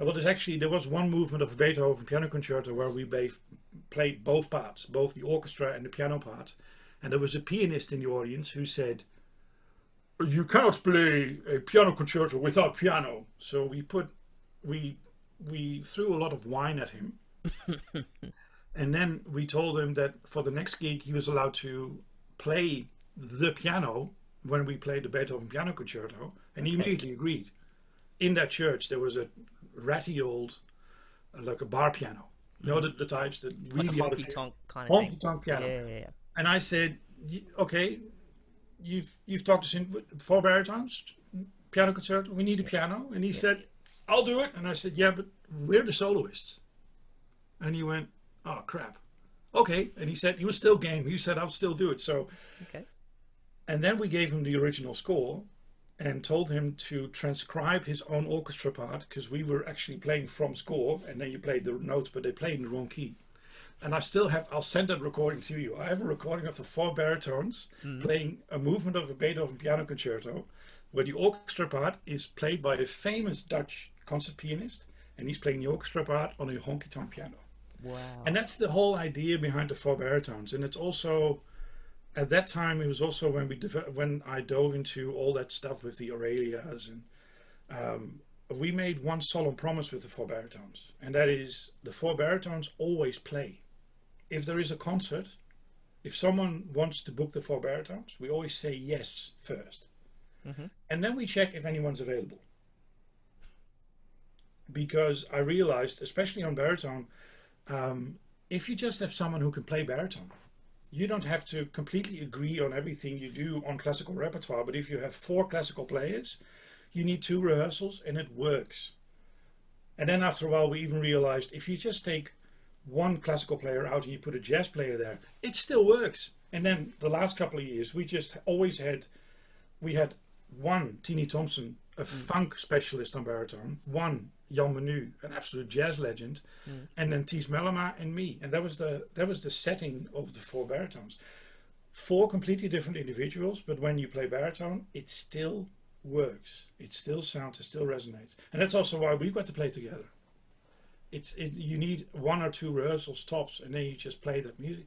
Well, there was one movement of a Beethoven piano concerto where we played both parts, both the orchestra and the piano part. And there was a pianist in the audience who said, you cannot play a piano concerto without piano. So we threw a lot of wine at him. And then we told him that for the next gig he was allowed to play the piano when we played the Beethoven piano concerto, and he immediately agreed. In that church there was a ratty old, like a bar piano, you know, the types that really like a honky tonk kind of thing. Honky tonk piano. Yeah. And I said, okay, you've talked us in 4 baritones, piano concerto. We need a piano, and he said, I'll do it. And I said, yeah, but we're the soloists. And he went, oh crap, okay. And he said he was still game. He said I'll still do it. So okay. And then we gave him the original score and told him to transcribe his own orchestra part, because we were actually playing from score, and then you played the notes, but they played in the wrong key. And I'll send that recording to you. I have a recording of the 4 baritones playing a movement of a Beethoven piano concerto where the orchestra part is played by a famous Dutch concert pianist, and he's playing the orchestra part on a honky-tonk piano. Wow. And that's the whole idea behind the 4 baritones. And it's also at that time, it was also when when I dove into all that stuff with the Aurelias, and we made one solemn promise with the Four Baritones, and that is the Four Baritones always play. If there is a concert, if someone wants to book the Four Baritones, we always say yes first, and then we check if anyone's available. Because I realized, especially on baritone, if you just have someone who can play baritone, you don't have to completely agree on everything you do on classical repertoire. But if you have 4 classical players, you need 2 rehearsals and it works. And then after a while, we even realized if you just take one classical player out and you put a jazz player there, it still works. And then the last couple of years, we just always had, we had one Teeny Thompson, a funk specialist on baritone, one Jan Menu, an absolute jazz legend, and then Ties Mellema and me, and that was the setting of the Four Baritones. 4 completely different individuals, but when you play baritone, it still works. It still sounds, it still resonates, and that's also why we've got to play together. You need 1 or 2 rehearsals tops, and then you just play that music.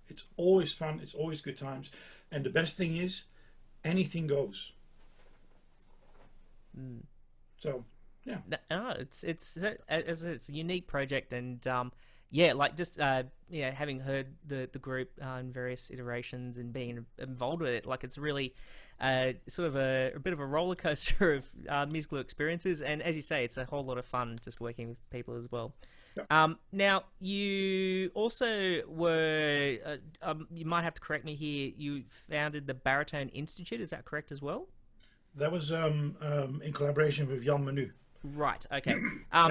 It's always fun. It's always good times, and the best thing is, anything goes. So. Yeah, no, it's a unique project, and yeah, like just having heard the group in various iterations and being involved with it, like it's really sort of a bit of a roller coaster of musical experiences, and as you say, it's a whole lot of fun just working with people as well. Yeah. Now you also were, you might have to correct me here, you founded the Baritone Institute, is that correct as well? That was in collaboration with Jan Menu. Right. Okay.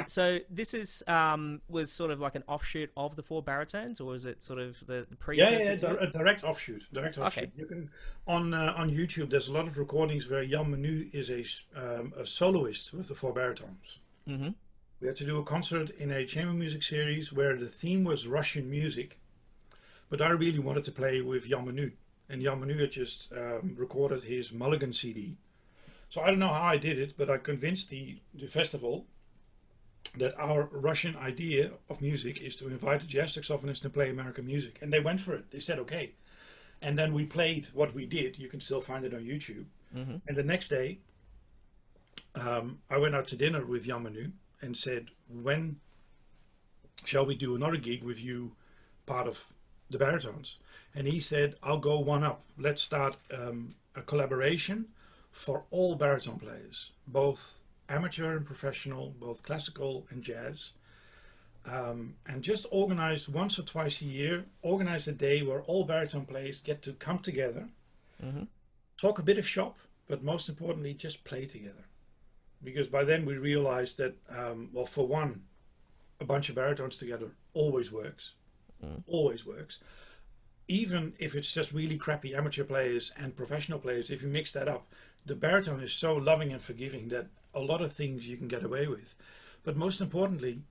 So this is was sort of like an offshoot of the Four Baritones, or was it sort of the precursor? A direct offshoot. Okay. You can on YouTube. There's a lot of recordings where Jan Menu is a soloist with the Four Baritones. We had to do a concert in a chamber music series where the theme was Russian music, but I really wanted to play with Jan Menu, and Jan Menu had just recorded his Mulligan CD. So I don't know how I did it, but I convinced the festival that our Russian idea of music is to invite a jazz saxophonist and play American music. And they went for it. They said, okay. And then we played what we did. You can still find it on YouTube. And the next day, I went out to dinner with Jan Menu and said, when shall we do another gig with you, part of the Baritones? And he said, I'll go one up. Let's start a collaboration for all baritone players, both amateur and professional, both classical and jazz, and just organize once or twice a year, organize a day where all baritone players get to come together, talk a bit of shop, but most importantly, just play together. Because by then we realized that, well, for one, a bunch of baritones together always works, always works. Even if it's just really crappy amateur players and professional players, if you mix that up, the baritone is so loving and forgiving that a lot of things you can get away with. But most importantly,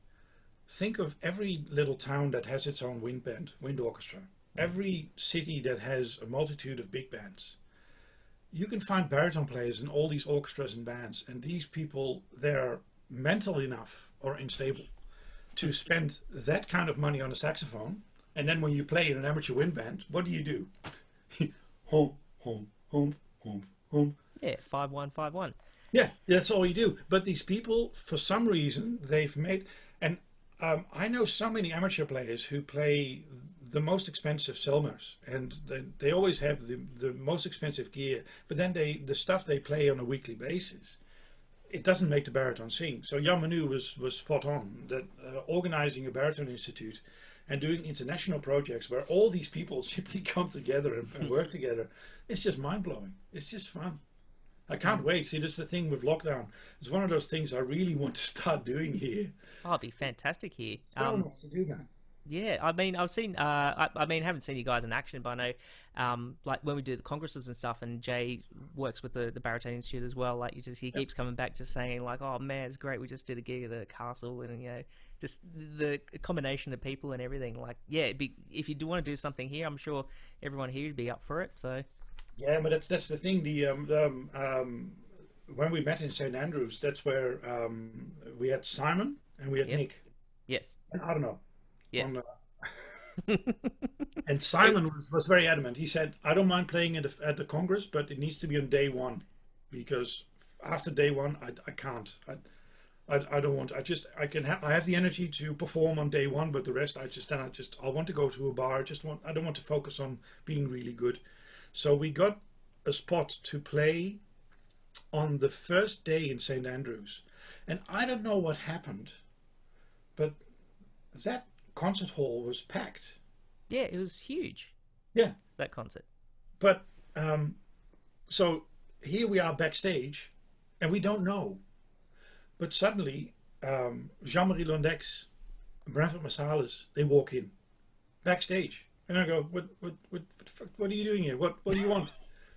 think of every little town that has its own wind band, wind orchestra. Every city that has a multitude of big bands. You can find baritone players in all these orchestras and bands, and these people, they're mental enough or unstable to spend that kind of money on a saxophone. And then when you play in an amateur wind band, what do? Home, home, home, home, home. Yeah, 5-1-5-1. Yeah, that's all you do. But these people, for some reason, they've made... And I know so many amateur players who play the most expensive Selmers. And they always have the most expensive gear. But then the stuff they play on a weekly basis, it doesn't make the baritone sing. So Jan Menu was spot on. That organizing a Baritone Institute and doing international projects where all these people simply come together and work together, it's just mind-blowing. It's just fun. I can't wait. See, this is the thing with lockdown. It's one of those things I really want to start doing here. Oh, it'd be fantastic here. So much to do, man. Yeah, I mean, I've seen, I haven't seen you guys in action, but I know, like when we do the congresses and stuff, and Jay works with the Baritone Institute as well. Like he keeps coming back, just saying like, "Oh man, it's great. We just did a gig at the castle," and just the combination of people and everything. Like, yeah, if you do want to do something here, I'm sure everyone here would be up for it. So. Yeah, but that's the thing. When we met in St. Andrews, that's where we had Simon and we had Nick. Yes. And I don't know. Yeah. And Simon was very adamant. He said, I don't mind playing at the Congress, but it needs to be on day one, because after day one, I can't. I don't want. I have the energy to perform on day one, but the rest, I want to go to a bar. I don't want to focus on being really good. So we got a spot to play on the first day in St. Andrews, and I don't know what happened, but that concert hall was packed. Yeah, it was huge. Yeah, that concert. But so here we are backstage, and we don't know. But suddenly, Jean-Marie Londex, Branford Marsalis, they walk in backstage, and I go, "What are you doing here? What do you want?"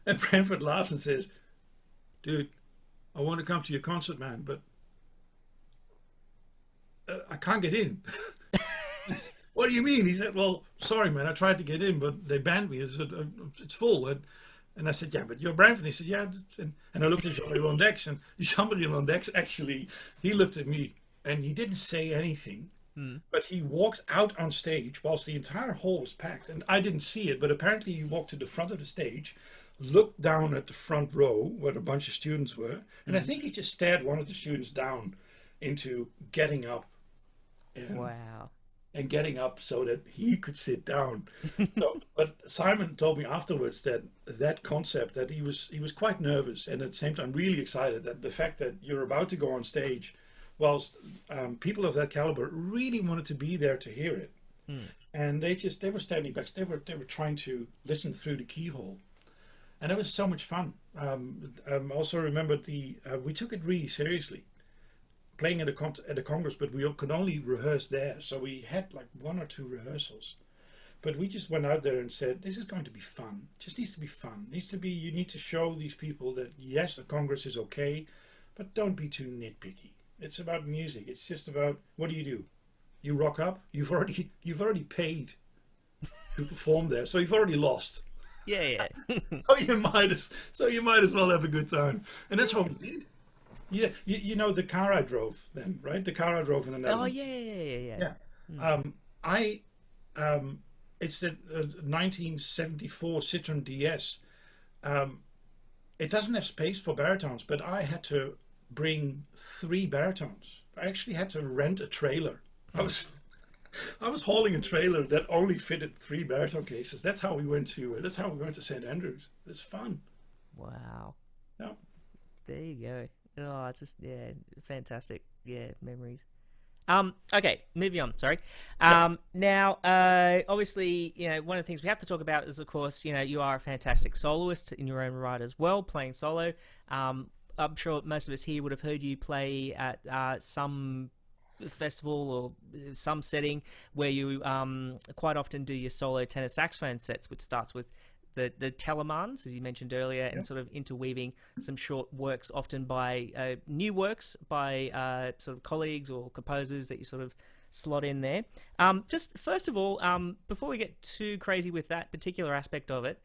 And Branford laughs and says, "Dude, I want to come to your concert, man, but I can't get in." What do you mean? He said, "Well, sorry, man, I tried to get in, but they banned me. It's full." And I said, "Yeah, but you're Branford." He said, "Yeah." And I looked at Jean-Marie Londex, and Jean-Marie Londex actually, he looked at me, and he didn't say anything, but he walked out on stage whilst the entire hall was packed, and I didn't see it, but apparently he walked to the front of the stage, looked down at the front row where a bunch of students were, and I think he just stared one of the students down into getting up. Wow. And getting up so that he could sit down. So, but Simon told me afterwards that concept, that he was quite nervous and at the same time really excited, that the fact that you're about to go on stage, whilst people of that caliber really wanted to be there to hear it, and they were standing back, they were trying to listen through the keyhole, and it was so much fun. Also remembered we took it really seriously, playing at the Congress, but we could only rehearse there. So we had like 1 or 2 rehearsals. But we just went out there and said, this is going to be fun. It just needs to be fun. You need to show these people that, yes, a Congress is okay, but don't be too nitpicky. It's about music. It's just about, what do? You rock up. You've already paid to perform there, so you've already lost. Yeah. so you might as well have a good time. And that's what we did. Yeah, you know the car I drove then, right? The car I drove in the Netherlands. Oh yeah. It's the 1974 Citroen DS. It doesn't have space for baritones, but I had to bring 3 baritones. I actually had to rent a trailer. I was hauling a trailer that only fitted 3 baritone cases. That's how we went to St. Andrews. It's fun. Wow. Yeah. There you go. Oh, it's just, fantastic. Yeah, memories. Okay, moving on. Sorry. Now, obviously, one of the things we have to talk about is, of course, you are a fantastic soloist in your own right as well, playing solo. I'm sure most of us here would have heard you play at some festival or some setting where you quite often do your solo tenor saxophone sets, which starts with the telemans, as you mentioned earlier, and sort of interweaving some short works, often by new works by sort of colleagues or composers that you sort of slot in there. Just first of all, before we get too crazy with that particular aspect of it,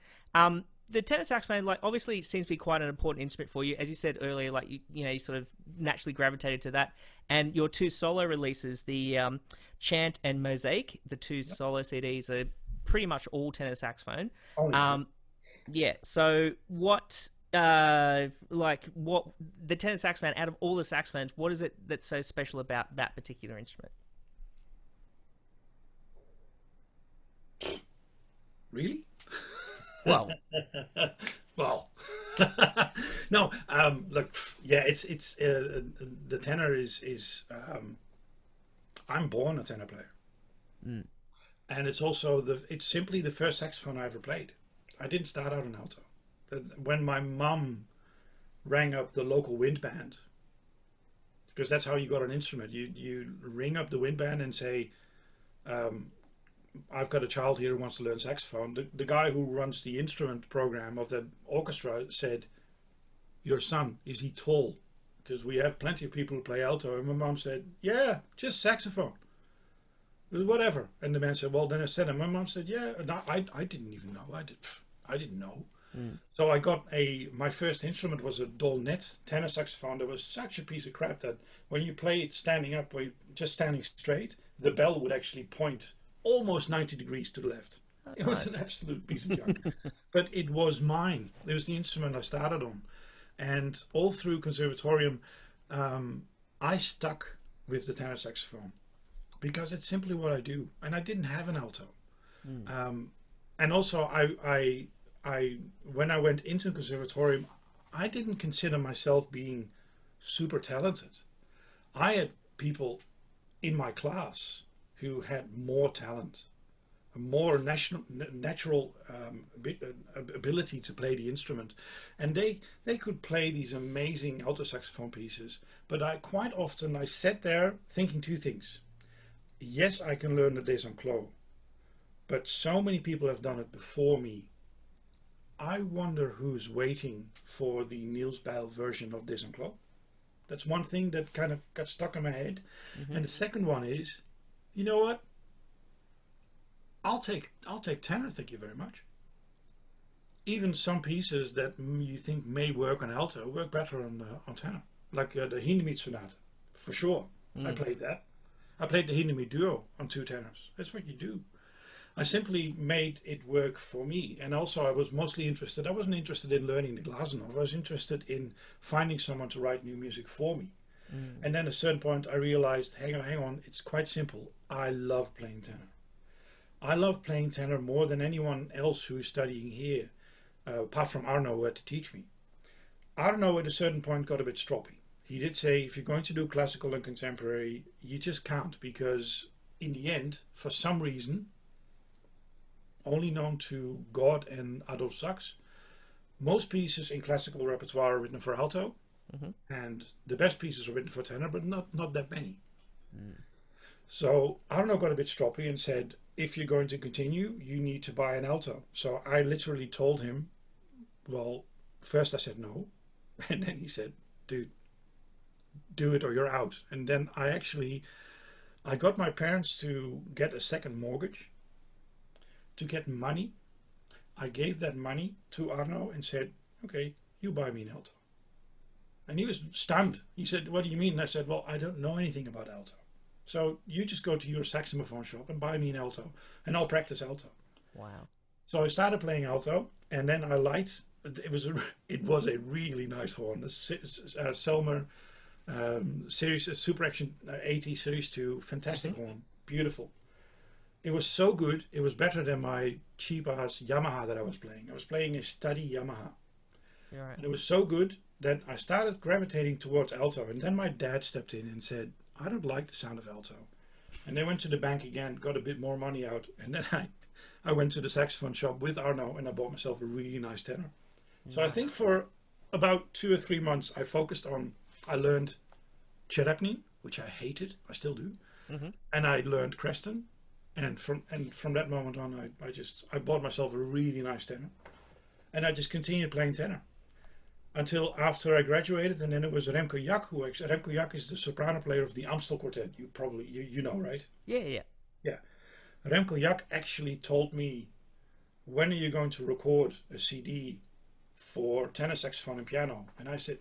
the tenor saxophone, like, obviously seems to be quite an important instrument for you. As you said earlier, like you sort of naturally gravitated to that, and your 2 solo releases, the Chant and Mosaic, the 2 solo CDs are pretty much all tenor saxophone. So what the tenor saxophone, out of all the saxophones, what is it that's so special about that particular instrument? Really? Well, no. Look, yeah, it's the tenor is. I'm born a tenor player. And it's also it's simply the first saxophone I ever played. I didn't start out an alto. When my mum rang up the local wind band, because that's how you got an instrument. You ring up the wind band and say, I've got a child here who wants to learn saxophone. The guy who runs the instrument program of the orchestra said, your son, is he tall? Because we have plenty of people who play alto. And my mom said, yeah, just saxophone. Whatever. And the man said, well, then I said, and my mom said, yeah. No, I didn't even know. I didn't know. So I got my first instrument was a Dolnet tenor saxophone. That was such a piece of crap that when you play it standing up, or just standing straight, the bell would actually point almost 90 degrees to the left. It was an absolute piece of junk. But it was mine. It was the instrument I started on. And all through conservatorium, I stuck with the tenor saxophone because it's simply what I do. And I didn't have an alto. And also, I when I went into conservatorium, I didn't consider myself being super talented. I had people in my class who had more talent, a more natural ability to play the instrument, and they could play these amazing alto saxophone pieces. But quite often I sat there thinking two things. Yes, I can learn the Des Enclos, but so many people have done it before me. I wonder who's waiting for the Niels Bijl version of Des Enclos. That's one thing that kind of got stuck in my head. And the second one is, you know what? I'll take tenor, thank you very much. Even some pieces that you think may work on alto work better on tenor, like the Hindemith Sonata, for sure. I played that. I played the Hindemith Duo on 2 tenors. That's what you do. I simply made it work for me. And also I was mostly interested, I wasn't interested in learning the Glazunov, I was interested in finding someone to write new music for me. And then at a certain point I realized, hang on, it's quite simple. I love playing tenor. I love playing tenor more than anyone else who is studying here, apart from Arnold, who had to teach me. Arnold at a certain point got a bit stroppy. He did say, if you're going to do classical and contemporary, you just can't, because in the end, for some reason, only known to God and Adolf Sachs, most pieces in classical repertoire are written for alto, and the best pieces are written for tenor, but not that many. So Arno got a bit stroppy and said, if you're going to continue, you need to buy an alto. So I literally told him, well, first I said no, and then he said, dude, do it or you're out. And then I got my parents to get a second mortgage to get money. I gave that money to Arno and said, okay, you buy me an alto. And he was stunned. He said, what do you mean? And I said, well, I don't know anything about alto. So you just go to your saxophone shop and buy me an alto, and I'll practice alto. Wow. So I started playing alto, and then I liked, it was a really nice horn. The Selmer series, Super Action 80 Series 2, fantastic horn, beautiful. It was so good, it was better than my cheap ass Yamaha that I was playing. I was playing a Steady Yamaha. Right. And it was so good that I started gravitating towards alto. And then my dad stepped in and said, I don't like the sound of alto. And they went to the bank again, got a bit more money out. And then I went to the saxophone shop with Arno and I bought myself a really nice tenor. So I think for about 2 or 3 months, I learned Cherepny, which I hated, I still do. And I learned Creston. And from that moment on, I bought myself a really nice tenor, and I just continued playing tenor until after I graduated. And then it was Remco Jak, Remco Jak is the soprano player of the Amstel Quartet. You probably you know, right? Yeah. Remco Jak actually told me, when are you going to record a CD for tenor saxophone and piano? And I said,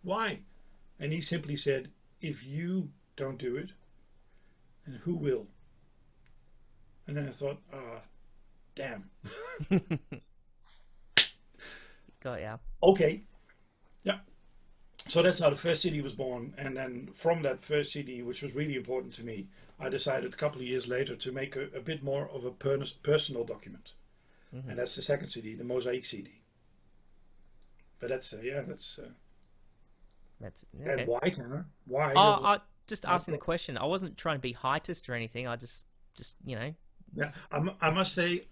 why? And he simply said, if you don't do it, and who will? And then I thought, damn. Got ya. Okay. Yeah. So that's how the first CD was born. And then from that first CD, which was really important to me, I decided a couple of years later to make a bit more of a personal document. And that's the second CD, the Mosaic CD. But that's okay. And why tenor? Why? Just asking the question. I wasn't trying to be heightist or anything. I just you know. Yeah, I must say,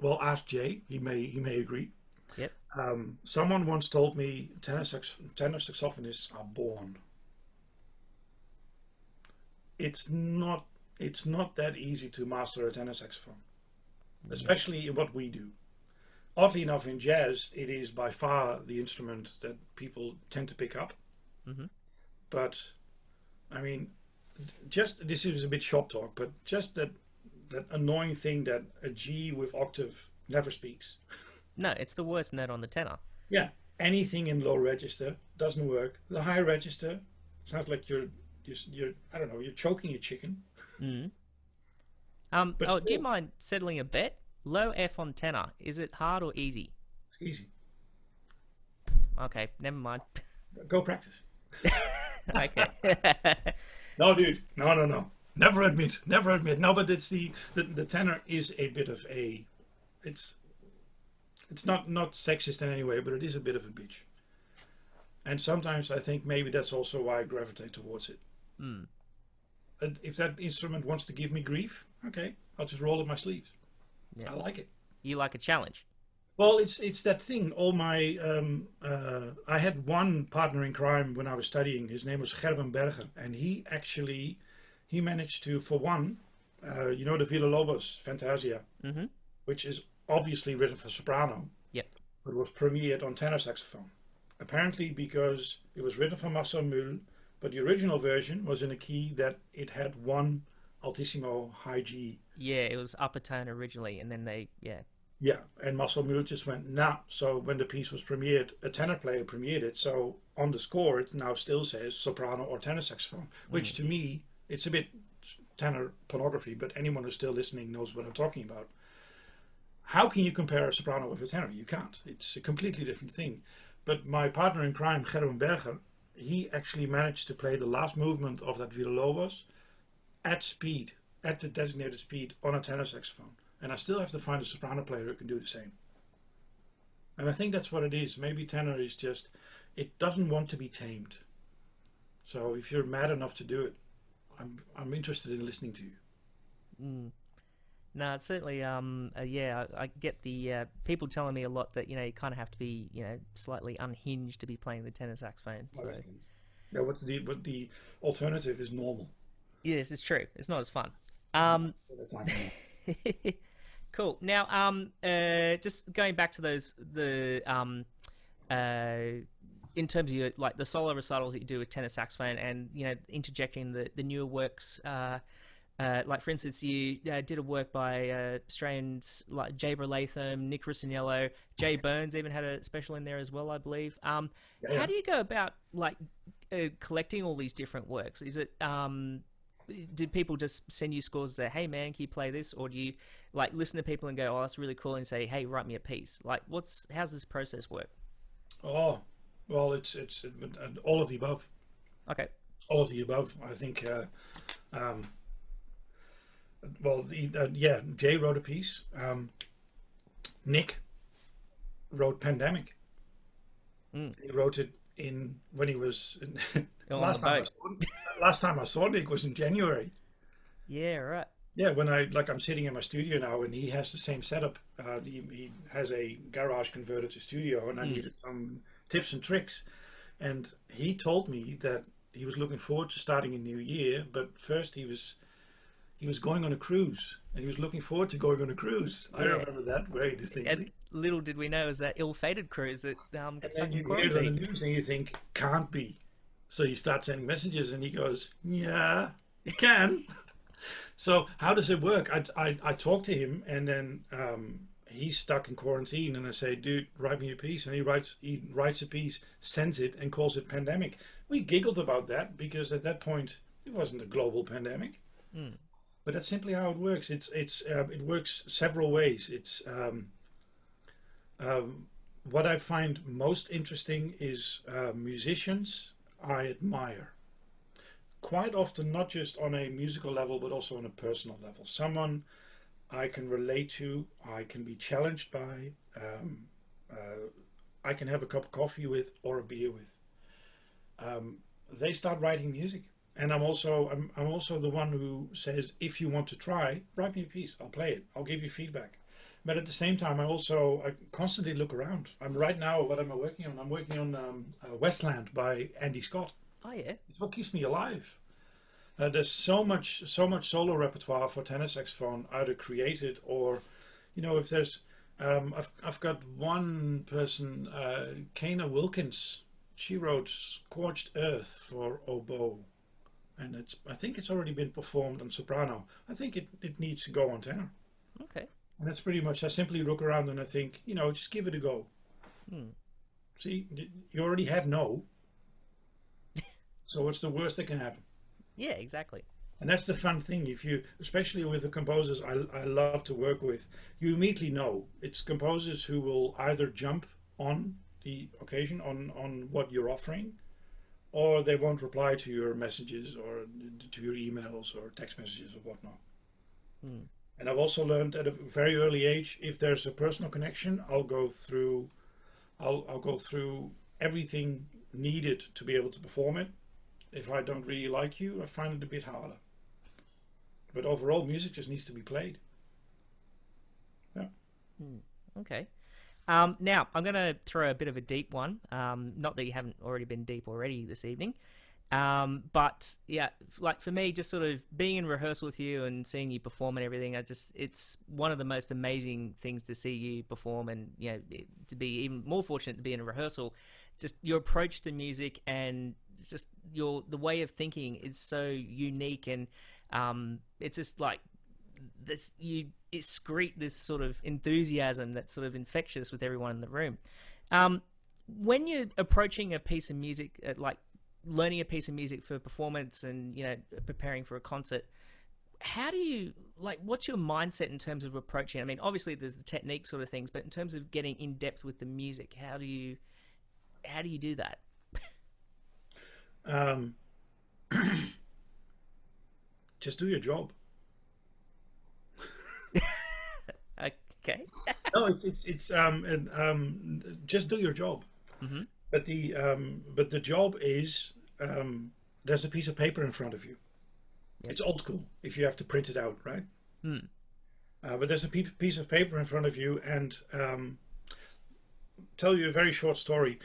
well, ask Jay. He may agree. Yep. Someone once told me tenor saxophonists are born. It's not that easy to master a tenor saxophone, especially in what we do. Oddly enough, in jazz, it is by far the instrument that people tend to pick up. But I mean, just this is a bit shop talk, but just that annoying thing that a G with octave never speaks. No, it's the worst note on the tenor. Yeah, anything in low register doesn't work. The high register sounds like you're I don't know, you're choking your chicken. But Oh, do you still, mind settling a bet? Low F on tenor. Is it hard or easy? it's easy. Okay, never mind. Go practice. Okay. No, dude. No, no, no. Never admit. Never admit. No, but it's the tenor is a bit of a. It's not sexist in any way, but it is a bit of a bitch. And sometimes I think maybe that's also why I gravitate towards it. Mm. And if that instrument wants to give me grief, okay, I'll just roll up my sleeves. Yeah. I like it. You like a challenge? Well, it's that thing. All my I had one partner in crime when I was studying. His name was Berger, and he managed to, for one, you know, the Villa-Lobos Fantasia, Mm-hmm. which is obviously written for soprano, Yep. but was premiered on tenor saxophone. Apparently because it was written for Marcel Mühl, but the original version was in a key that it had one altissimo high G. Yeah, it was upper tone originally, and then Yeah, and Marcel Mühl just went, nah. So when the piece was premiered, a tenor player premiered it. So on the score, it now still says soprano or tenor saxophone, which to me, it's a bit tenor pornography, but anyone who's still listening knows what I'm talking about. How can you compare a soprano with a tenor? You can't. It's a completely different thing. But my partner in crime, Gerben Berger, he actually managed to play the last movement of that Villa-Lobos at speed, at the designated speed, on a tenor saxophone. And I still have to find a soprano player who can do the same. And I think that's what it is. Maybe tenor is just, it doesn't want to be tamed. So if you're mad enough to do it, I'm interested in listening to you. Mm. No, it's certainly, yeah, I get the people telling me a lot that, you know, you kind of have to be, you know, slightly unhinged to be playing the tenor saxophone. So. Yeah, but the alternative is normal. Yes, it's true. It's not as fun. Cool. Now, just going back to those, in terms of your, like the solo recitals that you do with tenor saxophone, and you know, interjecting the newer works. Like for instance, you did a work by Australians like Jabra Latham, Nick Rossignello, Jay Burns even had a special in there as well, I believe. How do you go about like collecting all these different works? Is it did people just send you scores and say, "Hey man, can you play this?" Or do you like listen to people and go, "Oh, that's really cool," and say, "Hey, write me a piece"? Like, how's this process work? Oh, well, it's all of the above. Okay. All of the above. I think. Well, yeah, Jay wrote a piece. Nick wrote Pandemic. He wrote it when he was last time I saw Nick was in January. Yeah, right. Yeah, when I'm sitting in my studio now, and he has the same setup. He has a garage converted to studio, and I needed some tips and tricks. And he told me that he was looking forward to starting a new year, but first he was going on a cruise, and he was looking forward to going on a cruise. I remember that very distinctly. And little did we know it was that ill-fated cruise that got stuck in you hear it quarantine. on the news and you think, can't be. So you start sending messages, and he goes, yeah, it can. So how does it work? I talk to him, and then he's stuck in quarantine, and I say, dude, write me a piece. And he writes a piece, sends it, and calls it Pandemic. We giggled about that because at that point it wasn't a global pandemic. But that's simply how it works. It works several ways. It's what I find most interesting is musicians I admire. Quite often, not just on a musical level, but also on a personal level. Someone I can relate to, I can be challenged by, I can have a cup of coffee with or a beer with. They start writing music. And I'm also the one who says, if you want to try, write me a piece. I'll play it. I'll give you feedback. But at the same time, I constantly look around. What am I working on? I'm working on Westland by Andy Scott. Oh yeah. It's what keeps me alive. There's so much solo repertoire for tenor saxophone, either created or, you know, if there's, I've got one person, Kana Wilkins. She wrote Scorched Earth for oboe. And I think it's already been performed on soprano. I think it needs to go on tenor. Okay. And that's pretty much, I simply look around and I think, you know, just give it a go. See, you already have no. So what's the worst that can happen? Yeah, exactly. And that's the fun thing. If you, especially with the composers I love to work with, you immediately know it's composers who will either jump on the occasion, on what you're offering, or they won't reply to your messages or to your emails or text messages or whatnot. And I've also learned at a very early age, if there's a personal connection, I'll go through everything needed to be able to perform it. If I don't really like you, I find it a bit harder. But overall, music just needs to be played. Yeah. Okay. Now, I'm going to throw a bit of a deep one. Not that you haven't already been deep already this evening. But yeah, like for me, just sort of being in rehearsal with you and seeing you perform and everything, it's one of the most amazing things to see you perform, and, you know, to be even more fortunate to be in a rehearsal. Just your approach to music and just the way of thinking is so unique, and it's just like this, you excrete this sort of enthusiasm that's sort of infectious with everyone in the room. When you're approaching a piece of music, like learning a piece of music for performance and, you know, preparing for a concert, how do you, like, what's your mindset in terms of approaching it? I mean, obviously there's the technique sort of things, but in terms of getting in depth with the music, how do you do that? Just do your job. Okay. No, it's just do your job. Mm-hmm. But the job is, there's a piece of paper in front of you. Yep. It's old school if you have to print it out, right? Mm. But there's a piece of paper in front of you, and tell you a very short story.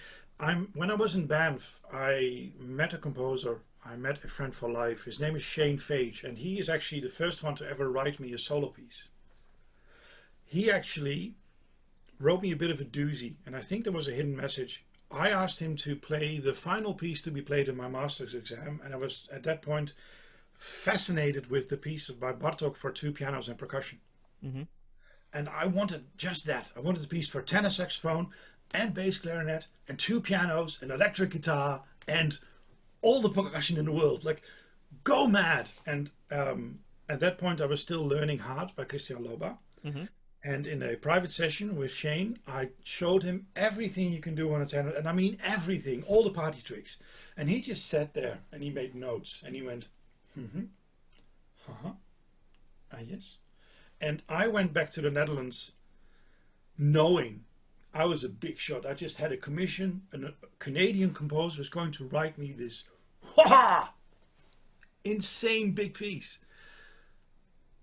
When I was in Banff, I met a composer. I met a friend for life. His name is Shane Fage, and he is actually the first one to ever write me a solo piece. He actually wrote me a bit of a doozy, and I think there was a hidden message. I asked him to play the final piece to be played in my master's exam, and I was at that point fascinated with the piece by Bartók for 2 pianos and percussion. Mm-hmm. And I wanted just that. I wanted the piece for tenor saxophone and bass clarinet and 2 pianos and electric guitar and all the percussion in the world. Like, go mad. And at that point I was still learning Hard by Christian Loba. Mm-hmm. And in a private session with Shane, I showed him everything you can do on a tenor, and I mean everything, all the party tricks. And he just sat there and he made notes and he went, yes. And I went back to the Netherlands knowing I was a big shot. I just had a commission, and a Canadian composer was going to write me this insane big piece.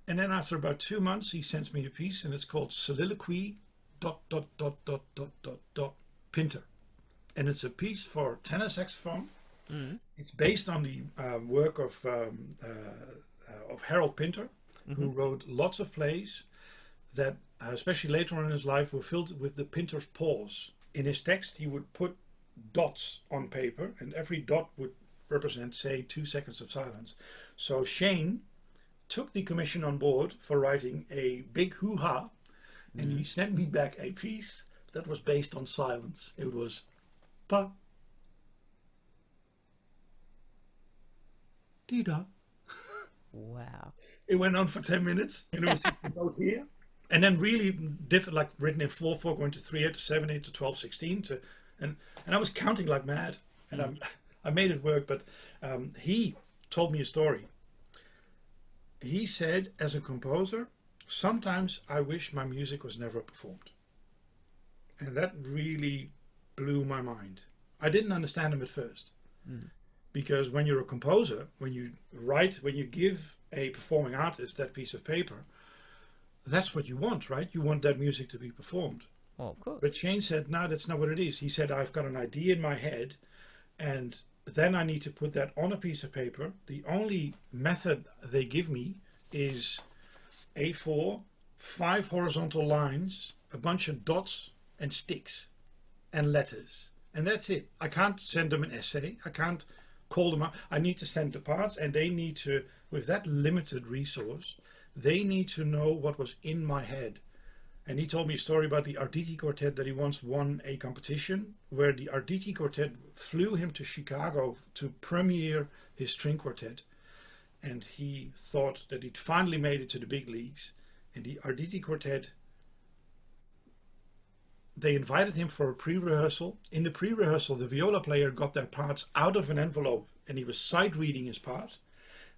And then after about 2 months, he sends me a piece, and it's called Soliloquy ... Pinter. And it's a piece for tenor saxophone. Mm-hmm. It's based on the work of Harold Pinter, mm-hmm. who wrote lots of plays that, especially later on in his life, were filled with the Pinter's pause. In his text, he would put dots on paper, and every dot would represent, say, 2 seconds of silence. So Shane took the commission on board for writing a big hoo-ha, and he sent me back a piece that was based on silence. It was pa dee-da. Wow. It went on for 10 minutes, and it was about here, and then really different, like written in 4/4, going to 3/8 to 7/8 to 12/16 and I was counting like mad, and I made it work. But he told me a story. He said, as a composer, sometimes I wish my music was never performed. And that really blew my mind. I didn't understand him at first. Because when you're a composer, when you give a performing artist that piece of paper, that's what you want, right? You want that music to be performed. Oh, of course. But Shane said, no, that's not what it is. He said, I've got an idea in my head, and then I need to put that on a piece of paper. The only method they give me is A4, 5 horizontal lines, a bunch of dots and sticks and letters. And that's it. I can't send them an essay. I can't call them up. I need to send the parts, and they need to, with that limited resource, they need to know what was in my head. And he told me a story about the Arditi Quartet, that he once won a competition where the Arditi Quartet flew him to Chicago to premiere his string quartet. and he thought that he'd finally made it to the big leagues. And the Arditi Quartet, they invited him for a pre-rehearsal. In the pre-rehearsal, the viola player got their parts out of an envelope and he was sight reading his part.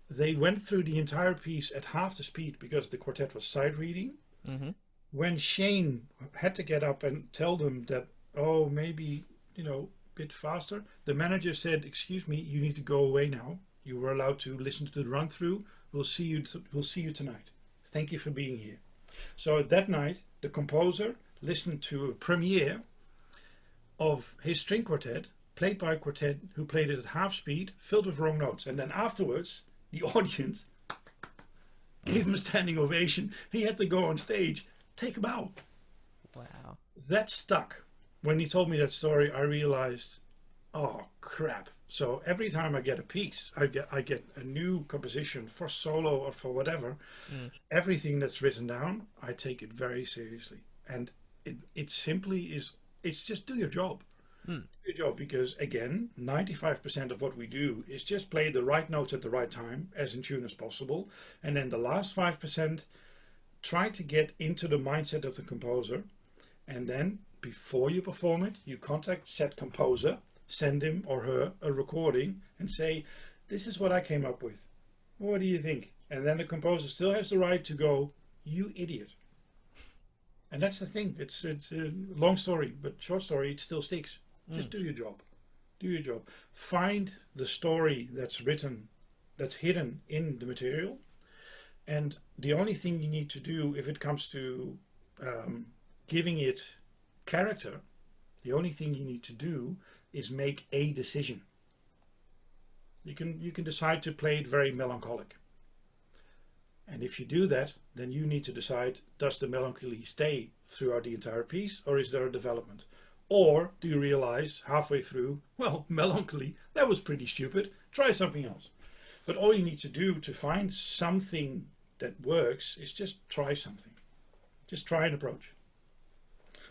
They went through the entire piece at half the speed because the quartet was sight reading. Mm-hmm. When Shane had to get up and tell them that, oh, maybe, a bit faster, the manager said, excuse me, you need to go away now. You were allowed to listen to the run through. We'll see you tonight. Thank you for being here. So that night, the composer listened to a premiere of his string quartet, played by a quartet who played it at half speed, filled with wrong notes. And then afterwards, the audience gave him a standing ovation. He had to go on stage, take a bow. Wow. That stuck. When he told me that story, I realized, oh crap. So every time I get a piece, I get a new composition for solo or for whatever. Everything that's written down, I take it very seriously. And it simply is, it's just do your job. Do your job, because again, 95% of what we do is just play the right notes at the right time, as in tune as possible. And then the last 5%, try to get into the mindset of the composer. And then before you perform it, you contact said composer, send him or her a recording and say, this is what I came up with. What do you think? And then the composer still has the right to go, you idiot. And that's the thing. It's a long story, but short story, it still sticks. Just do your job. Do your job. Find the story that's written, that's hidden in the material. And the only thing you need to do if it comes to giving it character, the only thing you need to do is make a decision. You can decide to play it very melancholic. And if you do that, then you need to decide, does the melancholy stay throughout the entire piece, or is there a development? Or do you realize halfway through, well, melancholy, that was pretty stupid, try something else. But all you need to do to find something that works is just try something. Just try an approach.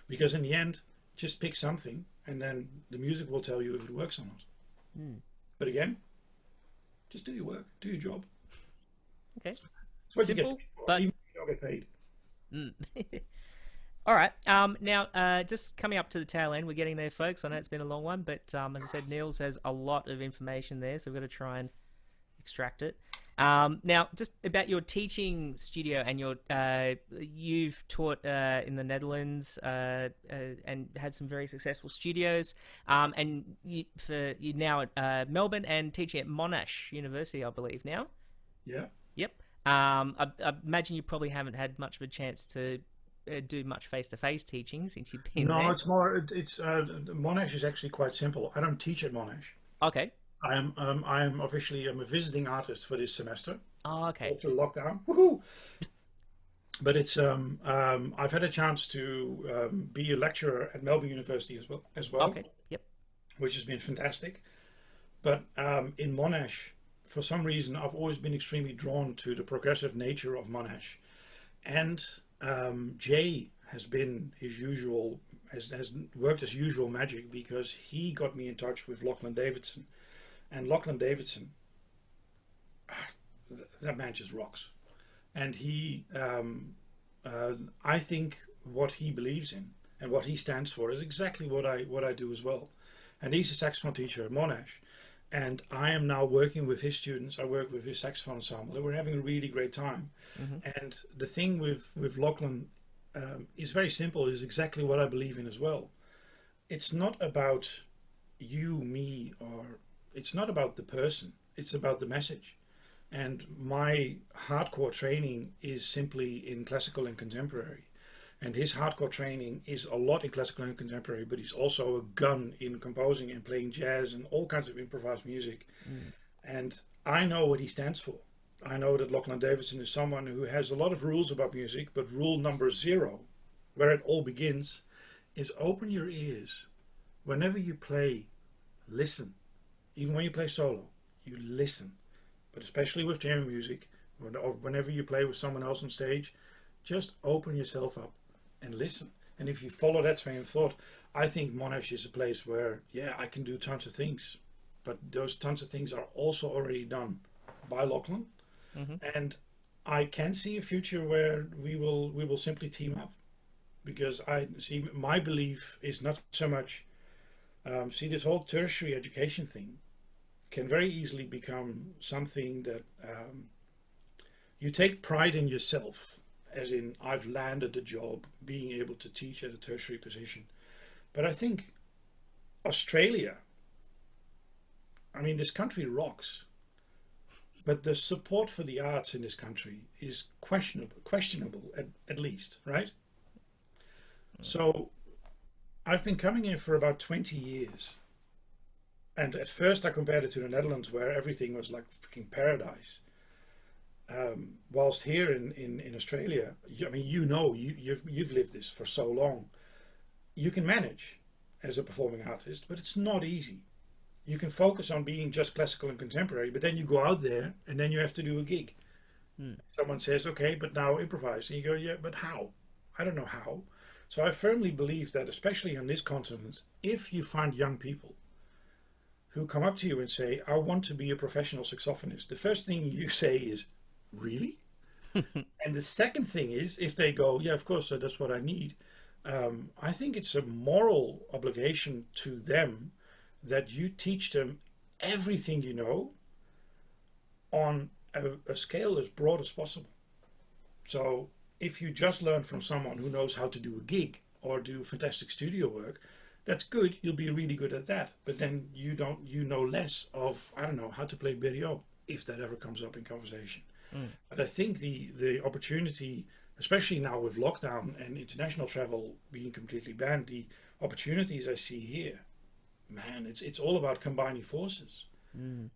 Because in the end, just pick something and then the music will tell you if it works or not. But again, just do your work, do your job. Okay. It's what Simple, you get for, but even if you don't get paid. All right. Now, just coming up to the tail end, we're getting there, folks. I know it's been a long one, but as I said, Niels has a lot of information there, so we've got to try and extract it. Now, just about your teaching studio and your you've taught in the Netherlands and had some very successful studios, and you're now at Melbourne and teaching at Monash University, I believe now. Yeah. Yep. I imagine you probably haven't had much of a chance to do much face-to-face teaching since you've been there. No, it's more. Monash is actually quite simple. I don't teach at Monash. Okay. I'm officially a visiting artist for this semester. Oh, okay. After lockdown, woohoo! But it's I've had a chance to be a lecturer at Melbourne University as well. Okay. Yep. Which has been fantastic. But in Monash, for some reason, I've always been extremely drawn to the progressive nature of Monash, and Jay has been his usual, has worked as usual magic, because he got me in touch with Lachlan Davidson. And Lachlan Davidson, that man just rocks. And he, I think what he believes in and what he stands for is exactly what I do as well. And he's a saxophone teacher at Monash. And I am now working with his students. I work with his saxophone ensemble, and we're having a really great time. And the thing with Lachlan is very simple, is exactly what I believe in as well. It's not about you, me, or it's not about the person. It's about the message. And my hardcore training is simply in classical and contemporary. And his hardcore training is a lot in classical and contemporary, but he's also a gun in composing and playing jazz and all kinds of improvised music. And I know what he stands for. I know that Lachlan Davidson is someone who has a lot of rules about music, but rule number 0, where it all begins, is open your ears. Whenever you play, listen. Even when you play solo, you listen. But especially with jam music, or whenever you play with someone else on stage, just open yourself up and listen. And if you follow that train of thought, I think Monash is a place where, yeah, I can do tons of things. But those tons of things are also already done by Lachlan. And I can see a future where we will simply team up, because I see my belief is not so much see, this whole tertiary education thing can very easily become something that you take pride in yourself, as in I've landed a job being able to teach at a tertiary position. But I think Australia, I mean, this country rocks, but the support for the arts in this country is questionable at least, right? So I've been coming here for about 20 years. And at first I compared it to the Netherlands, where everything was like freaking paradise. Whilst here in Australia, I mean, you've lived this for so long. You can manage as a performing artist, but it's not easy. You can focus on being just classical and contemporary, but then you go out there and then you have to do a gig. Someone says, okay, but now improvise. And you go, yeah, but how? I don't know how. So I firmly believe that, especially on this continent, if you find young people who come up to you and say, I want to be a professional saxophonist, the first thing you say is, really? And the second thing is, if they go, yeah, of course, that's what I need. I think it's a moral obligation to them that you teach them everything you know on a scale as broad as possible. So if you just learn from someone who knows how to do a gig or do fantastic studio work, that's good. You'll be really good at that. But then you know less of, I don't know, how to play Baritone, if that ever comes up in conversation. But I think the opportunity, especially now with lockdown and international travel being completely banned, the opportunities I see here, man, it's all about combining forces.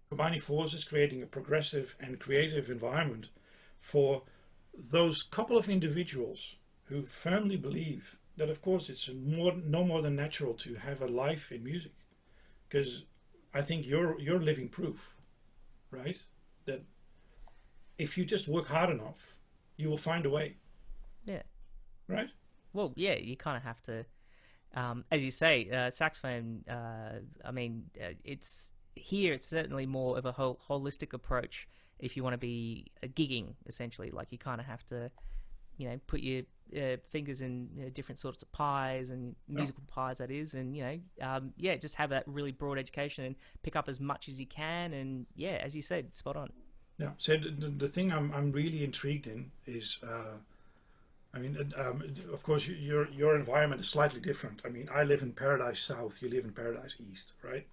Combining forces, creating a progressive and creative environment for those couple of individuals who firmly believe that, of course, it's no more than natural to have a life in music. Because I think you're living proof, right? That if you just work hard enough, you will find a way. Yeah. Right? Well, yeah, you kind of have to, as you say, saxophone, I mean, it's certainly more of a holistic approach if you want to be gigging, essentially. Like, you kind of have to, put your fingers in different sorts of pies, and musical pies, that is, and, just have that really broad education and pick up as much as you can. And, yeah, as you said, spot on. Yeah. So the thing I'm really intrigued in is, of course, your environment is slightly different. I mean, I live in Paradise South, you live in Paradise East, right?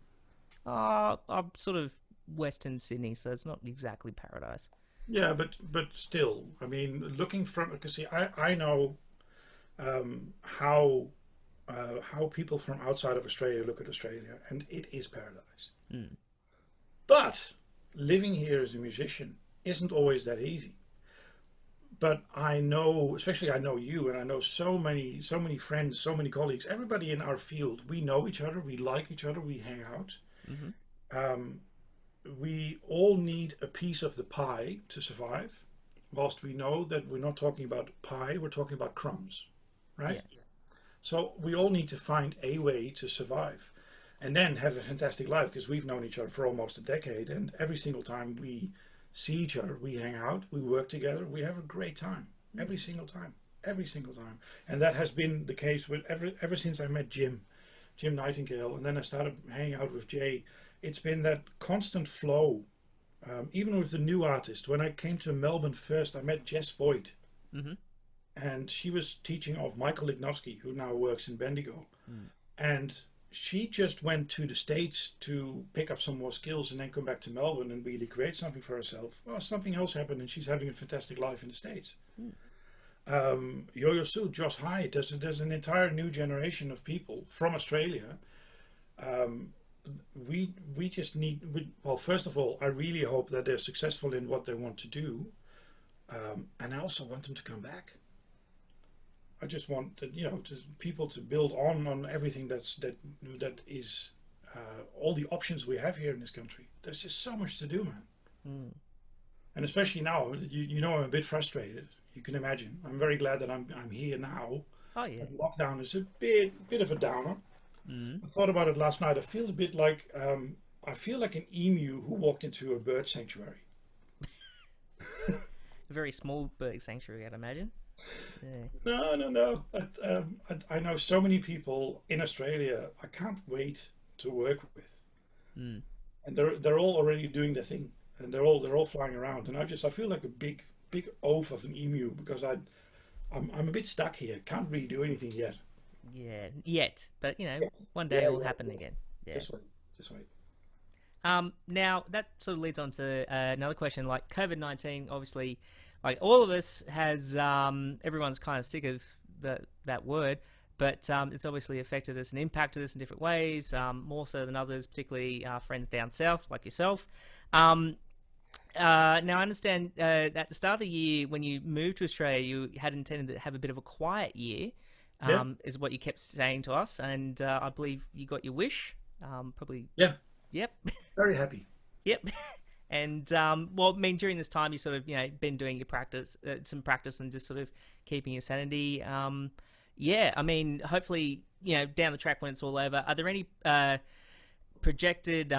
I'm sort of Western Sydney, so it's not exactly paradise. Yeah, but still, I mean, looking from, because see, I know how people from outside of Australia look at Australia, and it is paradise. But living here as a musician isn't always that easy. But I know, especially I know you, and I know so many friends, so many colleagues, everybody in our field, we know each other, we like each other, we hang out. We all need a piece of the pie to survive, whilst we know that we're not talking about pie, we're talking about crumbs, right? Yeah. So we all need to find a way to survive and then have a fantastic life, because we've known each other for almost a decade, and every single time we see each other, we hang out, we work together, we have a great time, every single time. And that has been the case with ever since I met Jim Nightingale, and then I started hanging out with Jay. It's been that constant flow, even with the new artists. When I came to Melbourne first, I met Jess Voigt, and she was teaching of Michael Lignovsky, who now works in Bendigo. And she just went to the States to pick up some more skills and then come back to Melbourne and really create something for herself. Well, something else happened, and she's having a fantastic life in the States. Yo-Yo Sue, Josh Hyde, there's an entire new generation of people from Australia. We just need, well, first of all, I really hope that they're successful in what they want to do, and I also want them to come back. I just want people to build on everything that is all the options we have here in this country. There's just so much to do, man. And especially now, I'm a bit frustrated. You can imagine. I'm very glad that I'm here now. Oh yeah. Lockdown is a bit of a downer. I thought about it last night. I feel a bit like an emu who walked into a bird sanctuary. A very small bird sanctuary, I'd imagine. Yeah. No. I know so many people in Australia. I can't wait to work with, Mm. and they're all already doing their thing, and they're all flying around. And I feel like a big oaf of an emu because I'm a bit stuck here. Can't really do anything yet. Yeah, yet, but Yes. one day Yeah, it will yeah, happen yeah. again. Yeah. Just wait. Just wait. Now that sort of leads on to another question. Like COVID-19, obviously, like all of us has everyone's kind of sick of that word, but it's obviously affected us and impacted us in different ways, more so than others, particularly our friends down south, like yourself. Now I understand at the start of the year when you moved to Australia, you had intended to have a bit of a quiet year, Yeah. is what you kept saying to us, and I believe you got your wish. Probably, Yeah. yep. Very happy. Yep. And well, I mean, during this time, you sort of been doing your practice, some practice, and just sort of keeping your sanity. Yeah, I mean, hopefully, down the track when it's all over, are there any projected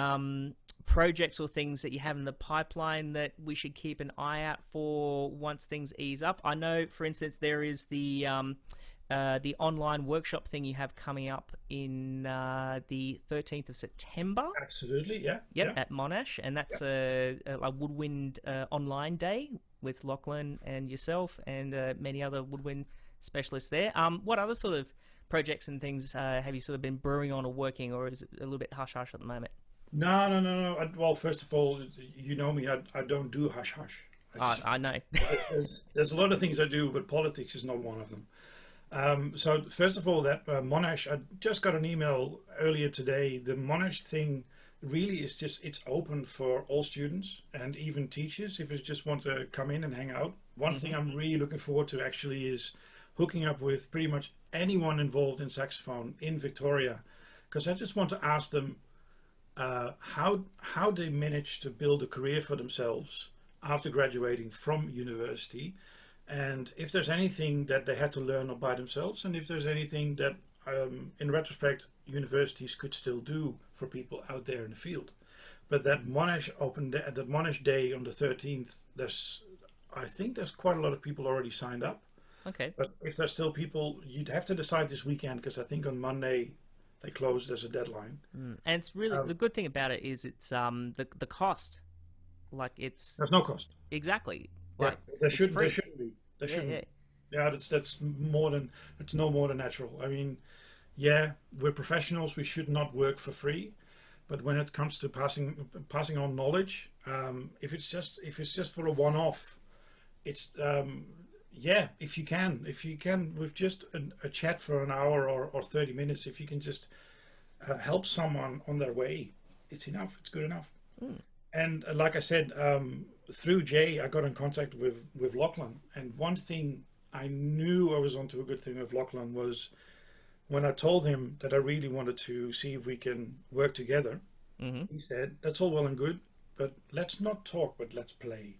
projects or things that you have in the pipeline that we should keep an eye out for once things ease up? I know, for instance, there is the online workshop thing you have coming up in the 13th of September. Absolutely. Yeah. Yep, Yeah. at Monash, and that's a woodwind online day with Lachlan and yourself and many other woodwind specialists there. What other sort of projects and things have you sort of been brewing on or working, or is it a little bit hush-hush at the moment? No. Well, first of all, you know me. I don't do hush hush. I know. There's a lot of things I do, but politics is not one of them. So first of all, that Monash, I just got an email earlier today. The Monash thing really is it's open for all students and even teachers if they just want to come in and hang out. One thing I'm really looking forward to actually is hooking up with pretty much anyone involved in saxophone in Victoria, because I just want to ask them how they managed to build a career for themselves after graduating from university. And if there's anything that they had to learn by themselves, and if there's anything that, in retrospect, universities could still do for people out there in the field. But that Monash that Monash day on the 13th, I think there's quite a lot of people already signed up. Okay. But if there's still people, you'd have to decide this weekend, because I think on Monday they close. There's a deadline. And it's really the good thing about it is it's the cost, like it's There's no cost. exactly Yeah, like there it's shouldn't. free. There shouldn't be. There Yeah, shouldn't yeah. be. Yeah, that's more than it's no more than natural. I mean, yeah, we're professionals. We should not work for free. But when it comes to passing on knowledge, if it's just for a one-off, it's yeah. If you can with just a chat for an hour or 30 minutes, if you can just help someone on their way, it's enough. It's good enough. And like I said, through Jay, I got in contact with Lachlan. And one thing I knew I was onto a good thing with Lachlan was when I told him that I really wanted to see if we can work together. He said, "That's all well and good, but let's not talk, but let's play."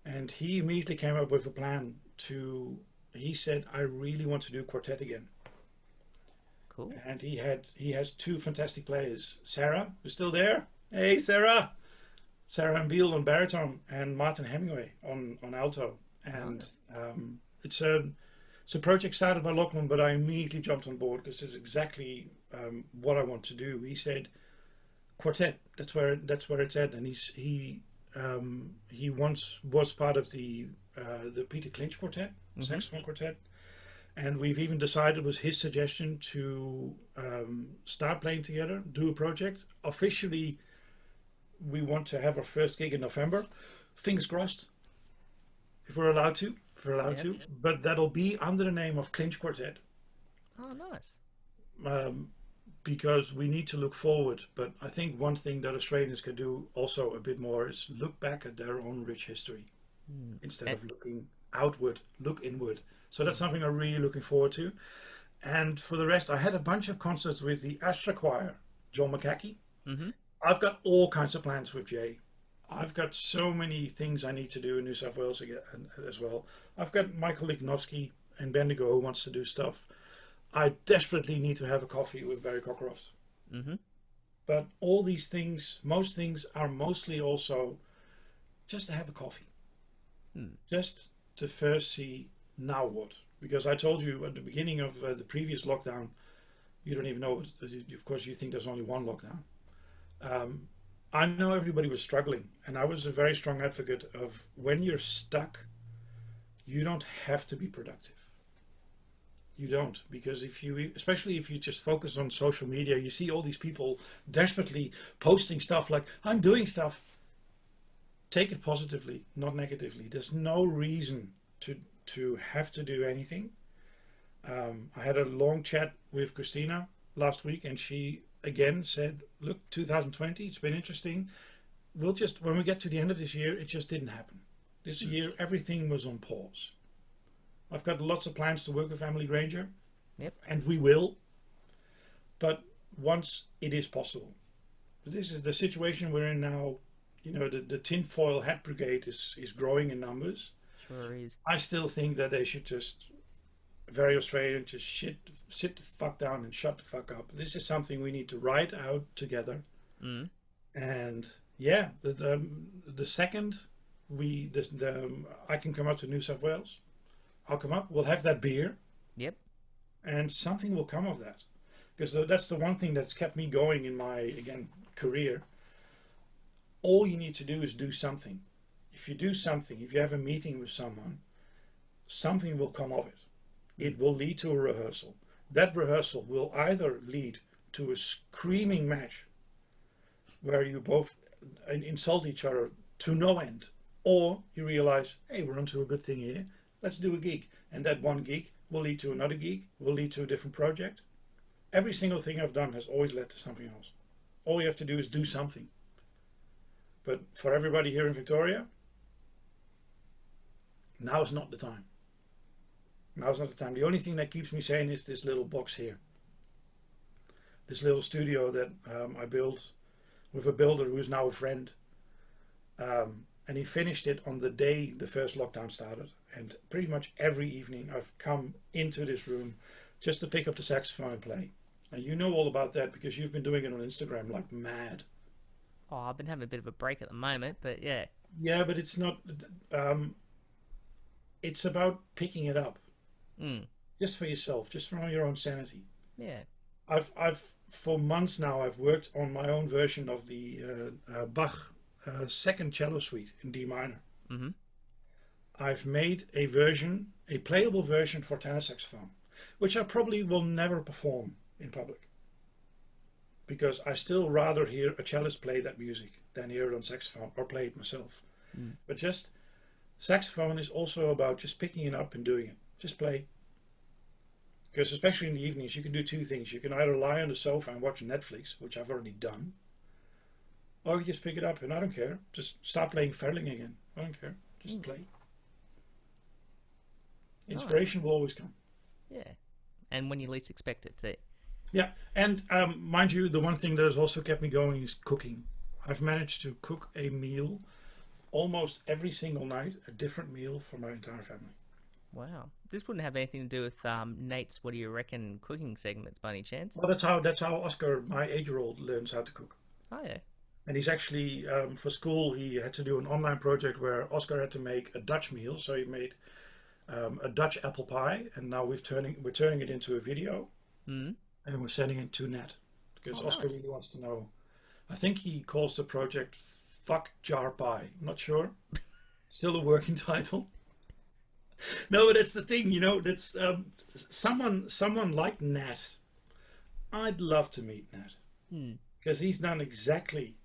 And he immediately came up with a plan he said, "I really want to do quartet again." Cool. And he has two fantastic players, Sarah, who's still there. Hey, Sarah and Bijl on baritone, and Martin Hemingway on alto. And it's a project started by Lachlan, but I immediately jumped on board because it's exactly what I want to do. He said, "Quartet, that's where it's at." And he once was part of the Peter Clinch Quartet, saxophone quartet. And we've even decided, it was his suggestion, to start playing together, do a project. Officially, we want to have our first gig in November. Fingers crossed, if we're allowed to. But that'll be under the name of Clinch Quartet. Oh, nice. Because we need to look forward. But I think one thing that Australians can do also a bit more is look back at their own rich history. Instead of looking outward, look inward. So that's something I'm really looking forward to. And for the rest, I had a bunch of concerts with the Astra Choir, John McCackey. I've got all kinds of plans with Jay. I've got so many things I need to do in New South Wales again, as well. I've got Michael Lignovsky and Bendigo who wants to do stuff. I desperately need to have a coffee with Barry Cockcroft. But all these things, most things are mostly also just to have a coffee. just to first see now what. Because I told you at the beginning of the previous lockdown, you don't even know. Of course, you think there's only one lockdown. I know everybody was struggling, and I was a very strong advocate of when you're stuck, you don't have to be productive. You don't, because especially if you just focus on social media, you see all these people desperately posting stuff like, I'm doing stuff. Take it positively, not negatively. There's no reason to have to do anything. I had a long chat with Christina last week, and she again said, look, 2020, it's been interesting. When we get to the end of this year, it just didn't happen. This year, everything was on pause. I've got lots of plans to work with Emily Granger, and we will. But once it is possible, this is the situation we're in now. You know, the tinfoil hat brigade is growing in numbers. Sure is. I still think that they should just, very Australian, just sit the fuck down and shut the fuck up. This is something we need to write out together. And yeah, the second I can come up to New South Wales, I'll come up, we'll have that beer. Yep. And something will come of that. Because that's the one thing that's kept me going in my, again, career. All you need to do is do something. If you do something, if you have a meeting with someone, something will come of it. It will lead to a rehearsal. That rehearsal will either lead to a screaming match where you both insult each other to no end, or you realize, hey, we're onto a good thing here. Let's do a gig. And that one gig will lead to another gig, will lead to a different project. Every single thing I've done has always led to something else. All you have to do is do something. But for everybody here in Victoria, now is not the time. Now is not the time. The only thing that keeps me sane is this little box here. This little studio that I built with a builder who is now a friend. And he finished it on the day the first lockdown started. And pretty much every evening I've come into this room just to pick up the saxophone and play. And you know all about that because you've been doing it on Instagram like mad. Oh, I've been having a bit of a break at the moment, but yeah. Yeah, but it's not... it's about picking it up. Just for yourself, just for your own sanity. Yeah. I've for months now, I've worked on my own version of the Bach second cello suite in D minor. I've made a version, a playable version for tenor saxophone, which I probably will never perform in public. Because I still rather hear a cellist play that music than hear it on saxophone or play it myself. But just saxophone is also about just picking it up and doing it. Just play. Because especially in the evenings, you can do two things. You can either lie on the sofa and watch Netflix, which I've already done, or you just pick it up and I don't care. Just start playing Ferling again. I don't care. Just play. Inspiration will always come. Yeah. And when you least expect it too. Yeah, and mind you, the one thing that has also kept me going is cooking. I've managed to cook a meal almost every single night, a different meal for my entire family. Wow. This wouldn't have anything to do with Nate's What Do You Reckon cooking segments by any chance? Well, that's how Oscar, my 8-year-old, learns how to cook. Oh, yeah. And he's actually, for school, he had to do an online project where Oscar had to make a Dutch meal. So he made a Dutch apple pie, and now we're turning it into a video. And we're sending it to Nat because Oscar really wants to know. I think he calls the project Fuck Jar Pie. I'm not sure. Still a working title. No, but that's the thing, you know, that's someone like Nat. I'd love to meet Nat because he's done exactly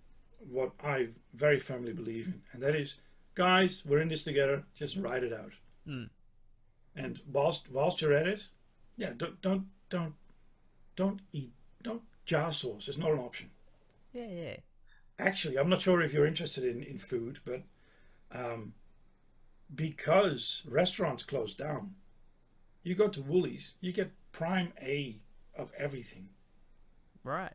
what I very firmly believe in, and that is, guys, we're in this together. Just write it out. And whilst you're at it, yeah, don't jar sauce. It's not an option. Yeah. Actually, I'm not sure if you're interested in food, but because restaurants closed down, you go to Woolies, you get prime A of everything. Right.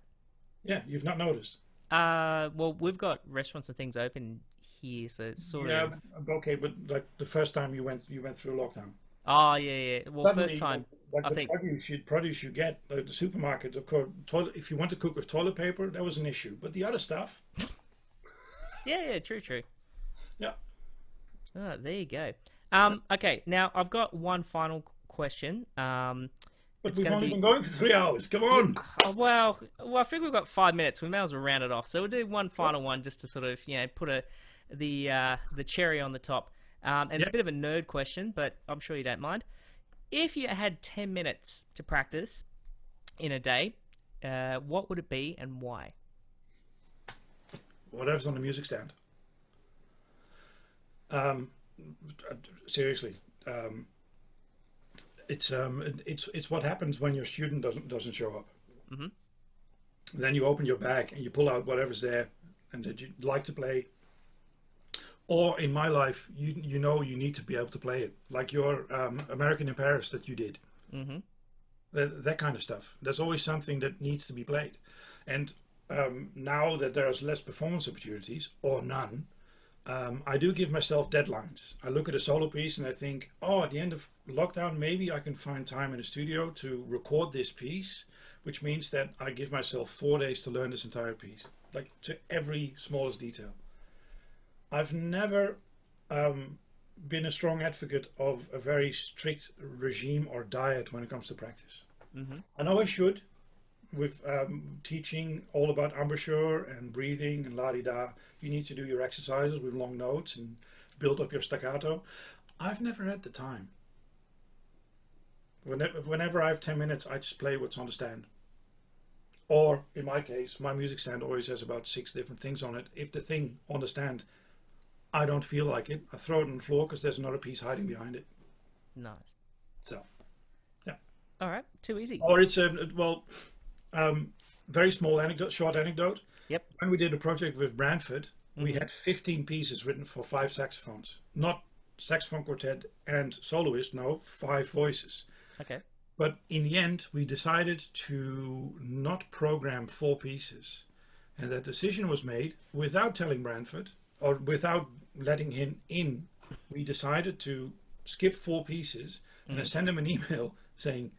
Yeah, you've not noticed. Well, we've got restaurants and things open here, so it's sort of... okay, but like the first time you went through lockdown. Oh, yeah. Well, Suddenly, first time, like I the think... produce you get, like the supermarket, of course, if you want to cook with toilet paper, that was an issue. But the other stuff... Yeah, true. Yeah. Oh, there you go. Okay, now I've got one final question. But It's we've going to only be been going for 3 hours. Come yeah. on. Well, I think we've got 5 minutes. We may as well round it off. So we'll do one final one just to sort of put the cherry on the top. And it's Yeah. a bit of a nerd question, but I'm sure you don't mind. If you had 10 minutes to practice in a day, what would it be and why? Whatever's on the music stand. Um, Seriously, it's what happens when your student doesn't show up. Mhm. Then you open your bag and you pull out whatever's there and that you'd like to play. Or in my life, you know you need to be able to play it, like your American in Paris that you did. Mhm. That kind of stuff. There's always something that needs to be played, and now that there's less performance opportunities or none, I do give myself deadlines. I look at a solo piece and I think, oh, at the end of lockdown, maybe I can find time in the studio to record this piece, which means that I give myself 4 days to learn this entire piece, like to every smallest detail. I've never been a strong advocate of a very strict regime or diet when it comes to practice. Mhm. I know I should, with teaching all about embouchure and breathing and la-di-da. You need to do your exercises with long notes and build up your staccato. I've never had the time. Whenever I have 10 minutes, I just play what's on the stand. Or, in my case, my music stand always has about 6 different things on it. If the thing on the stand, I don't feel like it, I throw it on the floor because there's another piece hiding behind it. Nice. So, yeah. All right. Too easy. Or it's very small anecdote, short anecdote. Yep. When we did a project with Brantford, we Mhm. had 15 pieces written for 5 saxophones. Not saxophone quartet and soloist, no, 5 voices. Okay. But in the end, we decided to not program 4 pieces. And that decision was made without telling Brantford or without letting him in. We decided to skip 4 pieces and I sent him an email saying,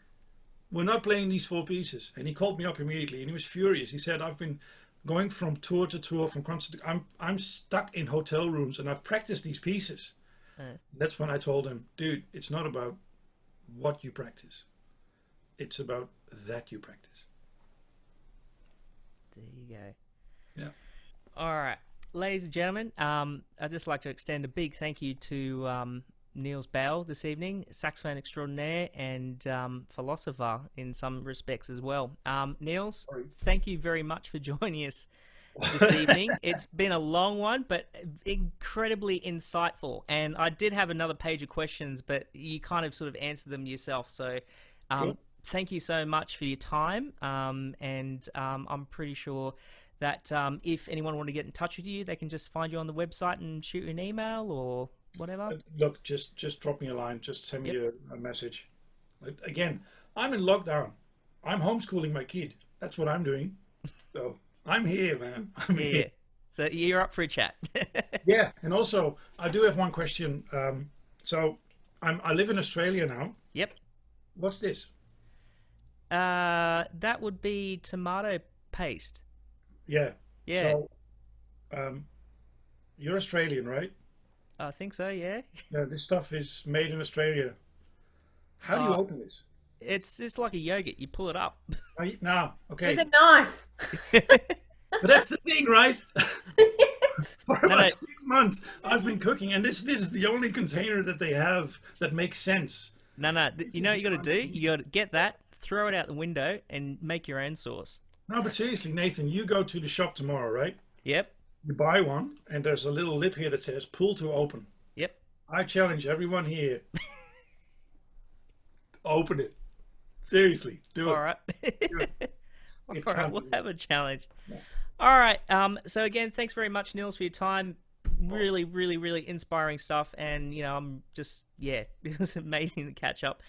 we're not playing these 4 pieces. And he called me up immediately and he was furious. He said, I've been going from tour to tour, from concert to, I'm stuck in hotel rooms and I've practiced these pieces. That's when I told him, dude, it's not about what you practice. It's about that you practice. There you go. Yeah. All right. Ladies and gentlemen, I'd just like to extend a big thank you to Niels Bijl this evening, saxophone extraordinaire and philosopher in some respects as well. Niels, thank you very much for joining us this evening. It's been a long one, but incredibly insightful. And I did have another page of questions, but you kind of sort of answered them yourself. So thank you so much for your time. And I'm pretty sure that if anyone want to get in touch with you, they can just find you on the website and shoot you an email or whatever. Look, just drop me a line. Just send me a message. Again, I'm in lockdown. I'm homeschooling my kid. That's what I'm doing. So I'm here, man. I'm here. So you're up for a chat. Yeah, and also I do have one question. So I live in Australia now. Yep. What's this? That would be tomato paste. Yeah. Yeah. So, you're Australian, right? I think so, yeah. Yeah, this stuff is made in Australia. How do you open this? It's like a yogurt. You pull it up. No, okay. With a knife. But that's the thing, right? For about No. 6 months, I've been cooking, and this is the only container that they have that makes sense. No. You know what you got to do? You got to get that, throw it out the window, and make your own sauce. No, but seriously, Nathan, you go to the shop tomorrow, right? Yep. You buy one, and there's a little lip here that says "pull to open." Yep. I challenge everyone here. Open it. Seriously, do it. All right. Do it. All right, we'll have a challenge. Yeah. All right. So again, thanks very much, Niels, for your time. Really, really, really inspiring stuff. And, I'm just, it was amazing to catch up.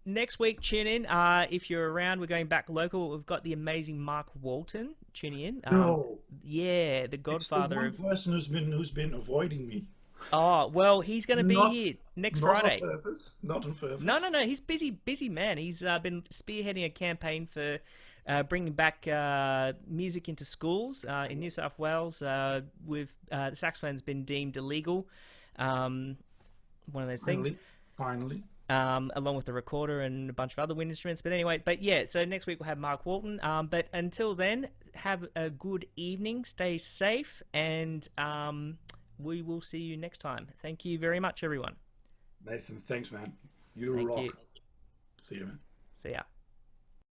Next week, tune in. If you're around, we're going back local. We've got the amazing Mark Walton tuning in. No. Yeah, the godfather it's the one person who's been avoiding me. Oh, well, he's going to be here next Friday. Not on purpose. Not on purpose. No. He's busy man. He's been spearheading a campaign for bringing back music into schools in New South Wales. With the saxophone's been deemed illegal One of those things. Finally. Along with the recorder and a bunch of other wind instruments. But anyway, so next week we'll have Mark Walton. But until then, have a good evening, stay safe, and we will see you next time. Thank you very much, everyone. Nathan, thanks, man. You rock. See you, man. See ya.